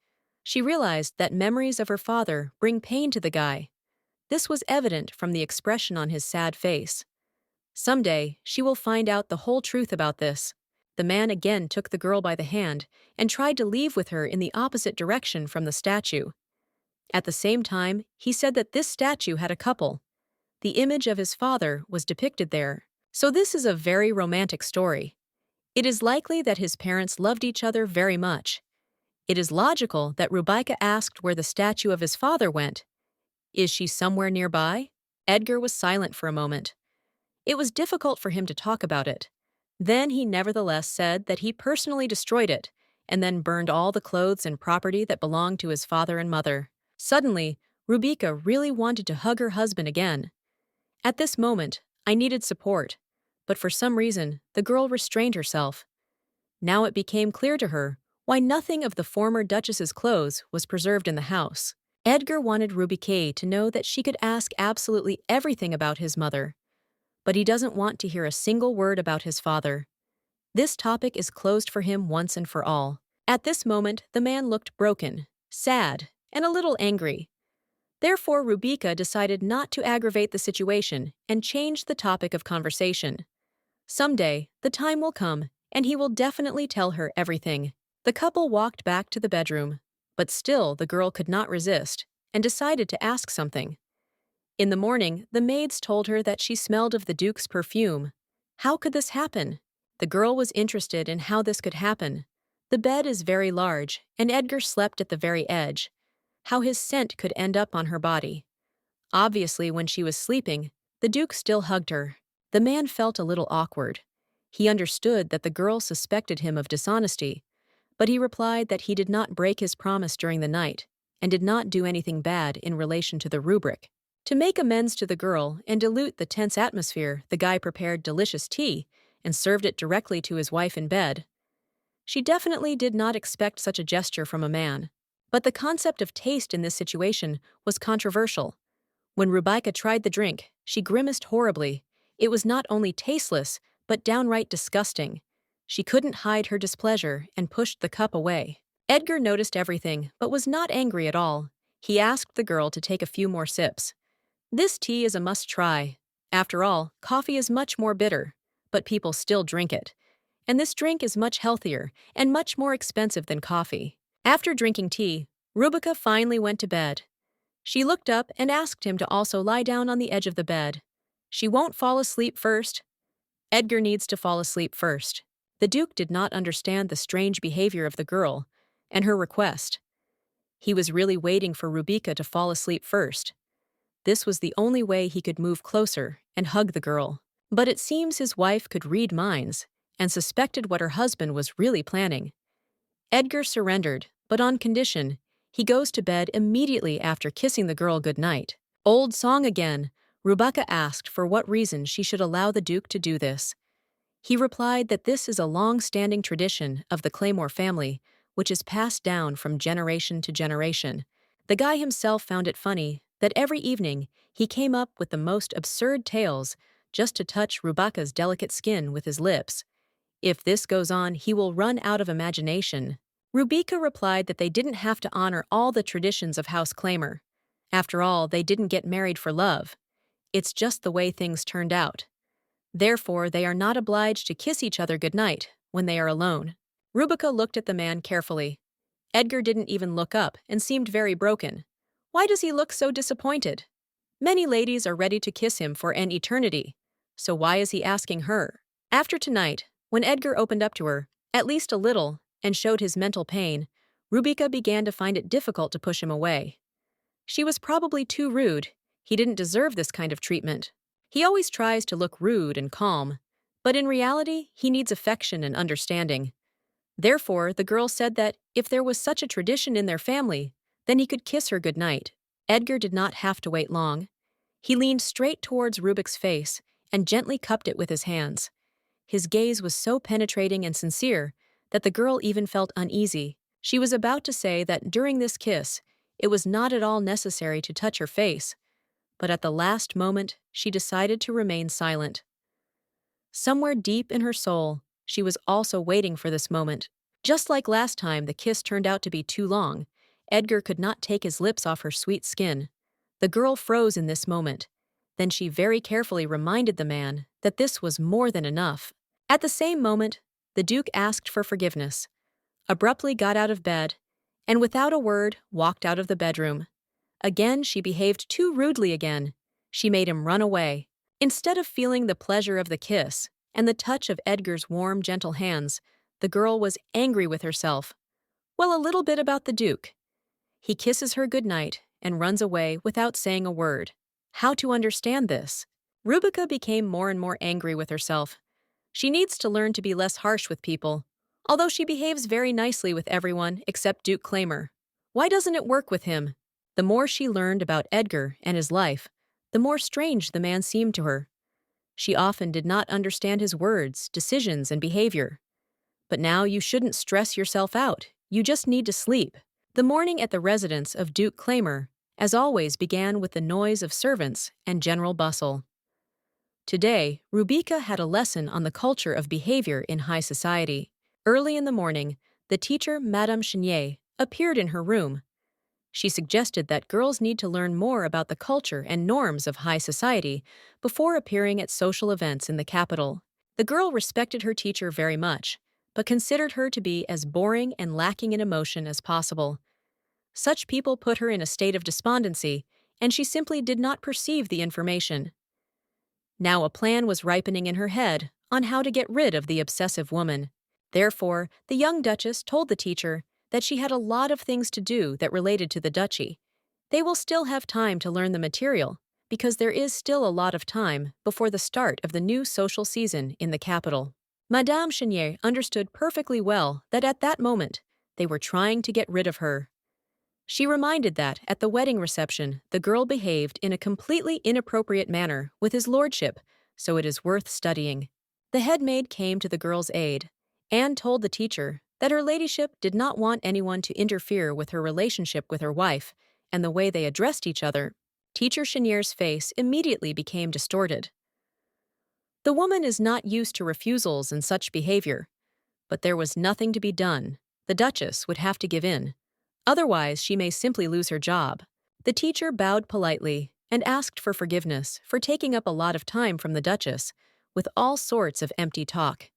She realized that memories of her father bring pain to the guy. This was evident from the expression on his sad face. Someday, she will find out the whole truth about this. The man again took the girl by the hand and tried to leave with her in the opposite direction from the statue. At the same time, he said that this statue had a couple. The image of his father was depicted there. So this is a very romantic story. It is likely that his parents loved each other very much. It is logical that Rubaika asked where the statue of his father went. Is she somewhere nearby? Edgar was silent for a moment. It was difficult for him to talk about it. Then he nevertheless said that he personally destroyed it, and then burned all the clothes and property that belonged to his father and mother. Suddenly, Rubika really wanted to hug her husband again. At this moment, I needed support, but for some reason, the girl restrained herself. Now it became clear to her why nothing of the former Duchess's clothes was preserved in the house. Edgar wanted Rubika to know that she could ask absolutely everything about his mother, but he doesn't want to hear a single word about his father. This topic is closed for him once and for all. At this moment, the man looked broken, sad, and a little angry. Therefore, Rubika decided not to aggravate the situation and changed the topic of conversation. Someday, the time will come, and he will definitely tell her everything. The couple walked back to the bedroom, but still the girl could not resist and decided to ask something. In the morning, the maids told her that she smelled of the Duke's perfume. How could this happen? The girl was interested in how this could happen. The bed is very large, and Edgar slept at the very edge. How his scent could end up on her body. Obviously, when she was sleeping, the Duke still hugged her. The man felt a little awkward. He understood that the girl suspected him of dishonesty, but he replied that he did not break his promise during the night and did not do anything bad in relation to the rubric. To make amends to the girl and dilute the tense atmosphere, the guy prepared delicious tea and served it directly to his wife in bed. She definitely did not expect such a gesture from a man. But the concept of taste in this situation was controversial. When Rubika tried the drink, she grimaced horribly. It was not only tasteless, but downright disgusting. She couldn't hide her displeasure and pushed the cup away. Edgar noticed everything, but was not angry at all. He asked the girl to take a few more sips. This tea is a must-try. After all, coffee is much more bitter, but people still drink it. And this drink is much healthier and much more expensive than coffee. After drinking tea, Rubika finally went to bed. She looked up and asked him to also lie down on the edge of the bed. She won't fall asleep first. Edgar needs to fall asleep first. The Duke did not understand the strange behavior of the girl and her request. He was really waiting for Rubika to fall asleep first. This was the only way he could move closer and hug the girl. But it seems his wife could read minds and suspected what her husband was really planning. Edgar surrendered, but on condition, he goes to bed immediately after kissing the girl goodnight. Old song again, Rubika asked for what reason she should allow the Duke to do this. He replied that this is a long-standing tradition of the Claymore family, which is passed down from generation to generation. The guy himself found it funny that every evening he came up with the most absurd tales just to touch Rubika's delicate skin with his lips. If this goes on, he will run out of imagination. Rubika replied that they didn't have to honor all the traditions of House Claymore. After all, they didn't get married for love. It's just the way things turned out. Therefore, they are not obliged to kiss each other goodnight when they are alone. Rubika looked at the man carefully. Edgar didn't even look up and seemed very broken. Why does he look so disappointed? Many ladies are ready to kiss him for an eternity, so why is he asking her? After tonight, when Edgar opened up to her, at least a little, and showed his mental pain, Rubika began to find it difficult to push him away. She was probably too rude. He didn't deserve this kind of treatment. He always tries to look rude and calm, but in reality, he needs affection and understanding. Therefore, the girl said that if there was such a tradition in their family, then he could kiss her goodnight. Edgar did not have to wait long. He leaned straight towards Rubik's face and gently cupped it with his hands. His gaze was so penetrating and sincere that the girl even felt uneasy. She was about to say that during this kiss, it was not at all necessary to touch her face, but at the last moment, she decided to remain silent. Somewhere deep in her soul, she was also waiting for this moment. Just like last time the kiss turned out to be too long, Edgar could not take his lips off her sweet skin. The girl froze in this moment. Then she very carefully reminded the man that this was more than enough. At the same moment, the Duke asked for forgiveness, abruptly got out of bed, and without a word walked out of the bedroom. Again, she behaved too rudely again. She made him run away. Instead of feeling the pleasure of the kiss and the touch of Edgar's warm, gentle hands, the girl was angry with herself. Well, a little bit about the Duke. He kisses her goodnight and runs away without saying a word. How to understand this? Rubica became more and more angry with herself. She needs to learn to be less harsh with people, although she behaves very nicely with everyone except Duke Claimer. Why doesn't it work with him? The more she learned about Edgar and his life, the more strange the man seemed to her. She often did not understand his words, decisions, and behavior. But now you shouldn't stress yourself out. You just need to sleep. The morning at the residence of Duke Claimer, as always, began with the noise of servants and general bustle. Today, Rubica had a lesson on the culture of behavior in high society. Early in the morning, the teacher, Madame Chenier, appeared in her room. She suggested that girls need to learn more about the culture and norms of high society before appearing at social events in the capital. The girl respected her teacher very much, but considered her to be as boring and lacking in emotion as possible. Such people put her in a state of despondency, and she simply did not perceive the information. Now a plan was ripening in her head on how to get rid of the obsessive woman. Therefore, the young duchess told the teacher that she had a lot of things to do that related to the duchy. They will still have time to learn the material, because there is still a lot of time before the start of the new social season in the capital. Madame Chenier understood perfectly well that at that moment, they were trying to get rid of her. She reminded that, at the wedding reception, the girl behaved in a completely inappropriate manner with his lordship, so it is worth studying. The headmaid came to the girl's aid and told the teacher that her ladyship did not want anyone to interfere with her relationship with her wife and the way they addressed each other. Teacher Chenier's face immediately became distorted. The woman is not used to refusals and such behavior, but there was nothing to be done. The duchess would have to give in. Otherwise, she may simply lose her job. The teacher bowed politely and asked for forgiveness for taking up a lot of time from the duchess, with all sorts of empty talk.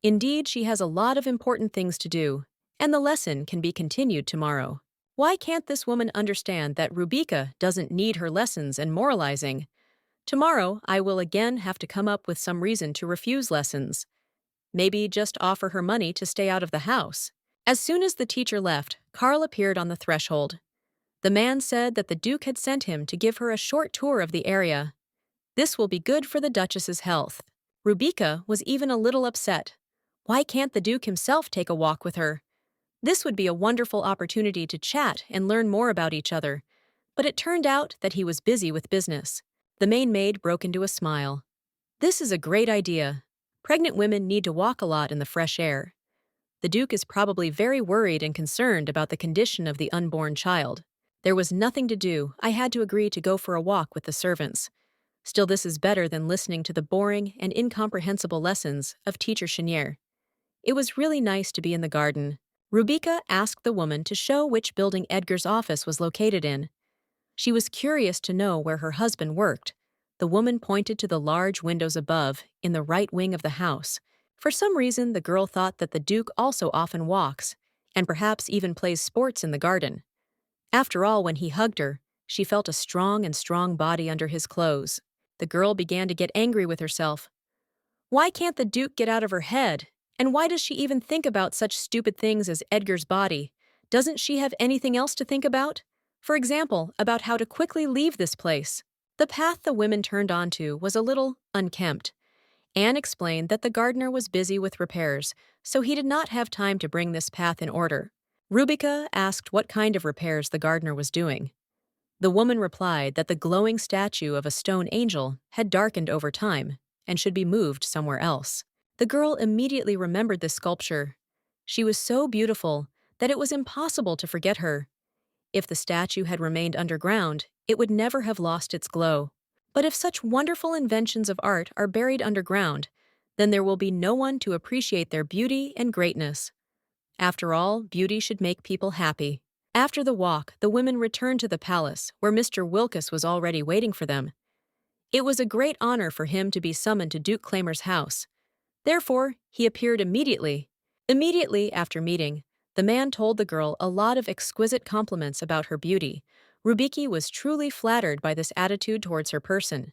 Indeed, she has a lot of important things to do, and the lesson can be continued tomorrow. Why can't this woman understand that Rubica doesn't need her lessons and moralizing? Tomorrow, I will again have to come up with some reason to refuse lessons. Maybe just offer her money to stay out of the house. As soon as the teacher left, Karl appeared on the threshold. The man said that the Duke had sent him to give her a short tour of the area. This will be good for the Duchess's health. Rubica was even a little upset. Why can't the Duke himself take a walk with her? This would be a wonderful opportunity to chat and learn more about each other. But it turned out that he was busy with business. The main maid broke into a smile. This is a great idea. Pregnant women need to walk a lot in the fresh air. The Duke is probably very worried and concerned about the condition of the unborn child. There was nothing to do. I had to agree to go for a walk with the servants. Still, this is better than listening to the boring and incomprehensible lessons of Teacher Chenier. It was really nice to be in the garden. Rubica asked the woman to show which building Edgar's office was located in. She was curious to know where her husband worked. The woman pointed to the large windows above, in the right wing of the house. For some reason, the girl thought that the Duke also often walks, and perhaps even plays sports in the garden. After all, when he hugged her, she felt a strong body under his clothes. The girl began to get angry with herself. Why can't the Duke get out of her head? And why does she even think about such stupid things as Edgar's body? Doesn't she have anything else to think about? For example, about how to quickly leave this place. The path the women turned onto was a little unkempt. Anne explained that the gardener was busy with repairs, so he did not have time to bring this path in order. Rubica asked what kind of repairs the gardener was doing. The woman replied that the glowing statue of a stone angel had darkened over time and should be moved somewhere else. The girl immediately remembered this sculpture. She was so beautiful that it was impossible to forget her. If the statue had remained underground, it would never have lost its glow. But if such wonderful inventions of art are buried underground, then there will be no one to appreciate their beauty and greatness. After all, beauty should make people happy. After the walk, the women returned to the palace, where Mr. Wilkes was already waiting for them. It was a great honor for him to be summoned to Duke Claimer's house. Therefore, he appeared immediately. Immediately after meeting, the man told the girl a lot of exquisite compliments about her beauty. Rubica was truly flattered by this attitude towards her person.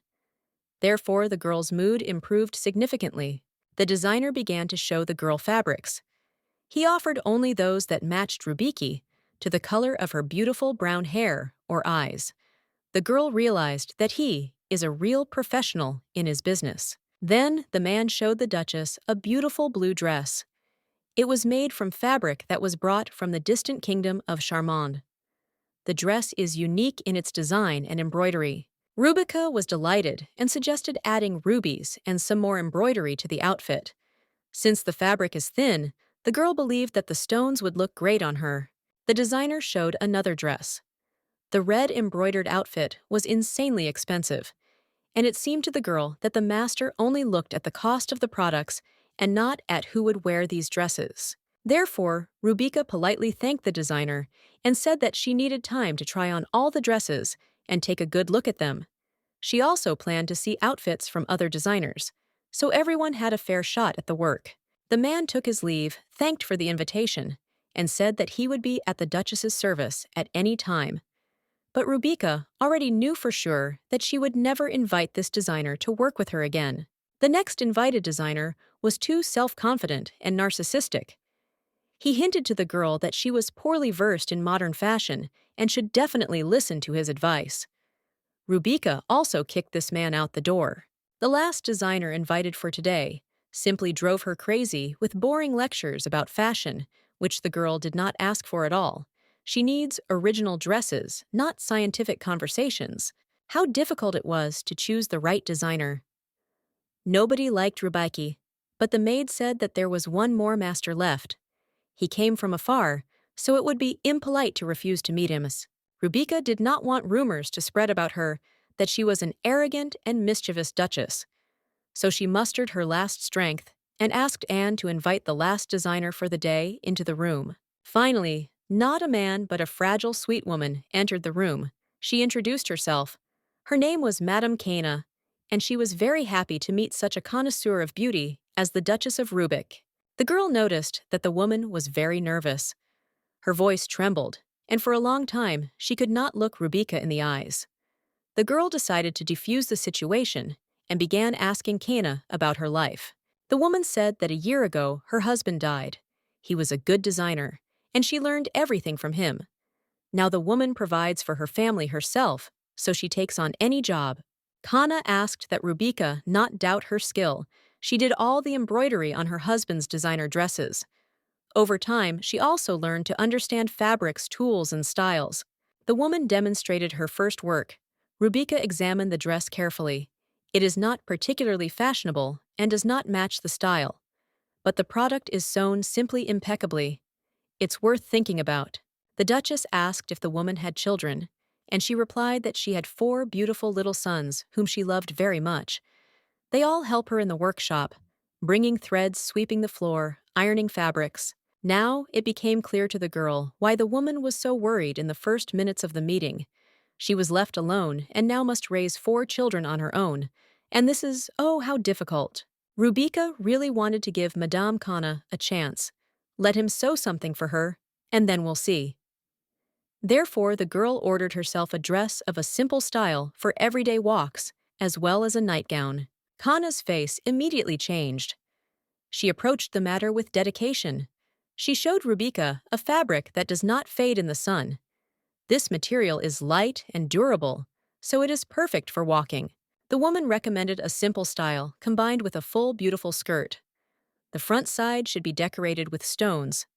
Therefore, the girl's mood improved significantly. The designer began to show the girl fabrics. He offered only those that matched Rubiki to the color of her beautiful brown hair or eyes. The girl realized that he is a real professional in his business. Then the man showed the Duchess a beautiful blue dress. It was made from fabric that was brought from the distant kingdom of Charmande. The dress is unique in its design and embroidery. Rubica was delighted and suggested adding rubies and some more embroidery to the outfit. Since the fabric is thin, the girl believed that the stones would look great on her. The designer showed another dress. The red embroidered outfit was insanely expensive, and it seemed to the girl that the master only looked at the cost of the products and not at who would wear these dresses. Therefore, Rubica politely thanked the designer and said that she needed time to try on all the dresses and take a good look at them. She also planned to see outfits from other designers, so everyone had a fair shot at the work. The man took his leave, thanked for the invitation, and said that he would be at the Duchess's service at any time. But Rubica already knew for sure that she would never invite this designer to work with her again. The next invited designer was too self-confident and narcissistic. He hinted to the girl that she was poorly versed in modern fashion and should definitely listen to his advice. Rubica also kicked this man out the door. The last designer invited for today simply drove her crazy with boring lectures about fashion, which the girl did not ask for at all. She needs original dresses, not scientific conversations. How difficult it was to choose the right designer. Nobody liked Rubica, but the maid said that there was one more master left. He came from afar, so it would be impolite to refuse to meet him. Rubica did not want rumors to spread about her that she was an arrogant and mischievous duchess. So she mustered her last strength and asked Anne to invite the last designer for the day into the room. Finally, not a man but a fragile sweet woman entered the room. She introduced herself. Her name was Madame Cana, and she was very happy to meet such a connoisseur of beauty as the Duchess of Rubik. The girl noticed that the woman was very nervous. Her voice trembled, and for a long time she could not look Rubica in the eyes. The girl decided to defuse the situation and began asking Cana about her life. The woman said that a year ago her husband died. He was a good designer, and she learned everything from him. Now the woman provides for her family herself, so she takes on any job. Cana asked that Rubica not doubt her skill. She did all the embroidery on her husband's designer dresses. Over time, she also learned to understand fabrics, tools, and styles. The woman demonstrated her first work. Rubica examined the dress carefully. It is not particularly fashionable and does not match the style. But the product is sewn simply impeccably. It's worth thinking about. The Duchess asked if the woman had children, and she replied that she had 4 beautiful little sons whom she loved very much. They all help her in the workshop, bringing threads, sweeping the floor, ironing fabrics. Now it became clear to the girl why the woman was so worried in the first minutes of the meeting. She was left alone and now must raise 4 children on her own. And this is, oh, how difficult. Rubica really wanted to give Madame Cana a chance. Let him sew something for her, and then we'll see. Therefore, the girl ordered herself a dress of a simple style for everyday walks, as well as a nightgown. Cana's face immediately changed. She approached the matter with dedication. She showed Rubica a fabric that does not fade in the sun. This material is light and durable, so it is perfect for walking. The woman recommended a simple style combined with a full, beautiful skirt. The front side should be decorated with stones.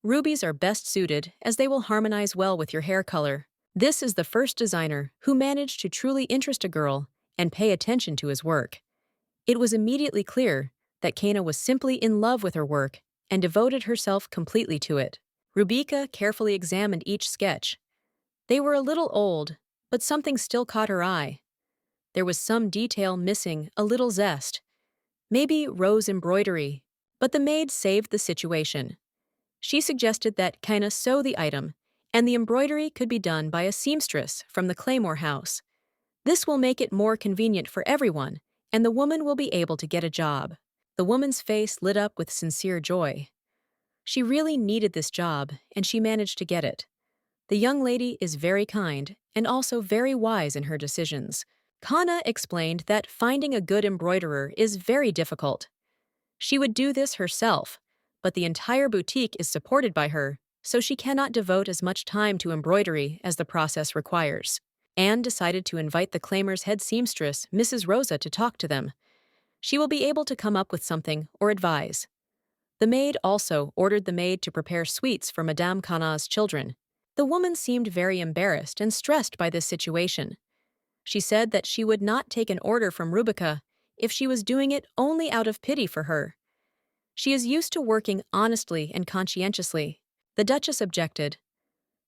Rubies are best suited as they will harmonize well with your hair color. This is the first designer who managed to truly interest a girl and pay attention to his work. It was immediately clear that Cana was simply in love with her work and devoted herself completely to it. Rubica carefully examined each sketch. They were a little old, but something still caught her eye. There was some detail missing, a little zest. Maybe rose embroidery, but the maid saved the situation. She suggested that Cana sew the item, and the embroidery could be done by a seamstress from the Claymore house. This will make it more convenient for everyone, and the woman will be able to get a job. The woman's face lit up with sincere joy. She really needed this job, and she managed to get it. The young lady is very kind and also very wise in her decisions. Cana explained that finding a good embroiderer is very difficult. She would do this herself, but the entire boutique is supported by her, so she cannot devote as much time to embroidery as the process requires. Anne decided to invite the claimer's head seamstress, Mrs. Rosa, to talk to them. She will be able to come up with something or advise. The maid also ordered the maid to prepare sweets for Madame Cana's children. The woman seemed very embarrassed and stressed by this situation. She said that she would not take an order from Rubica if she was doing it only out of pity for her. She is used to working honestly and conscientiously. The Duchess objected.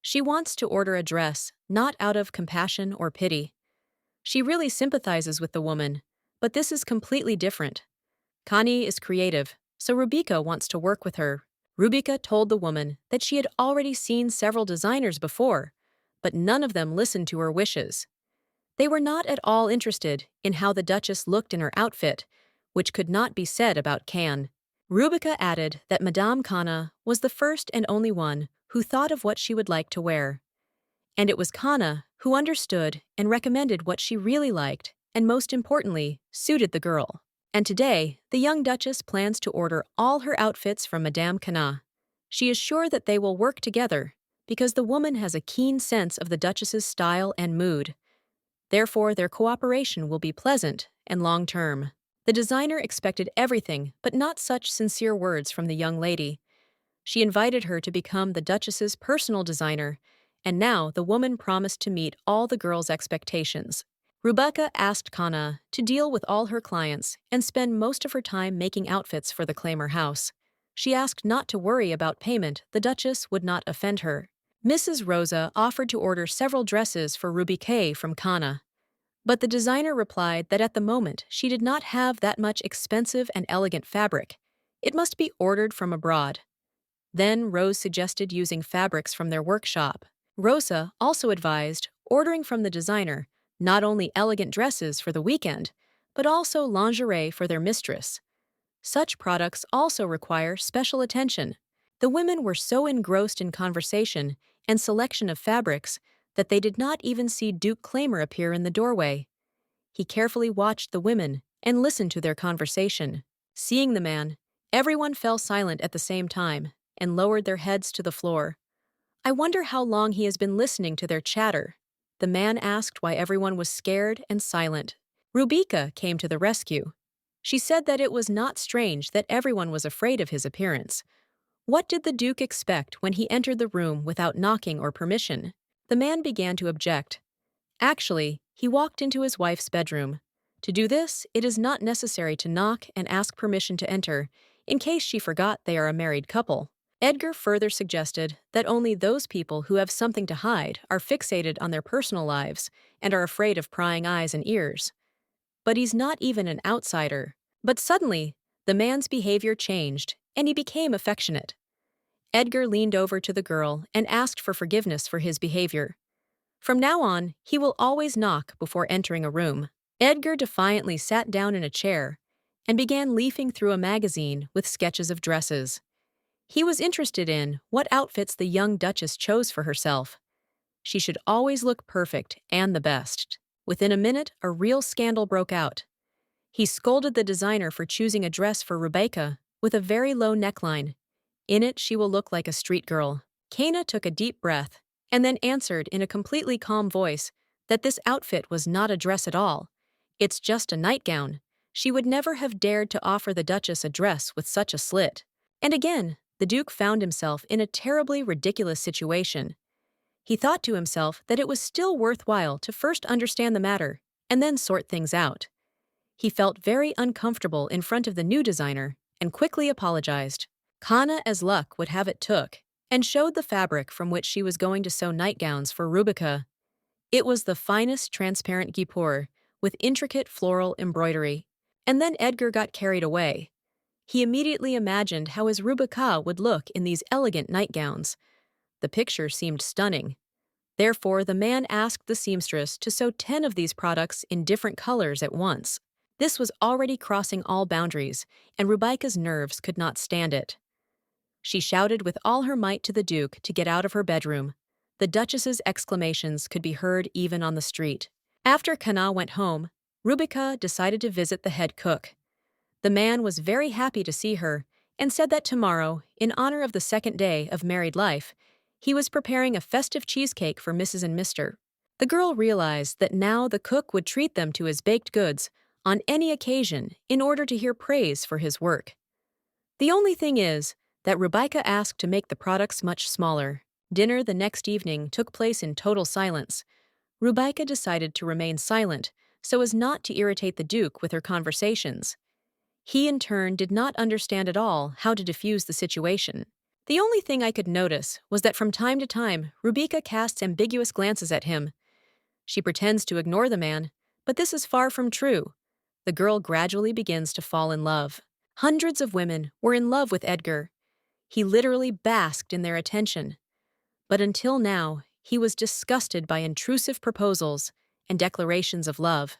She wants to order a dress, not out of compassion or pity. She really sympathizes with the woman, but this is completely different. Connie is creative, so Rubica wants to work with her. Rubica told the woman that she had already seen several designers before, but none of them listened to her wishes. They were not at all interested in how the Duchess looked in her outfit, which could not be said about Can. Rubica added that Madame Cana was the first and only one who thought of what she would like to wear. And it was Cana who understood and recommended what she really liked, and most importantly, suited the girl. And today, the young Duchess plans to order all her outfits from Madame Cana. She is sure that they will work together, because the woman has a keen sense of the Duchess's style and mood. Therefore, their cooperation will be pleasant and long-term. The designer expected everything but not such sincere words from the young lady. She invited her to become the Duchess's personal designer, and now the woman promised to meet all the girls' expectations. Rubica asked Cana to deal with all her clients and spend most of her time making outfits for the Claimer house. She asked not to worry about payment, the Duchess would not offend her. Mrs. Rosa offered to order several dresses for Rubica from Cana, but the designer replied that at the moment she did not have that much expensive and elegant fabric. It must be ordered from abroad. Then Rose suggested using fabrics from their workshop. Rosa also advised ordering from the designer not only elegant dresses for the weekend, but also lingerie for their mistress. Such products also require special attention. The women were so engrossed in conversation and selection of fabrics that they did not even see Duke Claimer appear in the doorway. He carefully watched the women and listened to their conversation. Seeing the man, everyone fell silent at the same time and lowered their heads to the floor. I wonder how long he has been listening to their chatter. The man asked why everyone was scared and silent. Rubica came to the rescue. She said that it was not strange that everyone was afraid of his appearance. What did the Duke expect when he entered the room without knocking or permission? The man began to object. Actually, he walked into his wife's bedroom. To do this, it is not necessary to knock and ask permission to enter, in case she forgot they are a married couple. Edgar further suggested that only those people who have something to hide are fixated on their personal lives and are afraid of prying eyes and ears. But he's not even an outsider. But suddenly, the man's behavior changed, and he became affectionate. Edgar leaned over to the girl and asked for forgiveness for his behavior. From now on, he will always knock before entering a room. Edgar defiantly sat down in a chair and began leafing through a magazine with sketches of dresses. He was interested in what outfits the young Duchess chose for herself. She should always look perfect and the best. Within a minute, a real scandal broke out. He scolded the designer for choosing a dress for Rebecca with a very low neckline. In it, she will look like a street girl. Cana took a deep breath and then answered in a completely calm voice that this outfit was not a dress at all. It's just a nightgown. She would never have dared to offer the Duchess a dress with such a slit. And again, the Duke found himself in a terribly ridiculous situation. He thought to himself that it was still worthwhile to first understand the matter and then sort things out. He felt very uncomfortable in front of the new designer and quickly apologized. Cana, as luck would have it, took and showed the fabric from which she was going to sew nightgowns for Rubica. It was the finest transparent guipure with intricate floral embroidery. And then Edgar got carried away. He immediately imagined how his Rubica would look in these elegant nightgowns. The picture seemed stunning. Therefore, the man asked the seamstress to sew 10 of these products in different colors at once. This was already crossing all boundaries, and Rubica's nerves could not stand it. She shouted with all her might to the Duke to get out of her bedroom. The Duchess's exclamations could be heard even on the street. After Cana went home, Rubica decided to visit the head cook. The man was very happy to see her and said that tomorrow, in honor of the second day of married life, he was preparing a festive cheesecake for Mrs. and Mr. The girl realized that now the cook would treat them to his baked goods on any occasion in order to hear praise for his work. The only thing is that Rubaika asked to make the products much smaller. Dinner the next evening took place in total silence. Rubaika decided to remain silent so as not to irritate the Duke with her conversations. He, in turn, did not understand at all how to diffuse the situation. The only thing I could notice was that from time to time, Rubaika casts ambiguous glances at him. She pretends to ignore the man, but this is far from true. The girl gradually begins to fall in love. Hundreds of women were in love with Edgar. He literally basked in their attention. But until now, he was disgusted by intrusive proposals and declarations of love.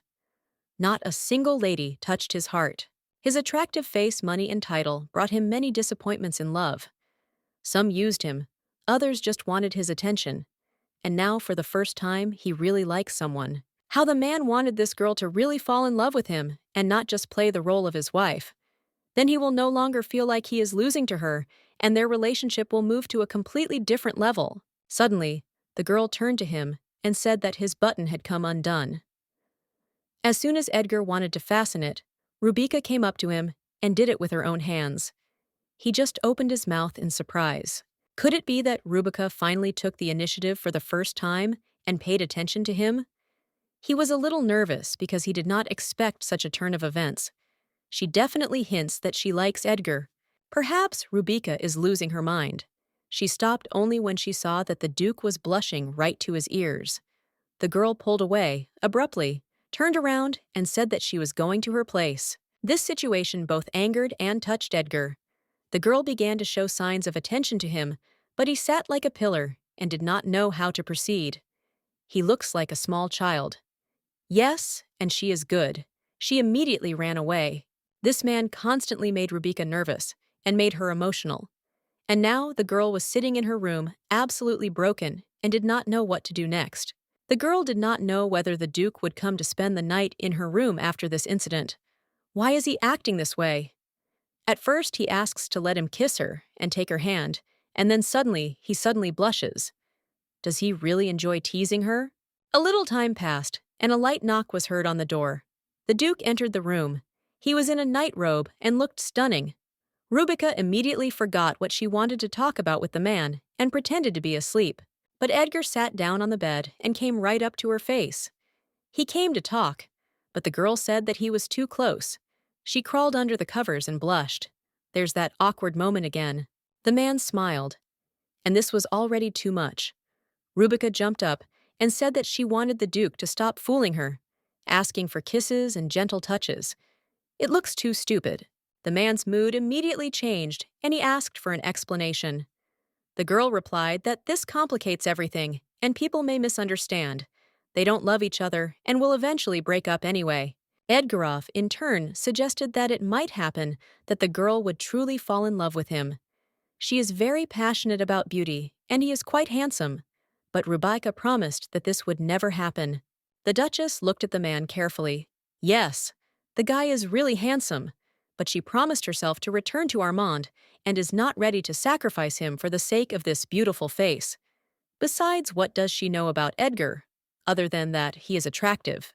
Not a single lady touched his heart. His attractive face, money, and title brought him many disappointments in love. Some used him, others just wanted his attention. And now, for the first time, he really likes someone. How the man wanted this girl to really fall in love with him and not just play the role of his wife. Then he will no longer feel like he is losing to her, and their relationship will move to a completely different level. Suddenly, the girl turned to him and said that his button had come undone. As soon as Edgar wanted to fasten it, Rubaika came up to him and did it with her own hands. He just opened his mouth in surprise. Could it be that Rubaika finally took the initiative for the first time and paid attention to him? He was a little nervous because he did not expect such a turn of events. She definitely hints that she likes Edgar. Perhaps Rubaika is losing her mind. She stopped only when she saw that the Duke was blushing right to his ears. The girl pulled away, abruptly, turned around, and said that she was going to her place. This situation both angered and touched Edgar. The girl began to show signs of attention to him, but he sat like a pillar and did not know how to proceed. He looks like a small child. Yes, and she is good. She immediately ran away. This man constantly made Rubaika nervous and made her emotional. And now the girl was sitting in her room, absolutely broken, and did not know what to do next. The girl did not know whether the Duke would come to spend the night in her room after this incident. Why is he acting this way? At first, he asks to let him kiss her and take her hand, and then he suddenly blushes. Does he really enjoy teasing her? A little time passed, and a light knock was heard on the door. The Duke entered the room. He was in a nightrobe and looked stunning. Rubaika immediately forgot what she wanted to talk about with the man and pretended to be asleep. But Edgar sat down on the bed and came right up to her face. He came to talk, but the girl said that he was too close. She crawled under the covers and blushed. There's that awkward moment again. The man smiled. And this was already too much. Rubaika jumped up and said that she wanted the Duke to stop fooling her, asking for kisses and gentle touches. It looks too stupid. The man's mood immediately changed, and he asked for an explanation. The girl replied that this complicates everything, and people may misunderstand. They don't love each other and will eventually break up anyway. Edgarov, in turn, suggested that it might happen that the girl would truly fall in love with him. She is very passionate about beauty, and he is quite handsome. But Rubaika promised that this would never happen. The Duchess looked at the man carefully. Yes, the guy is really handsome, but she promised herself to return to Armand and is not ready to sacrifice him for the sake of this beautiful face. Besides, what does she know about Edgar, other than that he is attractive?